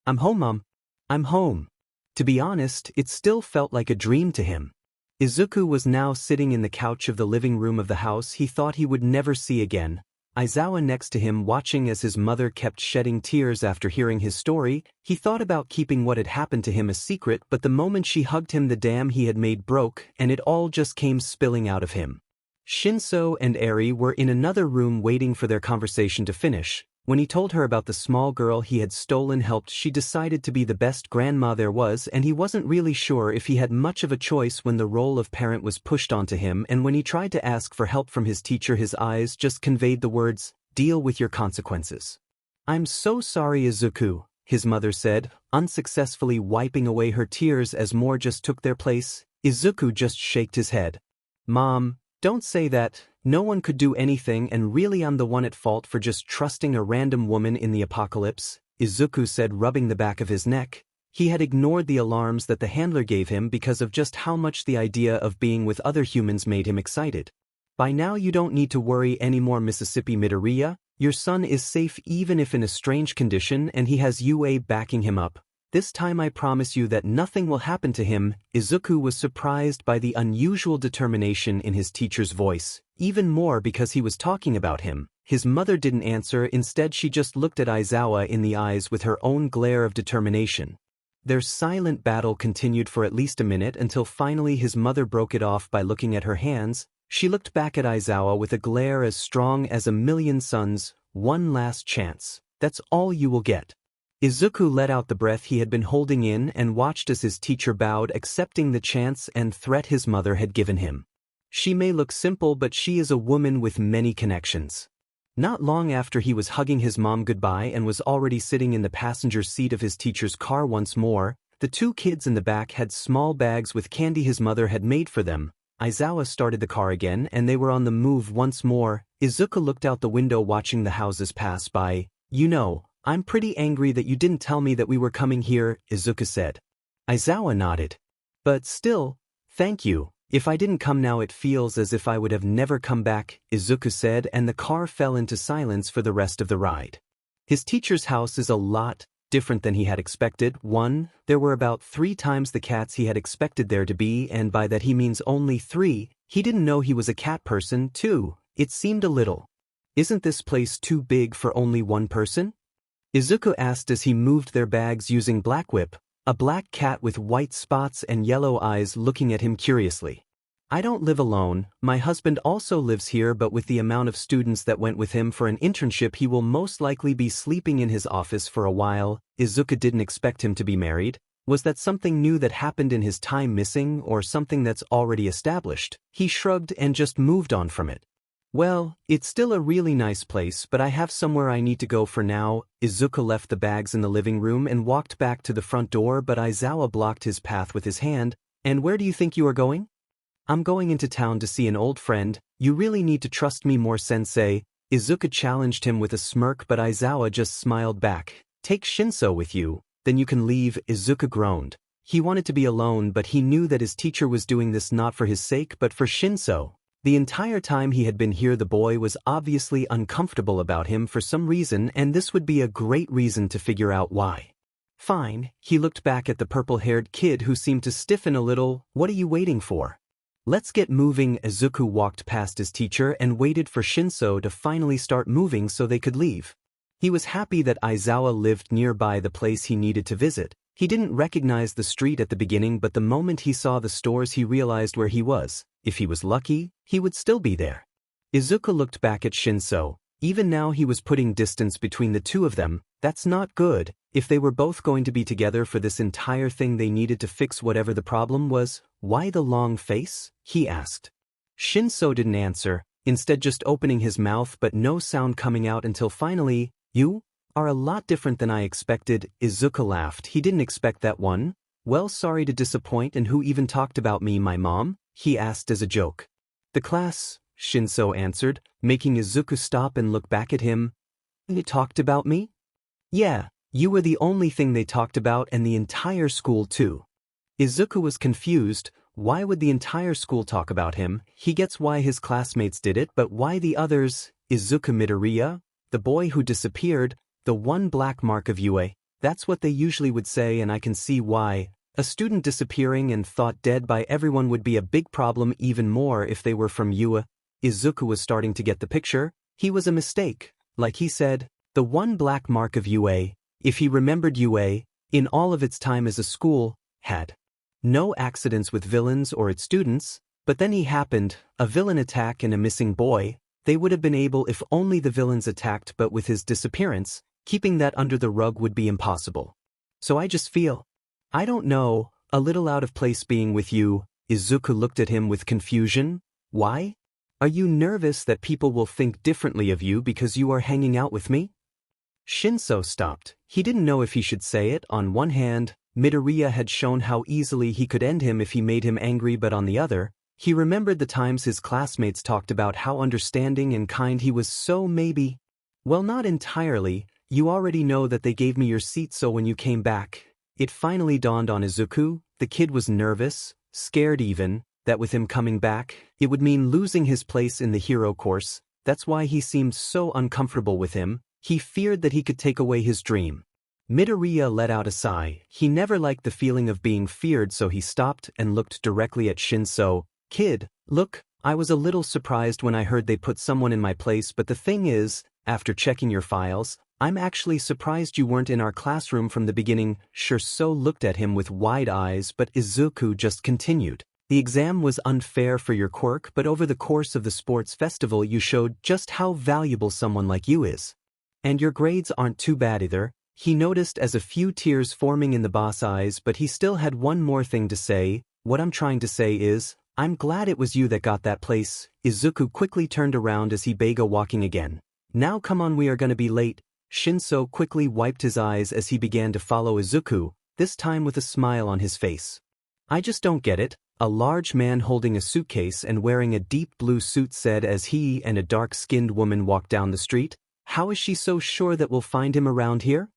"I'm home, Mom. I'm home." To be honest, it still felt like a dream to him. Izuku was now sitting in the couch of the living room of the house he thought he would never see again. Aizawa next to him watching as his mother kept shedding tears after hearing his story. He thought about keeping what had happened to him a secret, but the moment she hugged him the dam he had made broke and it all just came spilling out of him. Shinso and Eri were in another room waiting for their conversation to finish. When he told her about the small girl he had stolen helped, she decided to be the best grandma there was, and he wasn't really sure if he had much of a choice when the role of parent was pushed onto him, and when he tried to ask for help from his teacher his eyes just conveyed the words, "Deal with your consequences." "I'm so sorry, Izuku," his mother said, unsuccessfully wiping away her tears as more just took their place. Izuku just shook his head. "Mom, don't say that. No one could do anything and really I'm the one at fault for just trusting a random woman in the apocalypse," Izuku said, rubbing the back of his neck. He had ignored the alarms that the handler gave him because of just how much the idea of being with other humans made him excited. "By now you don't need to worry anymore, Mississippi Midoriya. Your son is safe even if in a strange condition and he has UA backing him up. This time I promise you that nothing will happen to him." Izuku was surprised by the unusual determination in his teacher's voice, even more because he was talking about him. His mother didn't answer, instead she just looked at Aizawa in the eyes with her own glare of determination. Their silent battle continued for at least a minute until finally his mother broke it off by looking at her hands. She looked back at Aizawa with a glare as strong as a million suns. "One last chance. That's all you will get." Izuku let out the breath he had been holding in and watched as his teacher bowed, accepting the chance and threat his mother had given him. She may look simple, but she is a woman with many connections. Not long after he was hugging his mom goodbye and was already sitting in the passenger seat of his teacher's car once more, the two kids in the back had small bags with candy his mother had made for them. Aizawa started the car again and they were on the move once more. Izuku looked out the window watching the houses pass by. "You know, I'm pretty angry that you didn't tell me that we were coming here," Izuku said. Aizawa nodded. "But still, thank you. If I didn't come now it feels as if I would have never come back," Izuku said, and the car fell into silence for the rest of the ride. His teacher's house is a lot different than he had expected. 1. There were about 3 times the cats he had expected there to be, and by that he means only 3. He didn't know he was a cat person. 2. It seemed a little. "Isn't this place too big for only one person?" Izuku asked as he moved their bags using Blackwhip, a black cat with white spots and yellow eyes looking at him curiously. I don't live alone, my husband also lives here, but with the amount of students that went with him for an internship he will most likely be sleeping in his office for a while. Izuku didn't expect him to be married. Was that something new that happened in his time missing or something that's already established? He shrugged and just moved on from it. Well, it's still a really nice place, but I have somewhere I need to go for now. Izuku left the bags in the living room and walked back to the front door, but Aizawa blocked his path with his hand. And where do you think you are going? I'm going into town to see an old friend. You really need to trust me more, sensei. Izuku challenged him with a smirk, but Aizawa just smiled back. Take Shinso with you, then you can leave. Izuku groaned. He wanted to be alone, but he knew that his teacher was doing this not for his sake but for Shinso. The entire time he had been here the boy was obviously uncomfortable about him for some reason, and this would be a great reason to figure out why. Fine, he looked back at the purple-haired kid who seemed to stiffen a little. What are you waiting for? Let's get moving. Izuku walked past his teacher and waited for Shinso to finally start moving so they could leave. He was happy that Aizawa lived nearby the place he needed to visit. He didn't recognize the street at the beginning, but the moment he saw the stores he realized where he was. If he was lucky, he would still be there. Izuku looked back at Shinso. Even now he was putting distance between the two of them. That's not good. If they were both going to be together for this entire thing, they needed to fix whatever the problem was. Why the long face? He asked. Shinso didn't answer, instead just opening his mouth but no sound coming out until finally, you are a lot different than I expected. Izuku laughed. He didn't expect that one. Well, sorry to disappoint, and who even talked about me, my mom? He asked as a joke. The class, Shinso answered, making Izuku stop and look back at him. They talked about me? Yeah, you were the only thing they talked about, and the entire school too. Izuku was confused. Why would the entire school talk about him? He gets why his classmates did it, but why the others? Izuku Midoriya? The boy who disappeared? The one black mark of UA? That's what they usually would say, and I can see why. A student disappearing and thought dead by everyone would be a big problem, even more if they were from UA. Izuku was starting to get the picture. He was a mistake. Like he said, the one black mark of UA. If he remembered UA, in all of its time as a school, had no accidents with villains or its students, but then he happened, a villain attack and a missing boy. They would have been able if only the villains attacked, but with his disappearance, keeping that under the rug would be impossible. So I just feel, I don't know, a little out of place being with you. Izuku looked at him with confusion. Why? Are you nervous that people will think differently of you because you are hanging out with me? Shinso stopped. He didn't know if he should say it. On one hand, Midoriya had shown how easily he could end him if he made him angry, but on the other, he remembered the times his classmates talked about how understanding and kind he was, so maybe. Well, not entirely. You already know that they gave me your seat, so when you came back, it finally dawned on Izuku. The kid was nervous, scared even, that with him coming back, it would mean losing his place in the hero course. That's why he seemed so uncomfortable with him. He feared that he could take away his dream. Midoriya let out a sigh. He never liked the feeling of being feared, so he stopped and looked directly at Shinso. Kid, look, I was a little surprised when I heard they put someone in my place, but the thing is, after checking your files, I'm actually surprised you weren't in our classroom from the beginning. Shinso looked at him with wide eyes, but Izuku just continued. The exam was unfair for your quirk, but over the course of the sports festival you showed just how valuable someone like you is. And your grades aren't too bad either. He noticed as a few tears forming in the boss' eyes, but he still had one more thing to say. What I'm trying to say is, I'm glad it was you that got that place. Izuku quickly turned around as he began walking again. Now come on, we are gonna be late. Shinso quickly wiped his eyes as he began to follow Izuku, this time with a smile on his face. I just don't get it, a large man holding a suitcase and wearing a deep blue suit said as he and a dark-skinned woman walked down the street. How is she so sure that we'll find him around here?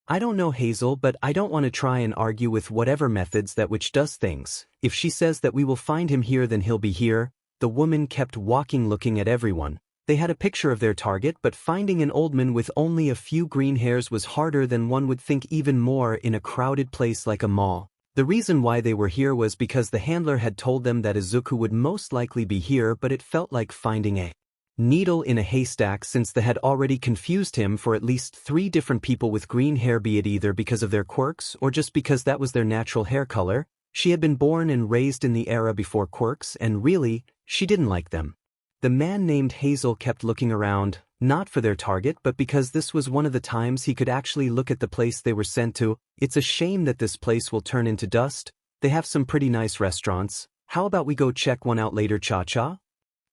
I don't know, Hazel, but I don't want to try and argue with whatever methods that witch does things. If she says that we will find him here, then he'll be here. The woman kept walking, looking at everyone. They had a picture of their target, but finding an old man with only a few green hairs was harder than one would think, even more in a crowded place like a mall. The reason why they were here was because the handler had told them that Izuku would most likely be here, but it felt like finding a needle in a haystack since they had already confused him for at least 3 different people with green hair, be it either because of their quirks or just because that was their natural hair color. She had been born and raised in the era before quirks, and really, she didn't like them. The man named Hazel kept looking around, not for their target but because this was one of the times he could actually look at the place they were sent to. It's a shame that this place will turn into dust. They have some pretty nice restaurants. How about we go check one out later, Cha-Cha?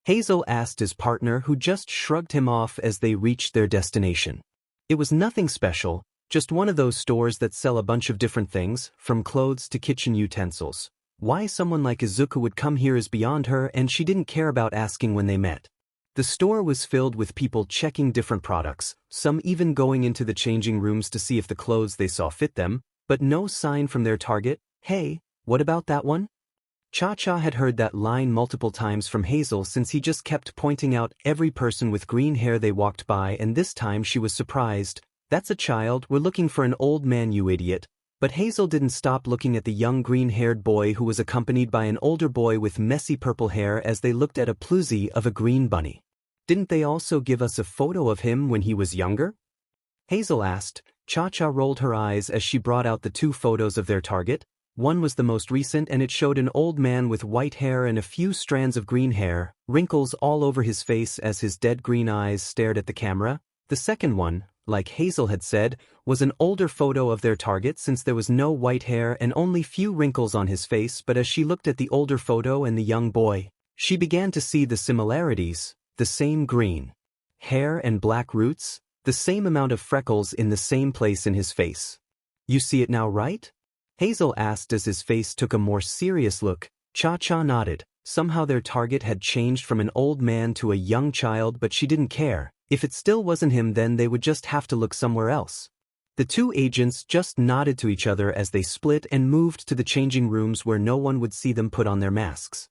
Hazel asked his partner, who just shrugged him off as they reached their destination. It was nothing special, just one of those stores that sell a bunch of different things, from clothes to kitchen utensils. Why someone like Izuku would come here is beyond her, and she didn't care about asking when they met. The store was filled with people checking different products, some even going into the changing rooms to see if the clothes they saw fit them, but no sign from their target. Hey, what about that one? Cha-Cha had heard that line multiple times from Hazel since he just kept pointing out every person with green hair they walked by, and this time she was surprised. That's a child, we're looking for an old man, you idiot. But Hazel didn't stop looking at the young green-haired boy who was accompanied by an older boy with messy purple hair as they looked at a plushie of a green bunny. Didn't they also give us a photo of him when he was younger? Hazel asked. Cha-Cha rolled her eyes as she brought out the two photos of their target. One was the most recent and it showed an old man with white hair and a few strands of green hair, wrinkles all over his face as his dead green eyes stared at the camera. The second one, like Hazel had said, was an older photo of their target since there was no white hair and only few wrinkles on his face, but as she looked at the older photo and the young boy, she began to see the similarities, the same green hair and black roots, the same amount of freckles in the same place in his face. You see it now, right? Hazel asked as his face took a more serious look. Cha-Cha nodded. Somehow their target had changed from an old man to a young child, but she didn't care. If it still wasn't him, then they would just have to look somewhere else. The two agents just nodded to each other as they split and moved to the changing rooms where no one would see them put on their masks.